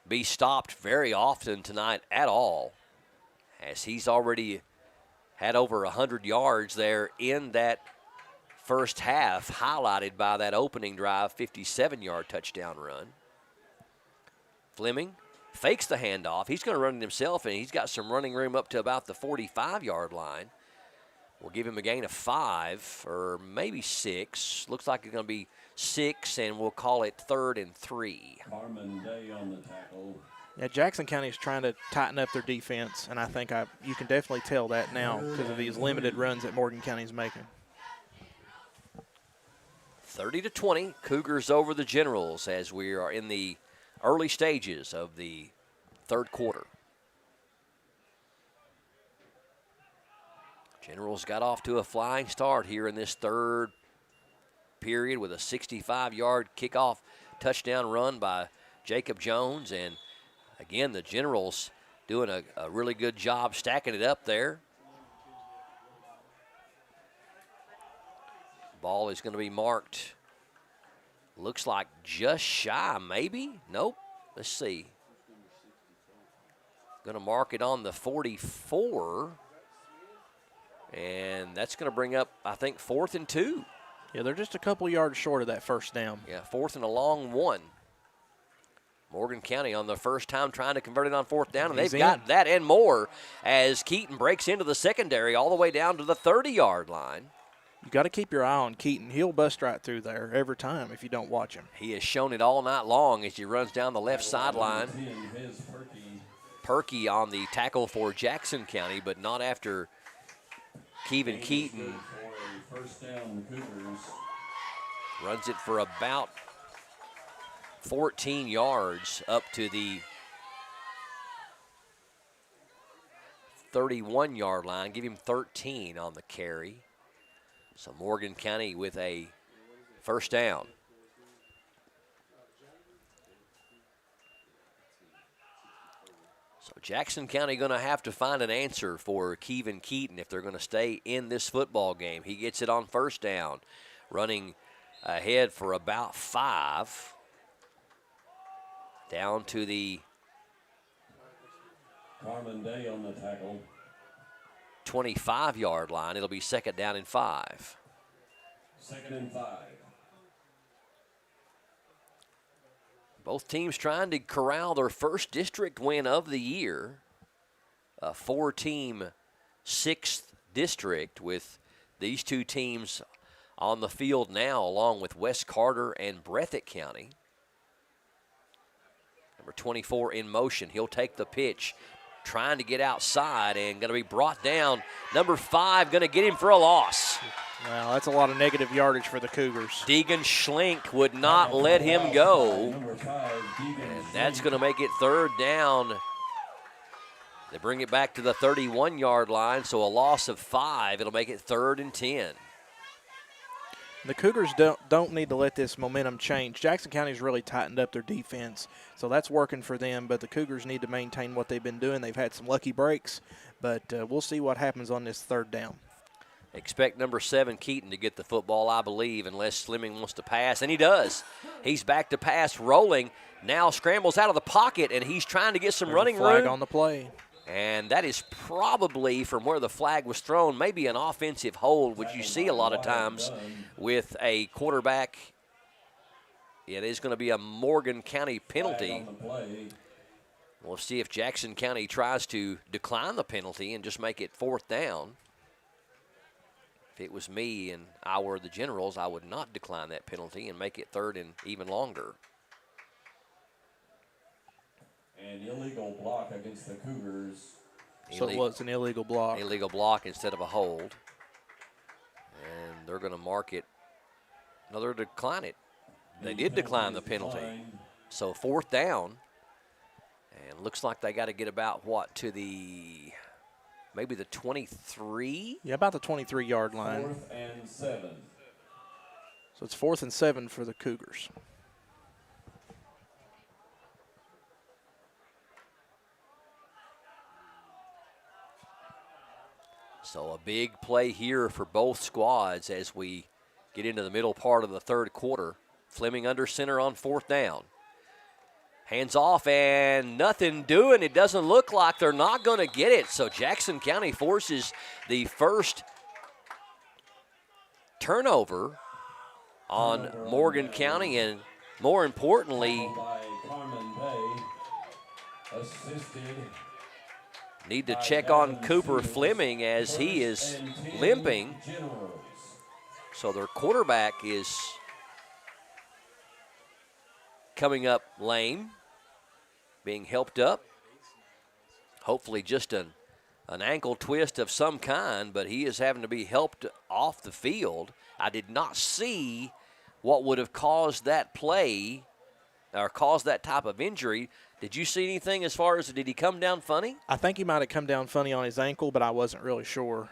be stopped very often tonight at all, as he's already had over 100 yards there in that first half, highlighted by that opening drive 57-yard touchdown run. Fleming fakes the handoff. He's going to run it himself, and he's got some running room up to about the 45-yard line. We'll give him a gain of 5 or maybe 6. Looks like it's going to be 6, and we'll call it 3rd and 3. Carmen Day on the tackle. Yeah, Jackson County is trying to tighten up their defense, and I think you can definitely tell that now because of these limited runs that Morgan County is making. 30-20, Cougars over the Generals as we are in the early stages of the third quarter. Generals got off to a flying start here in this third period with a 65-yard kickoff touchdown run by Jacob Jones. And again, the Generals doing a really good job stacking it up there. Ball is going to be marked, looks like just shy, maybe? Nope. Let's see. Going to mark it on the 44. And that's going to bring up, I think, 4th and 2. Yeah, they're just a couple yards short of that first down. Yeah, 4th and a long 1. Morgan County on the first time trying to convert it on 4th down, and they've got that and more as Keaton breaks into the secondary all the way down to the 30-yard line. You got to keep your eye on Keaton. He'll bust right through there every time if you don't watch him. He has shown it all night long as he runs down the left sideline. Perky on the tackle for Jackson County, but not after Kevin Keaton runs it for about 14 yards up to the 31-yard line. Give him 13 on the carry. So Morgan County with a first down. So Jackson County going to have to find an answer for Kevin Keaton if they're going to stay in this football game. He gets it on first down, running ahead for about 5. Down to the Carmen Day on the tackle. 25-yard line. It'll be 2nd down and 5. 2nd and 5. Both teams trying to corral their first district win of the year. A 4-team 6th district with these two teams on the field now, along with West Carter and Breathitt County. Number 24 in motion. He'll take the pitch, trying to get outside and going to be brought down. Number 5 going to get him for a loss. Well, that's a lot of negative yardage for the Cougars. Deegan Schlink would not let him go. And that's going to make it 3rd down. They bring it back to the 31-yard line, so a loss of 5. It'll make it 3rd and 10. The Cougars don't need to let this momentum change. Jackson County's really tightened up their defense, so that's working for them, but the Cougars need to maintain what they've been doing. They've had some lucky breaks, but we'll see what happens on this 3rd down. Expect number 7, Keaton, to get the football, I believe, unless Slimming wants to pass, and he does. He's back to pass, rolling, now scrambles out of the pocket, and he's trying to get some running room. Flag on the play. And that is probably, from where the flag was thrown, maybe an offensive hold, which you see a lot of times with a quarterback. It is going to be a Morgan County penalty. We'll see if Jackson County tries to decline the penalty and just make it 4th down. If it was me and I were the Generals, I would not decline that penalty and make it 3rd and even longer. An illegal block against the Cougars. So it was an illegal block. Illegal block instead of a hold. And they're going to mark it. No, they're going to decline it. They did decline the penalty. So 4th down. And looks like they got to get about, what, to the, maybe the 23? Yeah, about the 23-yard line. 4th and 7. So it's 4th and 7 for the Cougars. So a big play here for both squads as we get into the middle part of the 3rd quarter. Fleming under center on 4th down. Hands off and nothing doing. It doesn't look like they're not going to get it. So Jackson County forces the first turnover on Morgan County, and more importantly, need to check on Cooper Fleming as he is limping. So their quarterback is coming up lame. being helped up. Hopefully just an ankle twist of some kind, but he is having to be helped off the field. I did not see what would have caused that play or caused that type of injury. Did you see anything as far as, did he come down funny? I think he might have come down funny on his ankle, but I wasn't really sure.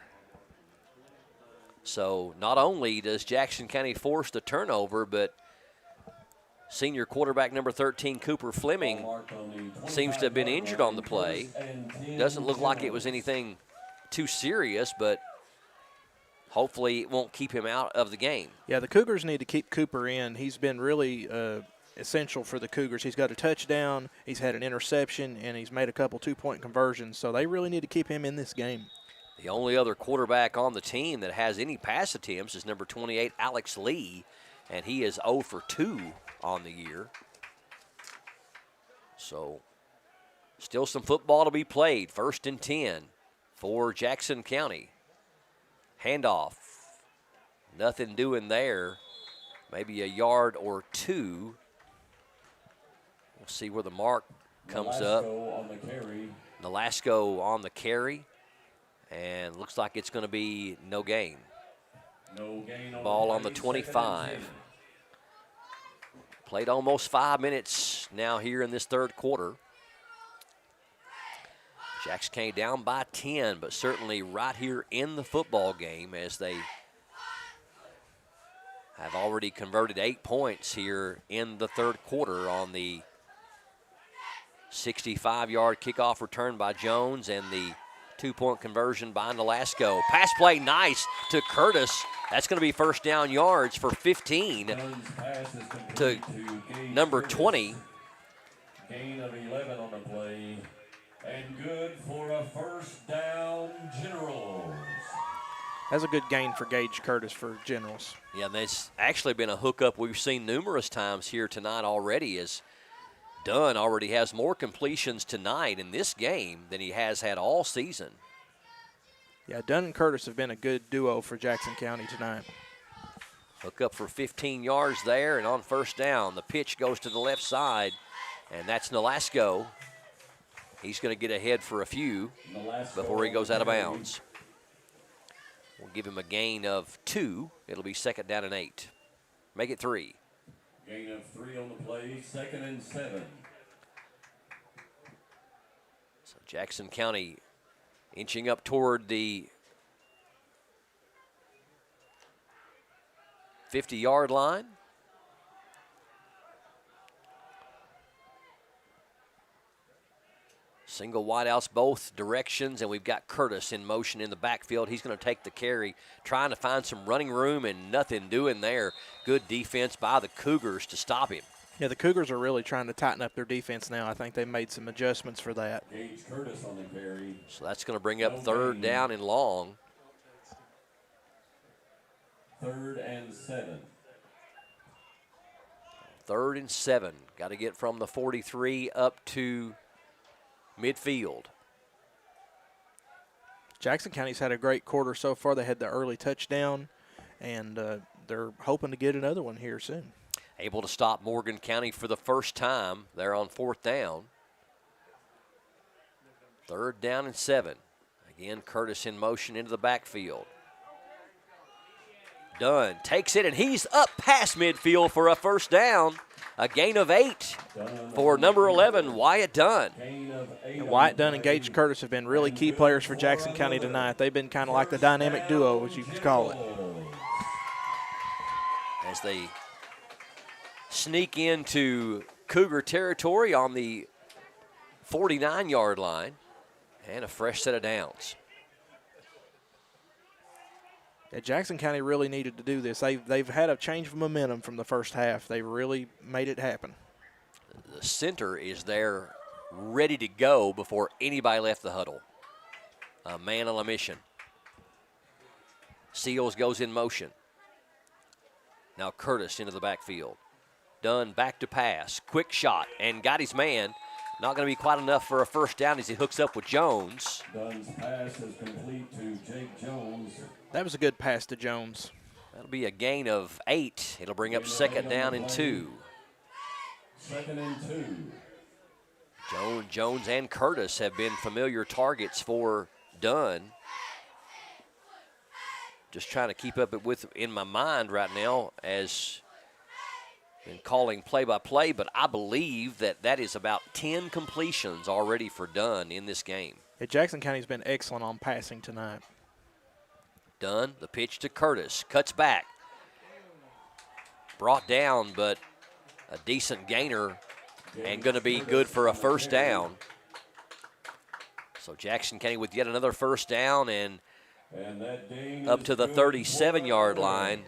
So not only does Jackson County force the turnover, but senior quarterback number 13, Cooper Fleming, seems to have been injured on the play. Doesn't look like it was anything too serious, but hopefully it won't keep him out of the game. Yeah, the Cougars need to keep Cooper in. He's been really essential for the Cougars. He's got a touchdown, he's had an interception, and he's made a couple two-point conversions, so they really need to keep him in this game. The only other quarterback on the team that has any pass attempts is number 28, Alex Lee, and he is 0 for 2 on the year. So still some football to be played. 1st and 10 for Jackson County. Handoff. Nothing doing there. Maybe a yard or two. We'll see where the mark comes up. Nolasco on the carry. And looks like it's going to be no gain. Ball on the 25. Played almost 5 minutes now here in this third quarter. Jackson County down by 10, but certainly right here in the football game as they have already converted 8 points here in the third quarter on the 65-yard kickoff return by Jones and the 2-point conversion by Nolasco. Pass play nice to Curtis. That's going to be first down yards for 15 to number 20. Gain of 11 on the play, and good for a first down, Generals. That's a good gain for Gage Curtis for Generals. Yeah, and that's actually been a hookup we've seen numerous times here tonight already, as Dunn already has more completions tonight in this game than he has had all season. Yeah, Dunn and Curtis have been a good duo for Jackson County tonight. Hook up for 15 yards there, and on first down, the pitch goes to the left side, and that's Nolasco. He's going to get ahead for a few before he goes out of bounds. We'll give him a gain of 2. It'll be 2nd down and 8. Make it 3. Gain of 3 on the play, 2nd and 7. So Jackson County inching up toward the 50-yard line. Single wideouts both directions, and we've got Curtis in motion in the backfield. He's going to take the carry, trying to find some running room and nothing doing there. Good defense by the Cougars to stop him. Yeah, the Cougars are really trying to tighten up their defense now. I think they made some adjustments for that. Gage Curtis on the carry. So that's going to bring up 3rd down and long. 3rd and 7. 3rd and 7. Got to get from the 43 up to midfield. Jackson County's had a great quarter so far. They had the early touchdown, and they're hoping to get another one here soon. Able to stop Morgan County for the first time. They're on 4th down. 3rd down and 7. Again, Curtis in motion into the backfield. Dunn takes it, and he's up past midfield for a first down. A gain of 8 for number 11, Wyatt Dunn. And Wyatt Dunn and Gage Curtis have been really key players for Jackson County tonight. They've been kind of like the dynamic duo, as you could call it. As they sneak into Cougar territory on the 49-yard line, and a fresh set of downs. Yeah, Jackson County really needed to do this. They've had a change of momentum from the first half. They really made it happen. The center is there ready to go before anybody left the huddle. A man on a mission. Seals goes in motion. Now Curtis into the backfield. Dunn back to pass. Quick shot and got his man. Not going to be quite enough for a first down as he hooks up with Jones. Dunn's pass is complete to Jake Jones. That was a good pass to Jones. That'll be a gain of 8. It'll bring up 2nd down and 2. 2nd and 2. Jones and Curtis have been familiar targets for Dunn. Just trying to keep up with in my mind right now as in calling play-by-play, but I believe that is about 10 completions already for Dunn in this game. Yeah, Jackson County's been excellent on passing tonight. Dunn, the pitch to Curtis, cuts back. Brought down, but a decent gainer and going to be good for a first down. So Jackson County with yet another first down and up to the 37-yard line.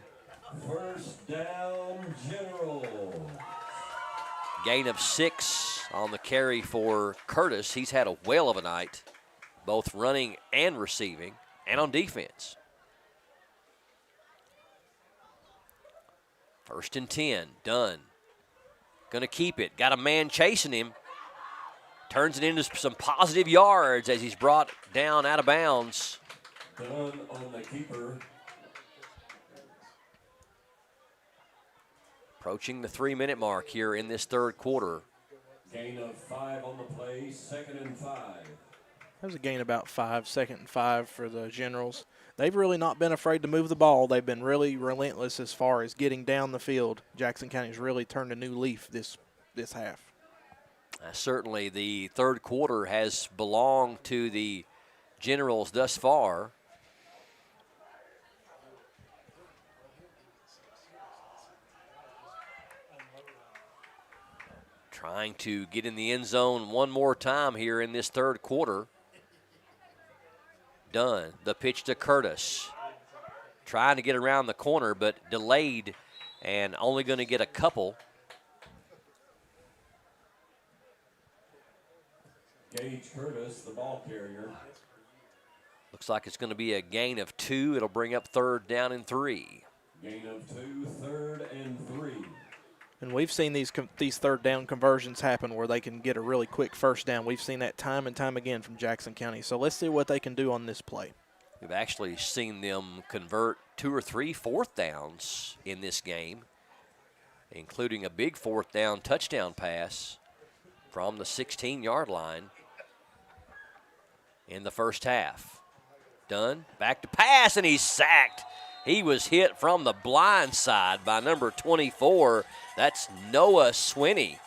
First down, General. Gain of 6 on the carry for Curtis. He's had a whale of a night, both running and receiving, and on defense. First and 10, Dunn. Going to keep it. Got a man chasing him. Turns it into some positive yards as he's brought down out of bounds. Dunn on the keeper. Approaching the 3-minute mark here in this third quarter. Gain of 5 on the play, 2nd and 5. That was a gain about 5, 2nd and 5 for the Generals. They've really not been afraid to move the ball. They've been really relentless as far as getting down the field. Jackson County's really turned a new leaf this half. Certainly the third quarter has belonged to the Generals thus far. Trying to get in the end zone one more time here in this third quarter. Dunn, the pitch to Curtis. Trying to get around the corner, but delayed and only going to get a couple. Gage Curtis, the ball carrier. Looks like it's going to be a gain of 2. It'll bring up 3rd down and 3. Gain of 2, 3rd and 3. And we've seen these third down conversions happen where they can get a really quick first down. We've seen that time and time again from Jackson County. So let's see what they can do on this play. We've actually seen them convert 2 or 3 fourth downs in this game, including a big 4th down touchdown pass from the 16-yard line in the first half. Dunn, back to pass, and he's sacked. He was hit from the blind side by number 24. That's Noah Swinney.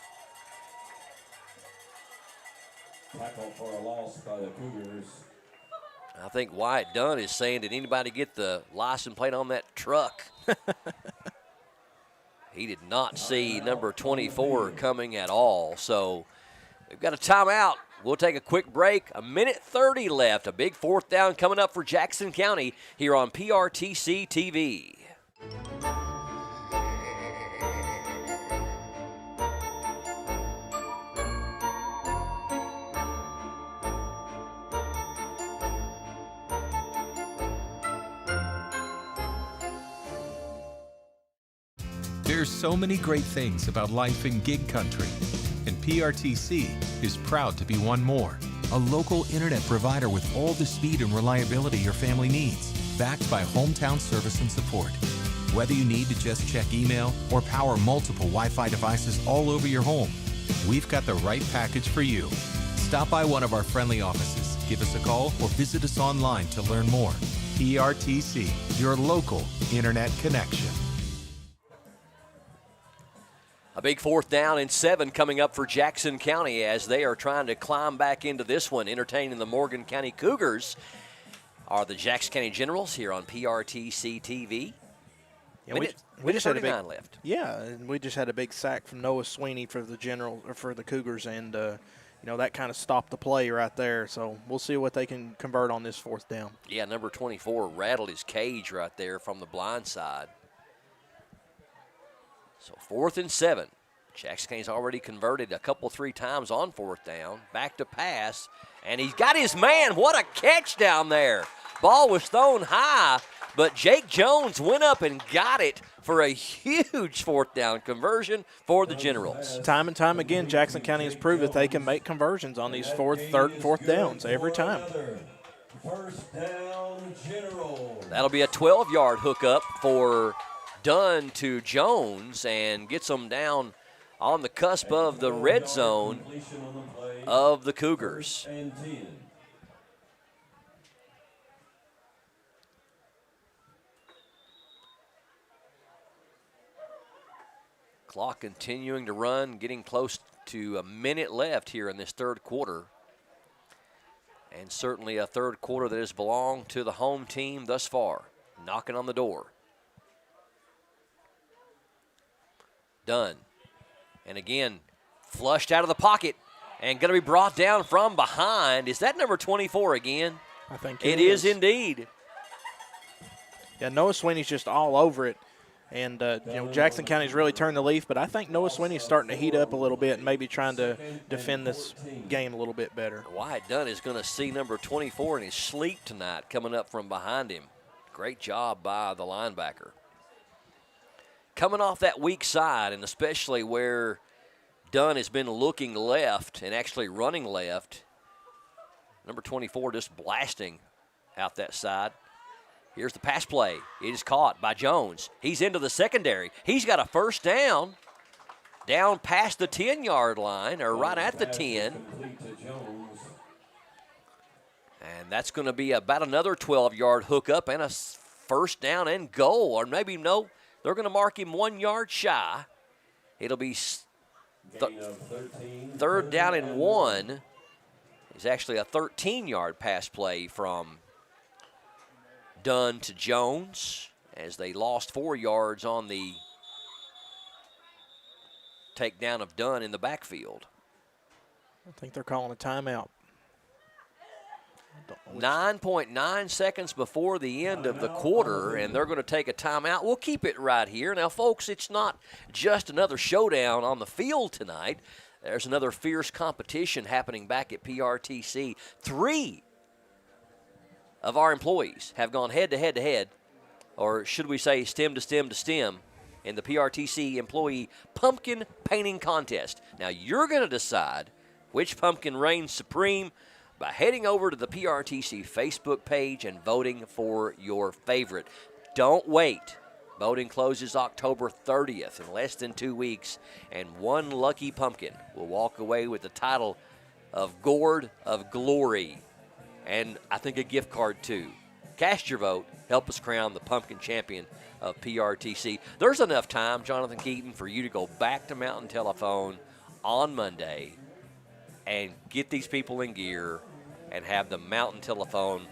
Tackle for a loss by the Cougars. I think Wyatt Dunn is saying, did anybody get the license plate on that truck? He did not see number 24 coming at all. So we've got a timeout. We'll take a quick break. 1:30 left. A big 4th down coming up for Jackson County here on PRTC TV. There's so many great things about life in gig country, and PRTC is proud to be one more. A local internet provider with all the speed and reliability your family needs, backed by hometown service and support. Whether you need to just check email or power multiple Wi-Fi devices all over your home, we've got the right package for you. Stop by one of our friendly offices, give us a call, or visit us online to learn more. PRTC, your local internet connection. A big 4th down and 7 coming up for Jackson County as they are trying to climb back into this one. Entertaining the Morgan County Cougars are the Jackson County Generals here on PRTC TV. Yeah, we just had a big left. Yeah, and we just had a big sack from Noah Swinney for the for the Cougars, and that kind of stopped the play right there. So we'll see what they can convert on this 4th down. Yeah, number 24 rattled his cage right there from the blind side. So 4th and 7. Jackson County's already converted a couple, 3 times on 4th down. Back to pass, and he's got his man. What a catch down there. Ball was thrown high, but Jake Jones went up and got it for a huge 4th down conversion for the Generals. Time and time again, Jackson County has proved that they can make conversions on these 4th downs every time. First down, Generals. That'll be a 12-yard hookup for Dunn to Jones and gets them down on the cusp of the red zone. of the Cougars. And 10. Clock continuing to run, getting close to a minute left here in this third quarter. And certainly a third quarter that has belonged to the home team thus far. Knocking on the door. Dunn. And again, flushed out of the pocket and going to be brought down from behind. Is that number 24 again? I think it is indeed. Yeah, Noah Sweeney's just all over it. And, Jackson County's really turned the leaf, but I think Noah Sweeney's starting to heat up a little bit and maybe trying to defend this game a little bit better. Wyatt Dunn is going to see number 24 in his sleep tonight coming up from behind him. Great job by the linebacker. Coming off that weak side, and especially where Dunn has been looking left and actually running left, number 24 just blasting out that side. Here's the pass play. It is caught by Jones. He's into the secondary. He's got a first down past the 10-yard line, or right at the 10. And that's going to be about another 12-yard hookup and a first down and goal. Or maybe, no, they're going to mark him 1 yard shy. It'll be third down and 1. It's actually a 13-yard pass play from Dunn to Jones, as they lost 4 yards on the takedown of Dunn in the backfield. I think they're calling a timeout. 9.9 seconds before the end of the quarter, and they're going to take a timeout. We'll keep it right here. Now, folks, it's not just another showdown on the field tonight. There's another fierce competition happening back at PRTC. 3 of our employees have gone head-to-head, or should we say stem to stem to stem, in the PRTC Employee Pumpkin Painting Contest. Now, you're going to decide which pumpkin reigns supreme by heading over to the PRTC Facebook page and voting for your favorite. Don't wait. Voting closes October 30th, in less than 2 weeks, and one lucky pumpkin will walk away with the title of Gourd of Glory, and I think a gift card too. Cast your vote. Help us crown the pumpkin champion of PRTC. There's enough time, Jonathan Keaton, for you to go back to Mountain Telephone on Monday and get these people in gear and have the Mountain Telephone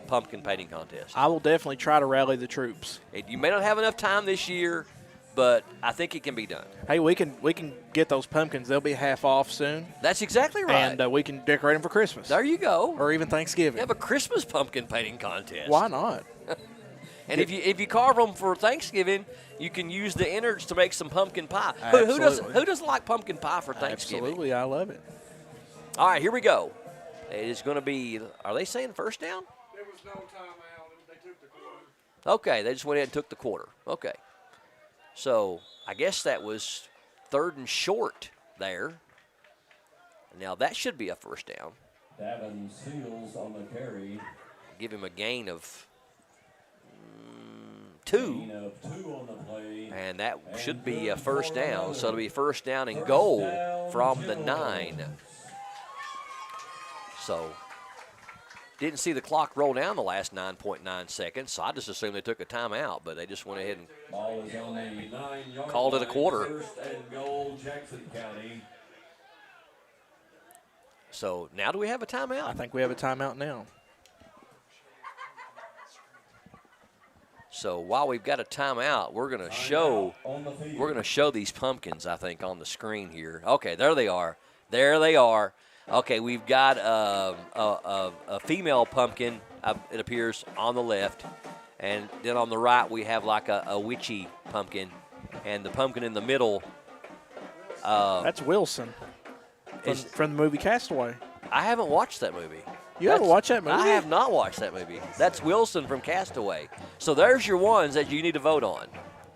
pumpkin painting contest. I will definitely try to rally the troops. You may not have enough time this year, but I think it can be done. Hey, we can get those pumpkins. They'll be half off soon. That's exactly right. And we can decorate them for Christmas. There you go. Or even Thanksgiving. Have a Christmas pumpkin painting contest. Why not? And if you carve them for Thanksgiving, you can use the innards to make some pumpkin pie. Who doesn't like pumpkin pie for Thanksgiving? Absolutely, I love it. All right, here we go. It is going to be, are they saying first down? There was no timeout. They took the quarter. Okay, they just went ahead and took the quarter. Okay. So I guess that was 3rd and short there. Now that should be a first down. Davin Seals on the carry. Give him a gain of 2. Gain of 2 on the play. And that should be a first down. So it'll be first down and goal from the 9. So didn't see the clock roll down the last 9.9 seconds, so I just assumed they took a timeout, but they just went ahead and Ball is on the 9-yard called it a quarter. First and goal, Jackson County. So now do we have a timeout? I think we have a timeout now. So while we've got a timeout, we're going to show these pumpkins, I think, on the screen here. Okay, there they are. There they are. Okay, we've got a female pumpkin, it appears, on the left. And then on the right, we have like a witchy pumpkin. And the pumpkin in the middle. That's Wilson from the movie Castaway. I haven't watched that movie. You haven't watched that movie? I have not watched that movie. That's Wilson from Castaway. So there's your ones that you need to vote on.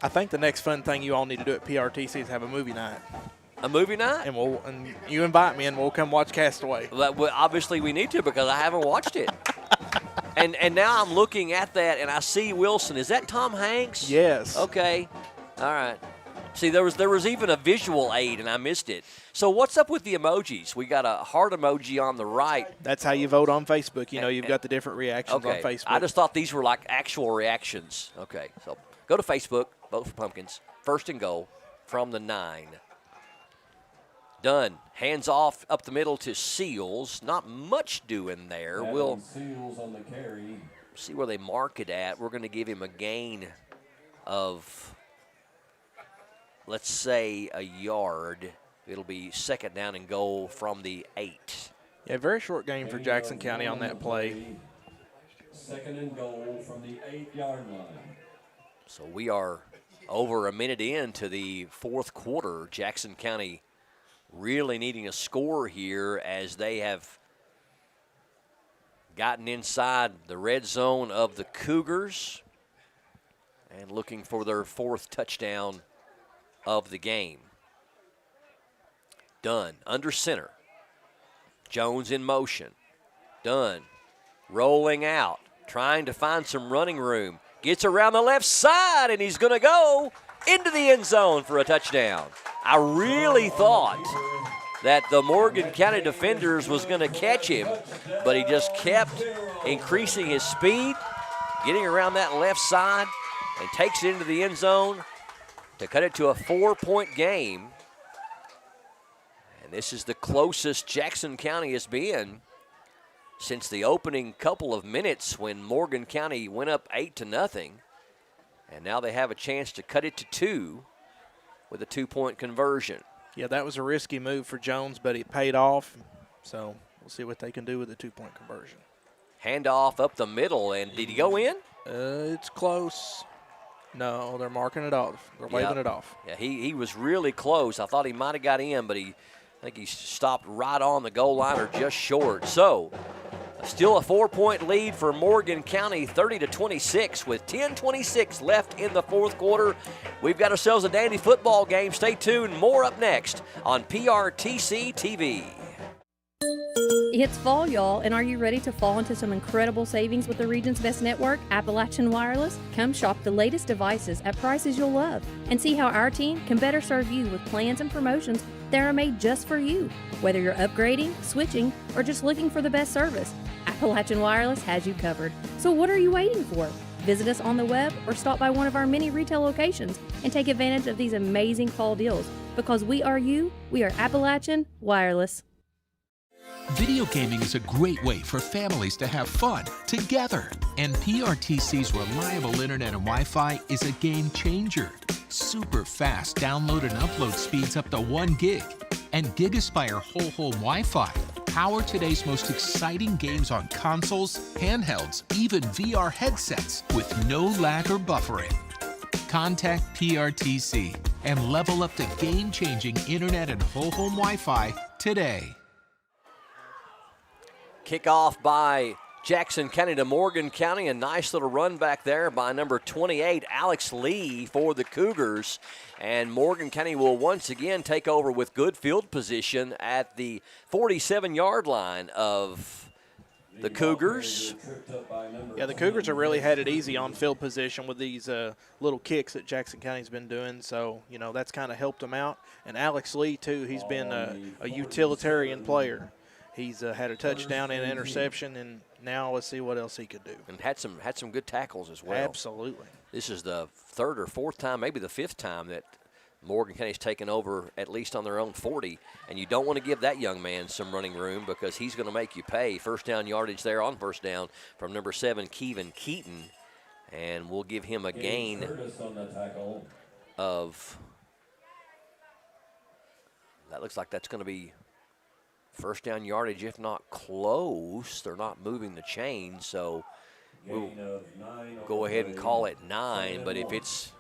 I think the next fun thing you all need to do at PRTC is have a movie night. A movie night? And you invite me and we'll come watch Castaway. Well, obviously we need to because I haven't watched it. and now I'm looking at that and I see Wilson. Is that Tom Hanks? Yes. Okay. All right. See, there was even a visual aid, and I missed it. So what's up with the emojis? We got a heart emoji on the right. That's how you vote on Facebook. You know, you've got the different reactions on Facebook. I just thought these were like actual reactions. Okay, so go to Facebook, vote for Pumpkins. First and goal from the 9. Dunn, hands off up the middle to Seals. Not much doing there. We'll Seals on the carry. see where they mark it at. We're going to give him a gain of, let's say, a yard. It'll be second down and goal from the 8. Yeah, very short game for Jackson County on that play. Second and goal from the 8-yard line. So we are over a minute into the fourth quarter. Jackson County really needing a score here as they have gotten inside the red zone of the Cougars and looking for their 4th touchdown of the game. Dunn under center. Jones in motion. Dunn rolling out, trying to find some running room. Gets around the left side, and he's going to go into the end zone for a touchdown. I really thought that the Morgan County defenders was going to catch him, but he just kept increasing his speed, getting around that left side, and takes it into the end zone to cut it to a 4-point game. And this is the closest Jackson County has been since the opening couple of minutes when Morgan County went up 8-0. And now they have a chance to cut it to 2 with a 2-point conversion. Yeah, that was a risky move for Jones, but it paid off. So we'll see what they can do with the 2-point conversion. Handoff up the middle, and did he go in? It's close. No, they're marking it off. They're waving it off. Yeah, he was really close. I thought he might have got in, but I think he stopped right on the goal line or just short. So still a 4-point lead for Morgan County, 30-26 with 10:26 left in the fourth quarter. We've got ourselves a dandy football game. Stay tuned. More up next on PRTC TV. It's fall, y'all, and are you ready to fall into some incredible savings with the region's best network, Appalachian Wireless? Come shop the latest devices at prices you'll love and see how our team can better serve you with plans and promotions that are made just for you. Whether you're upgrading, switching, or just looking for the best service, Appalachian Wireless has you covered. So what are you waiting for? Visit us on the web or stop by one of our many retail locations and take advantage of these amazing fall deals. Because we are you, we are Appalachian Wireless. Video gaming is a great way for families to have fun together. And PRTC's reliable internet and Wi-Fi is a game changer. Super fast download and upload speeds up to 1 gig. And GigaSpire whole home Wi-Fi power today's most exciting games on consoles, handhelds, even VR headsets with no lag or buffering. Contact PRTC and level up to game-changing internet and whole home Wi-Fi today. Kickoff by Jackson County to Morgan County. A nice little run back there by number 28, Alex Lee, for the Cougars. And Morgan County will once again take over with good field position at the 47-yard line of the Cougars. Yeah, the Cougars have really had it easy on field position with these little kicks that Jackson County's been doing. So, you know, that's kind of helped them out. And Alex Lee, too, he's been a utilitarian player. He's had a touchdown and an interception, and now let's see what else he could do. And had some good tackles as well. Absolutely. This is the 3rd or 4th time, maybe the 5th time that Morgan County's taken over at least on their own 40, and you don't want to give that young man some running room because he's going to make you pay. First down yardage there on first down from number 7, Kevin Keaton, and we'll give him a gain of, that looks like that's going to be first down yardage, if not close. They're not moving the chain, so we'll go ahead and call it 9. But if it's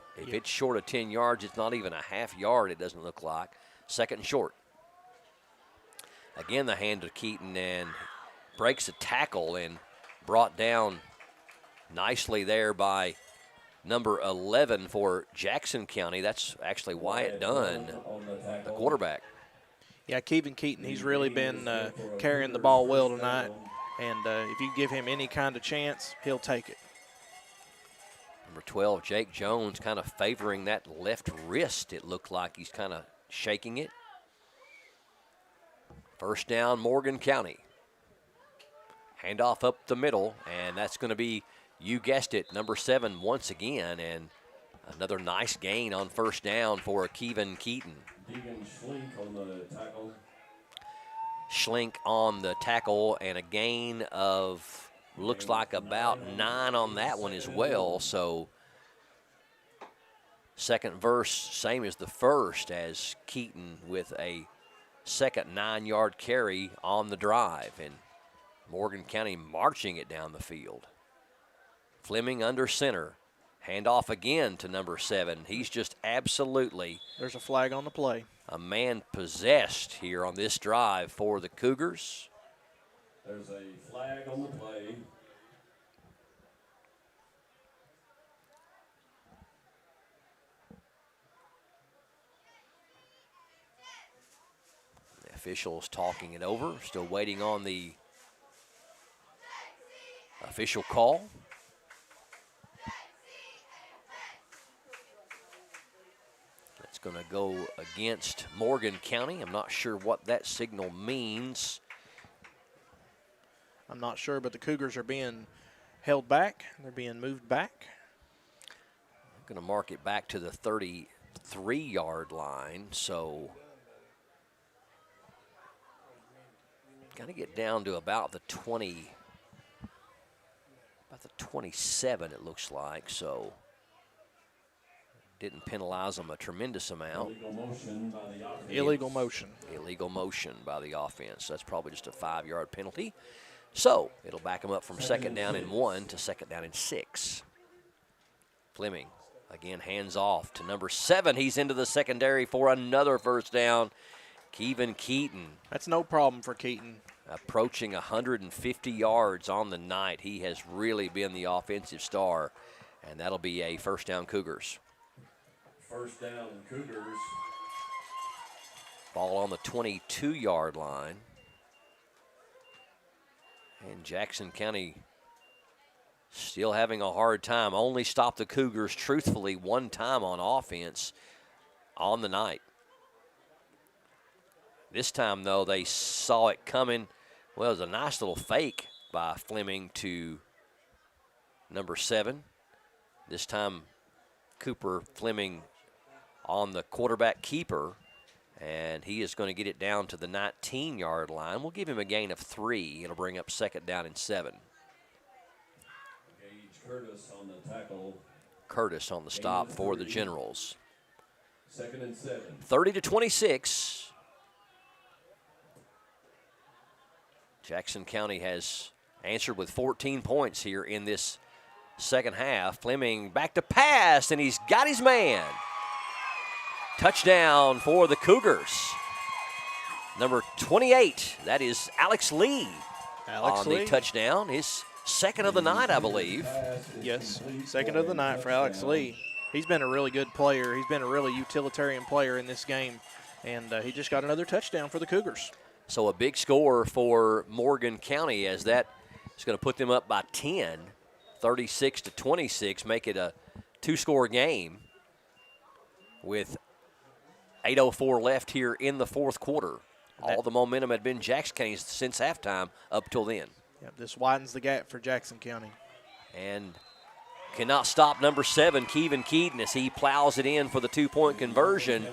short of 10 yards, it's not even a half yard, it doesn't look like. Second and short. Again, the hand of Keaton, and breaks a tackle and brought down nicely there by number 11 for Jackson County. That's actually Wyatt Dunn, the quarterback. Yeah, Kevin Keaton, he's really been carrying the ball well tonight. And if you give him any kind of chance, he'll take it. Number 12, Jake Jones, kind of favoring that left wrist. It looked like he's kind of shaking it. First down, Morgan County. Handoff up the middle, and that's going to be, you guessed it, number 7 once again, and another nice gain on first down for Kevin Keaton. Deegan Schlink on the tackle. Schlink on the tackle, and a gain of, looks like about 9 on that one as well. So second verse, same as the first, as Keaton with a second 9-yard carry on the drive, and Morgan County marching it down the field. Fleming under center. Handoff again to number 7. He's just absolutely. There's a flag on the play. A man possessed here on this drive for the Cougars. There's a flag on the play. The officials talking it over, still waiting on the official call. That's going to go against Morgan County. I'm not sure what that signal means. I'm not sure, but the Cougars are being held back. They're being moved back. I'm going to mark it back to the 33-yard line, so got to get down to about the 20, about the 27 it looks like, so didn't penalize them a tremendous amount. Illegal motion by the offense. Illegal motion. Illegal motion by the offense. That's probably just a 5-yard penalty. So it'll back them up from second down and 1 to second down and 6. Fleming again hands off to number 7. He's into the secondary for another first down. Kevin Keaton. That's no problem for Keaton. Approaching 150 yards on the night. He has really been the offensive star, and that'll be a first down Cougars. First down Cougars. Ball on the 22-yard line. And Jackson County still having a hard time. Only stopped the Cougars, truthfully, one time on offense on the night. This time, though, they saw it coming. Well, it was a nice little fake by Fleming to number 7. This time, Cooper Fleming on the quarterback keeper, and he is going to get it down to the 19-yard line. We'll give him a gain of 3. It'll bring up second down and 7. Gage Curtis on the tackle. Curtis on the stop for the Generals. Second and 7. 30-26. Jackson County has answered with 14 points here in this second half. Fleming back to pass, and he's got his man. Touchdown for the Cougars. Number 28, that is Alex Lee on the touchdown. His second of the night, I believe. Yes, second of the night for Alex Lee. He's been a really good player. He's been a really utilitarian player in this game, and he just got another touchdown for the Cougars. So a big score for Morgan County, as that is going to put them up by 10, 36-26, make it a 2-score game with 8:04 left here in the fourth quarter. All the momentum had been Jackson County's since halftime up till then. Yep, this widens the gap for Jackson County. And cannot stop number 7, Kevin Keaton, as he plows it in for the 2-point conversion.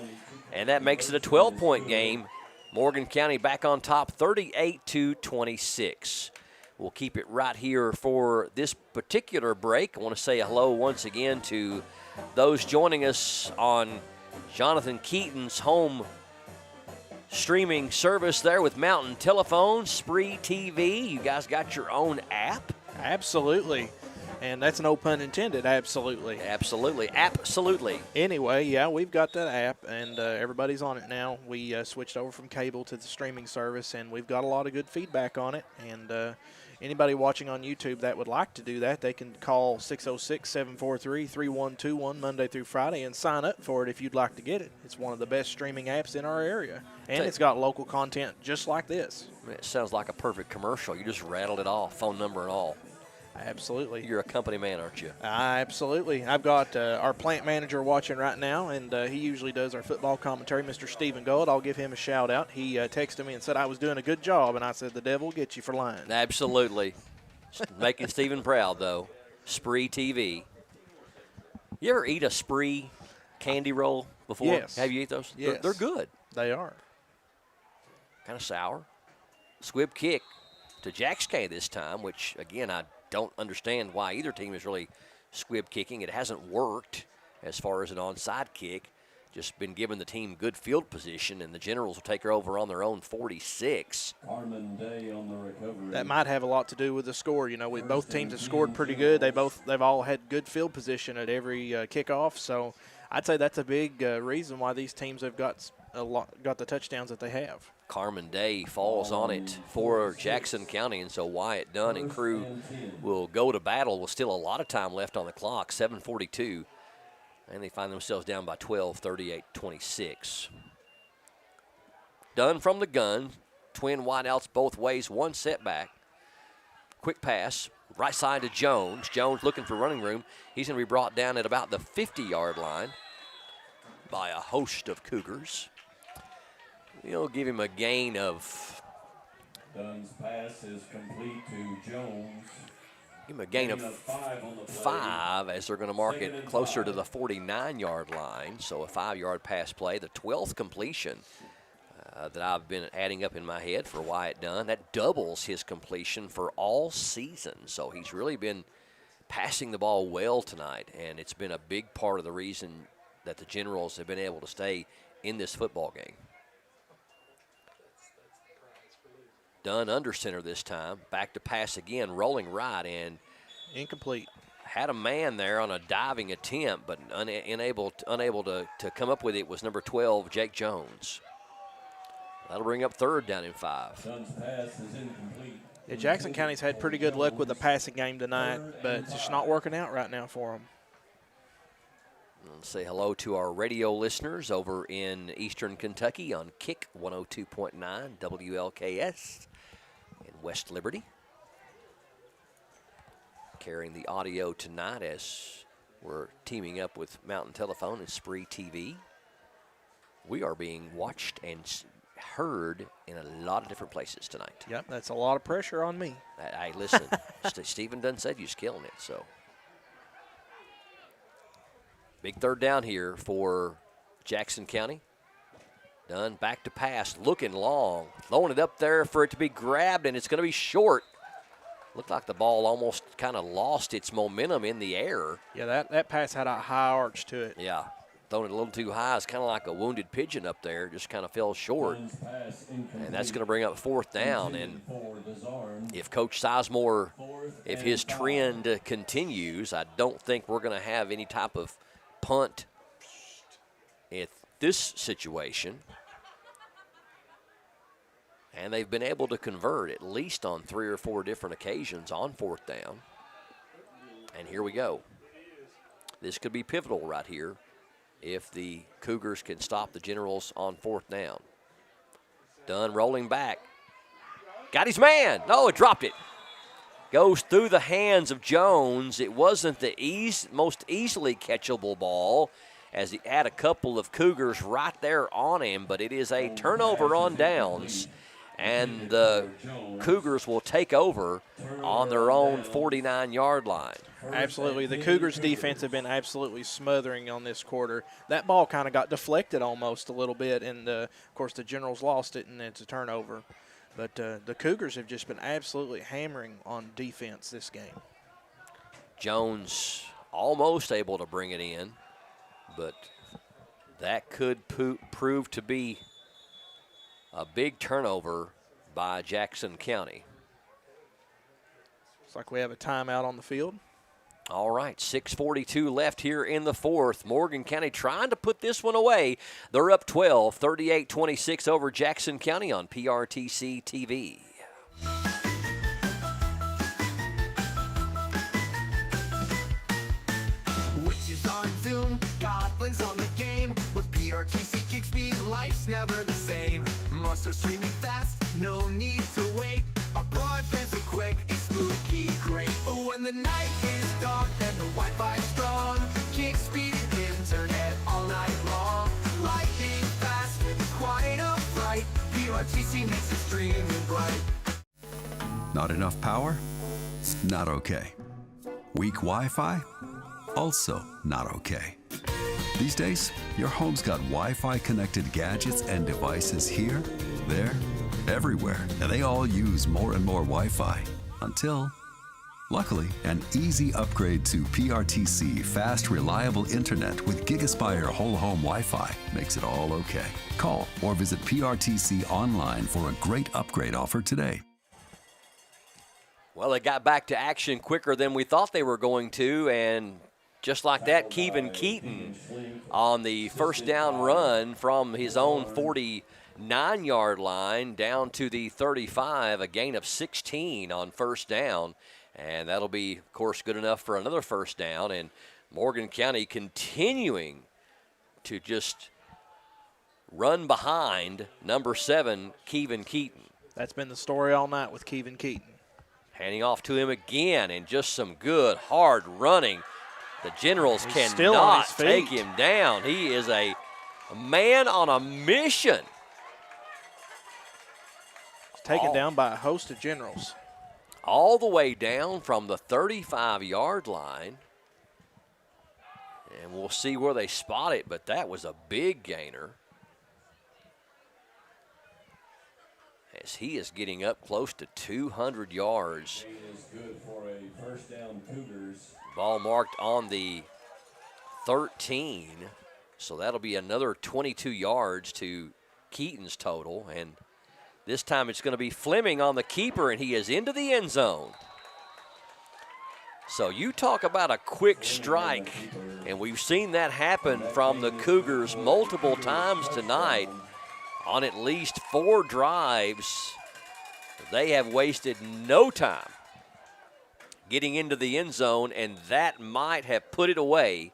And that makes it a 12-point game. Morgan County back on top, 38-26. We'll keep it right here for this particular break. I want to say hello once again to those joining us on Jonathan Keaton's home streaming service there with Mountain Telephone, Spree TV. You guys got your own app? Absolutely. And that's no pun intended, absolutely. Absolutely, absolutely. Anyway, yeah, we've got that app, and everybody's on it now. We switched over from cable to the streaming service, and we've got a lot of good feedback on it. And anybody watching on YouTube that would like to do that, they can call 606-743-3121 Monday through Friday and sign up for it if you'd like to get it. It's one of the best streaming apps in our area, and it's got local content just like this. It sounds like a perfect commercial. You just rattled it off, phone number and all. Absolutely. You're a company man, aren't you? Absolutely. I've got our plant manager watching right now, and he usually does our football commentary, Mr. Stephen Gold. I'll give him a shout-out. He texted me and said I was doing a good job, and I said the devil will get you for lying. Absolutely. Making Stephen proud, though. Spree TV. You ever eat a Spree candy roll before? Yes. Have you eat those? Yes. They're good. They are. Kind of sour. Squib kick to Jack's K this time, which, again, I don't understand why either team is really squib kicking. It hasn't worked as far as an onside kick. Just been giving the team good field position, and the Generals will take her over on their own 46. Carmen Day on the recovery. That might have a lot to do with the score. You know, both teams have scored pretty good. They've all had good field position at every kickoff. So I'd say that's a big reason why these teams have got the touchdowns that they have. Carmen Day falls on it for Jackson County, and so Wyatt Dunn and crew will go to battle with still a lot of time left on the clock, 7:42, and they find themselves down by 12, 38-26. Dunn from the gun, twin wideouts both ways, one setback. Quick pass, right side to Jones. Jones looking for running room. He's going to be brought down at about the 50-yard line by a host of Cougars. He'll give him a gain of. Dunn's pass is complete to Jones. Give him a gain of 5 as they're going to mark it closer to the 49-yard line. So a 5-yard pass play, the 12th completion that I've been adding up in my head for Wyatt Dunn. That doubles his completion for all season. So he's really been passing the ball well tonight, and it's been a big part of the reason that the Generals have been able to stay in this football game. Dunn under center this time. Back to pass again, rolling right, and incomplete. Had a man there on a diving attempt, but unable to come up with it was number 12, Jake Jones. That'll bring up third down and 5. Dunn's pass is incomplete. Yeah, Jackson County's had pretty good luck with the passing game tonight, but it's just not working out right now for them. Let's say hello to our radio listeners over in Eastern Kentucky on Kick 102.9 WLKS in West Liberty. Carrying the audio tonight as we're teaming up with Mountain Telephone and Spree TV. We are being watched and heard in a lot of different places tonight. Yep, that's a lot of pressure on me. Hey, listen, Stephen Dunn said you're killing it, so. Big third down here for Jackson County. Dunn back to pass, looking long, throwing it up there for it to be grabbed, and it's going to be short. Looked like the ball almost kind of lost its momentum in the air. Yeah, that pass had a high arch to it. Yeah, throwing it a little too high. It's kind of like a wounded pigeon up there, just kind of fell short. And that's going to bring up fourth down. And if Coach Sizemore, if his trend continues, I don't think we're going to have any type of punt at this situation. And they've been able to convert at least on 3 or 4 different occasions on fourth down. And here we go. This could be pivotal right here if the Cougars can stop the Generals on fourth down. Dunn rolling back. Got his man. No, it dropped it. Goes through the hands of Jones. It wasn't the most easily catchable ball, as he had a couple of Cougars right there on him, but it is a turnover on downs, and the Cougars will take over on their own 49-yard line. Absolutely. The Cougars' defense have been absolutely smothering on this quarter. That ball kind of got deflected almost a little bit, and, of course, the Generals lost it, and it's a turnover. But the Cougars have just been absolutely hammering on defense this game. Jones almost able to bring it in, but that could prove to be a big turnover by Jackson County. Looks like we have a timeout on the field. All right, 6:42 left here in the fourth. Morgan County trying to put this one away. They're up 12, 38-26 over Jackson County on PRTC TV. Witches on Zoom, goblins on the game. With PRTC kick speed, life's never the same. Monsters streaming fast, no need to wait. Our broadband's so quick, it's spooky great. When the is dark and the Wi-Fi strong. Kick speed internet all night long. Lightning fast, quite a fright. PRTC makes it streaming bright. Not enough power? Not okay. Weak Wi-Fi? Also not okay. These days, your home's got Wi-Fi connected gadgets and devices here, there, everywhere, and they all use more and more Wi-Fi until, luckily, an easy upgrade to PRTC fast, reliable internet with GigaSpire whole home Wi-Fi makes it all okay. Call or visit PRTC online for a great upgrade offer today. Well, they got back to action quicker than we thought they were going to, and just like that, Kevin Keaton on the first down run from his own 49-yard line down to the 35, a gain of 16 on first down, and that'll be, of course, good enough for another first down, and Morgan County continuing to just run behind number 7, Kevin Keaton. That's been the story all night with Kevin Keaton. Handing off to him again, and just some good, hard running. The Generals still on cannot his feet. take him down. He is a man on a mission. Taken down by a host of Generals. All the way down from the 35-yard line. And we'll see where they spot it, but that was a big gainer. As he is getting up close to 200 yards. Is good for a first down Cougars. Ball marked on the 13, so that'll be another 22 yards to Keaton's total, and this time it's going to be Fleming on the keeper, and he is into the end zone. So you talk about a quick strike, and we've seen that happen from the Cougars multiple times tonight. On at least 4 drives, they have wasted no time getting into the end zone, and that might have put it away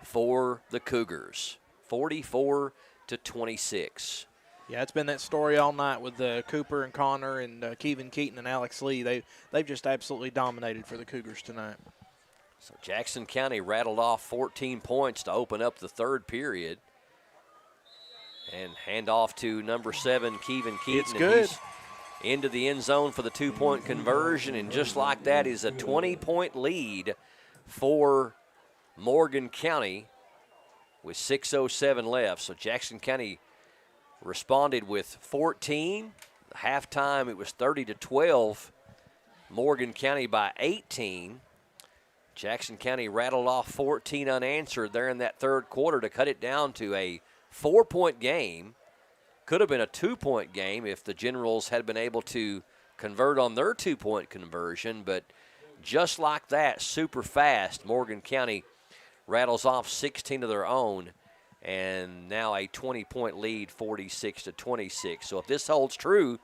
for the Cougars, 44-26. Yeah, it's been that story all night with Cooper and Connor and Kevin Keaton and Alex Lee. They've just absolutely dominated for the Cougars tonight. So Jackson County rattled off 14 points to open up the third period. And hand off to number 7, Kevin Keaton. It's good. He's into the end zone for the 2-point conversion, and just like that is a 20-point lead for Morgan County with 6:07 left. So Jackson County responded with 14. Halftime, it was 30-12. Morgan County by 18. Jackson County rattled off 14 unanswered there in that third quarter to cut it down to a 4-point game. Could have been a 2-point game if the Generals had been able to convert on their 2-point conversion, but just like that, super fast, Morgan County rattles off 16 of their own, and now a 20-point lead, 46-26. So if this holds true,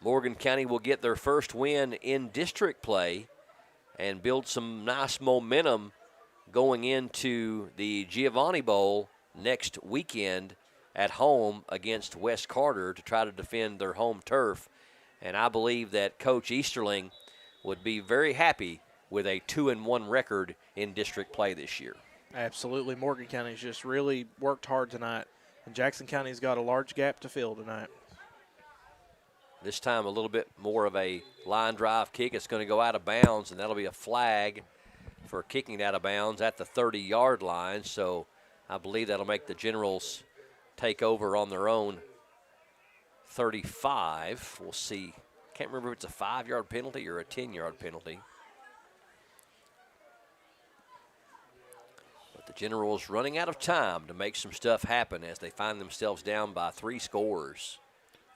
Morgan County will get their first win in district play and build some nice momentum going into the Giovanni Bowl next weekend at home against West Carter to try to defend their home turf. And I believe that Coach Easterling would be very happy with a 2-1 record in district play this year. Absolutely. Morgan County's just really worked hard tonight, and Jackson County's got a large gap to fill tonight. This time a little bit more of a line drive kick. It's going to go out of bounds, and that'll be a flag for kicking out of bounds at the 30-yard line. So I believe that'll make the Generals take over on their own 35. We'll see. Can't remember if it's a 5-yard penalty or a 10-yard penalty. But the Generals running out of time to make some stuff happen as they find themselves down by 3 scores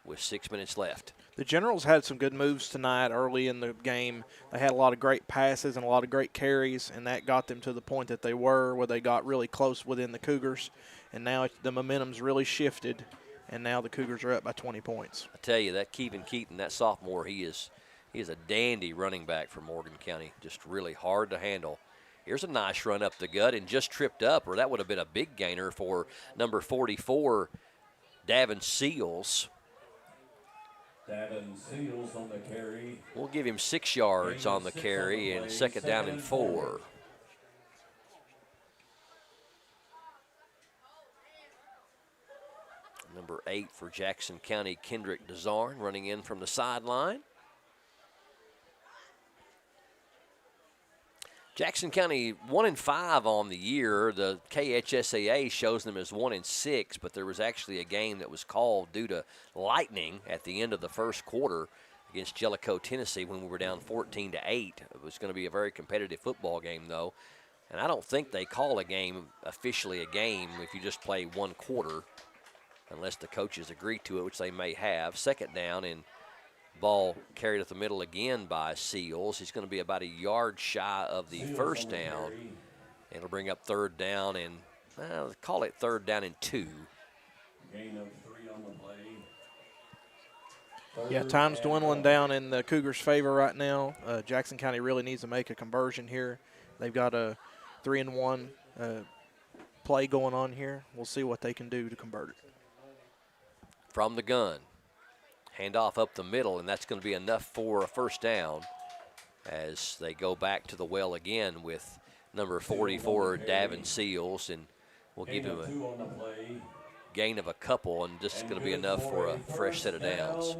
with 6 minutes left. The Generals had some good moves tonight early in the game. They had a lot of great passes and a lot of great carries, and that got them to the point that they were, where they got really close within the Cougars. And now the momentum's really shifted, and now the Cougars are up by 20 points. I tell you, that Kevin Keaton, that sophomore, he is a dandy running back for Morgan County, just really hard to handle. Here's a nice run up the gut and just tripped up, or that would have been a big gainer for number 44, Davin Seals. Davin Seals on the carry. We'll give him 6 yards on the carry and second down and 4. Number 8 for Jackson County, Kendrick DeZarn, running in from the sideline. Jackson County 1-5 on the year. The KHSAA shows them as 1-6, but there was actually a game that was called due to lightning at the end of the first quarter against Jellicoe, Tennessee, when we were down 14-8. It was going to be a very competitive football game, though. And I don't think they call a game officially a game if you just play one quarter, unless the coaches agree to it, which they may have. Second down, and ball carried up the middle again by Seals. He's going to be about a yard shy of the first down. It'll bring up third down and call it third down and 2. Gain of 3 on the play. Yeah, time's dwindling down in the Cougars' favor right now. Jackson County really needs to make a conversion here. They've got a 3-and-1 play going on here. We'll see what they can do to convert it. From the gun. Handoff up the middle, and that's going to be enough for a first down as they go back to the well again with number 44, Davin Seals, and we'll give him a gain of a couple, and this is going to be enough for a fresh set of downs.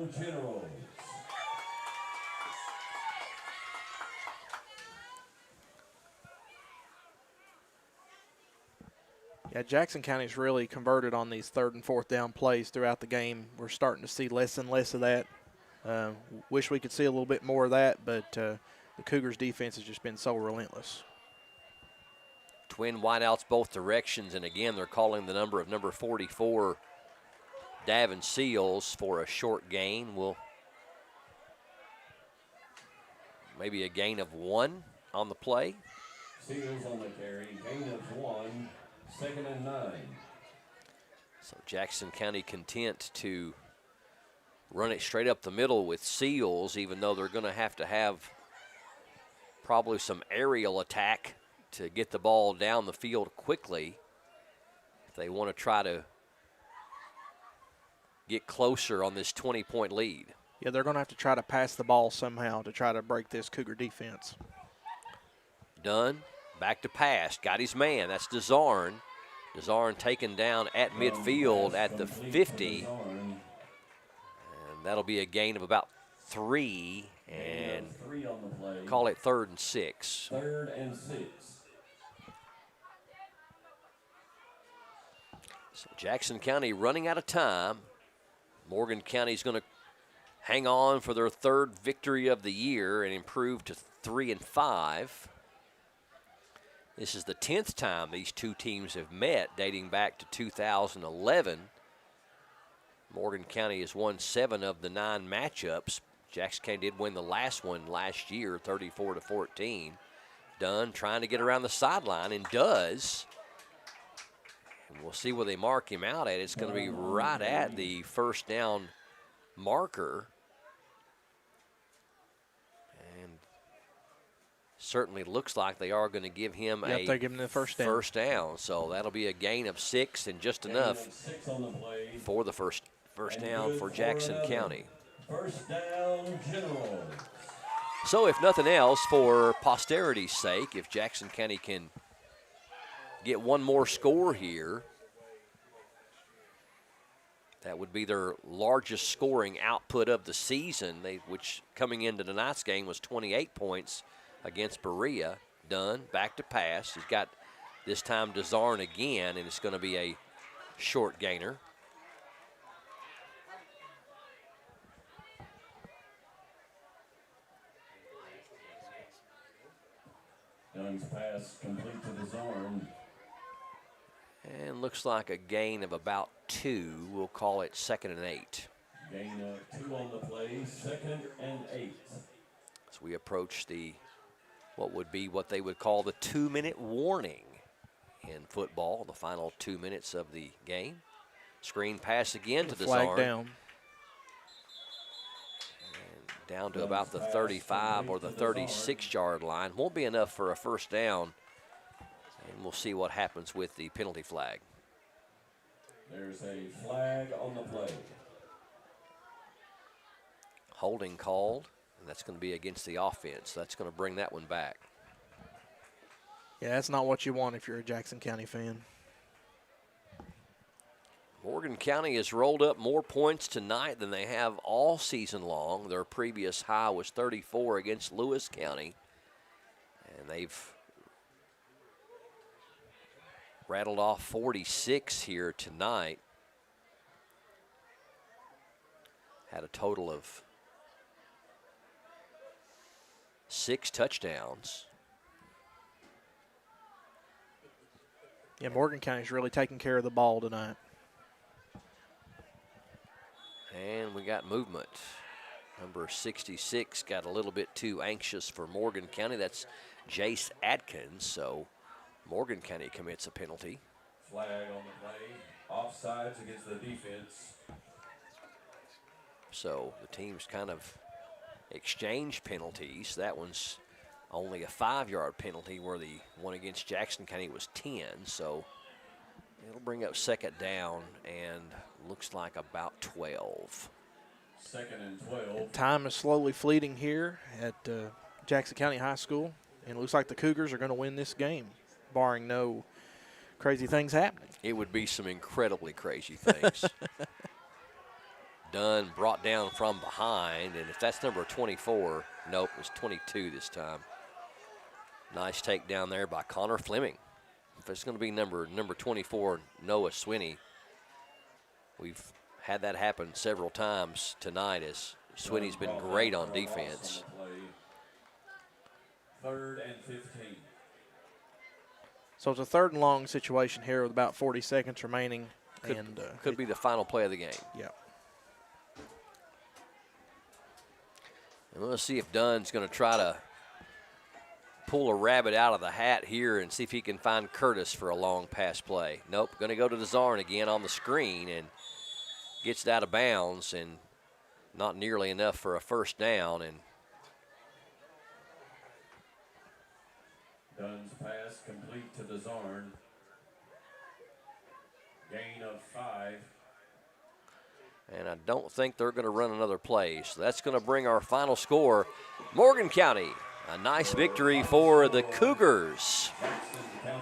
Yeah, Jackson County's really converted on these third and fourth down plays throughout the game. We're starting to see less and less of that. Wish we could see a little bit more of that, but the Cougars' defense has just been so relentless. Twin wideouts both directions, and again, they're calling the number of number 44, Davin Seals, for a short gain. Will maybe a gain of 1 on the play. Seals on the carry, gain of 1. Second and 9. So Jackson County content to run it straight up the middle with Seals, even though they're going to have probably some aerial attack to get the ball down the field quickly if they want to try to get closer on this 20-point lead. Yeah, they're going to have to try to pass the ball somehow to try to break this Cougar defense. Dunn. Back to pass, got his man, that's DeZarn. DeZarn taken down at midfield at the 50. And that'll be a gain of about 3, and call it third and 6. Third and 6. So Jackson County running out of time. Morgan County's going to hang on for their third victory of the year and improve to 3-5. This is the 10th time these two teams have met, dating back to 2011. Morgan County has won 7 of the 9 matchups. Jackson County did win the last one last year, 34-14. Dunn trying to get around the sideline, and does. And we'll see where they mark him out at. It's going to be right at the first down marker. Certainly looks like they are going to give him they're giving the first down. So that'll be a gain of 6 and just enough for the first down for Jackson County. First down, General. So if nothing else, for posterity's sake, if Jackson County can get one more score here, that would be their largest scoring output of the season, which coming into tonight's game was 28 points against Berea. Dunn back to pass. He's got this time DeZarn again, and it's going to be a short gainer. Dunn's pass complete to DeZarn. And looks like a gain of about 2. We'll call it second and 8. Gain of 2 on the play, second and 8. As we approach what they would call the 2-minute warning in football, the final 2 minutes of the game. Screen pass again to DeZarn. Flag down. And down to about the 35 or the 36-yard line. Won't be enough for a first down. And we'll see what happens with the penalty flag. There's a flag on the play. Holding called, and that's going to be against the offense. That's going to bring that one back. Yeah, that's not what you want if you're a Jackson County fan. Morgan County has rolled up more points tonight than they have all season long. Their previous high was 34 against Lewis County, and they've rattled off 46 here tonight. Had a total of 6 touchdowns. Yeah, Morgan County's really taking care of the ball tonight. And we got movement. Number 66 got a little bit too anxious for Morgan County. That's Jace Atkins, so Morgan County commits a penalty. Flag on the play. Offsides against the defense. So the teams kind of exchange penalties. That one's only a 5-yard penalty, where the one against Jackson County was 10. So it'll bring up second down and looks like about 12. Second and 12. Time is slowly fleeting here at Jackson County High School, and it looks like the Cougars are going to win this game, barring no crazy things happening. It would be some incredibly crazy things. Dunn brought down from behind, and if that's number 24, nope, it's 22 this time. Nice takedown there by Connor Fleming. If it's going to be number 24, Noah Swinney, we've had that happen several times tonight as Swinney's been great on defense. 3rd and 15. So it's a 3rd and long situation here with about 40 seconds remaining. Could be the final play of the game. Yeah. And we'll see if Dunn's going to try to pull a rabbit out of the hat here and see if he can find Curtis for a long pass play. Nope, going to go to Desarn again on the screen and gets it out of bounds, and not nearly enough for a first down. And Dunn's pass complete to Desarn. Gain of 5. And I don't think they're going to run another play. So that's going to bring our final score. Morgan County, a nice victory for the Cougars.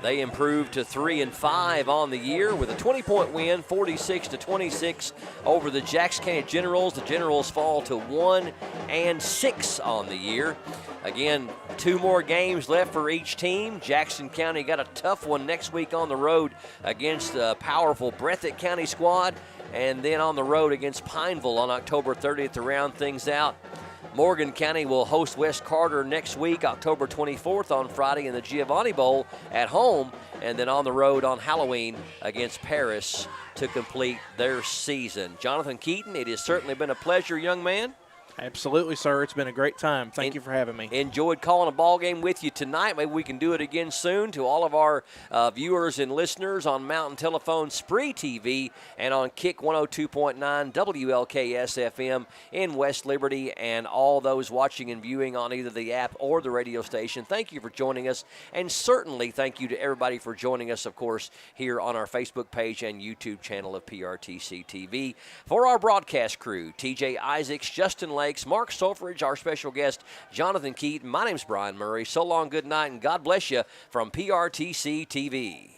They improved to 3-5 on the year with a 20-point win, 46-26 over the Jackson County Generals. The Generals fall to 1-6 on the year. Again, 2 more games left for each team. Jackson County got a tough one next week on the road against the powerful Breathitt County squad, and then on the road against Pineville on October 30th to round things out. Morgan County will host West Carter next week, October 24th on Friday in the Giovanni Bowl at home, and then on the road on Halloween against Paris to complete their season. Jonathan Keaton, it has certainly been a pleasure, young man. Absolutely, sir. It's been a great time. Thank you for having me. Enjoyed calling a ball game with you tonight. Maybe we can do it again soon. To all of our viewers and listeners on Mountain Telephone Spree TV and on Kick 102.9 WLKS FM in West Liberty, and all those watching and viewing on either the app or the radio station, thank you for joining us. And certainly thank you to everybody for joining us, of course, here on our Facebook page and YouTube channel of PRTC TV. For our broadcast crew, TJ Isaacs, Justin Lakes, Mark Solfridge, our special guest, Jonathan Keaton. My name's Brian Murray. So long, good night, and God bless you from PRTC TV.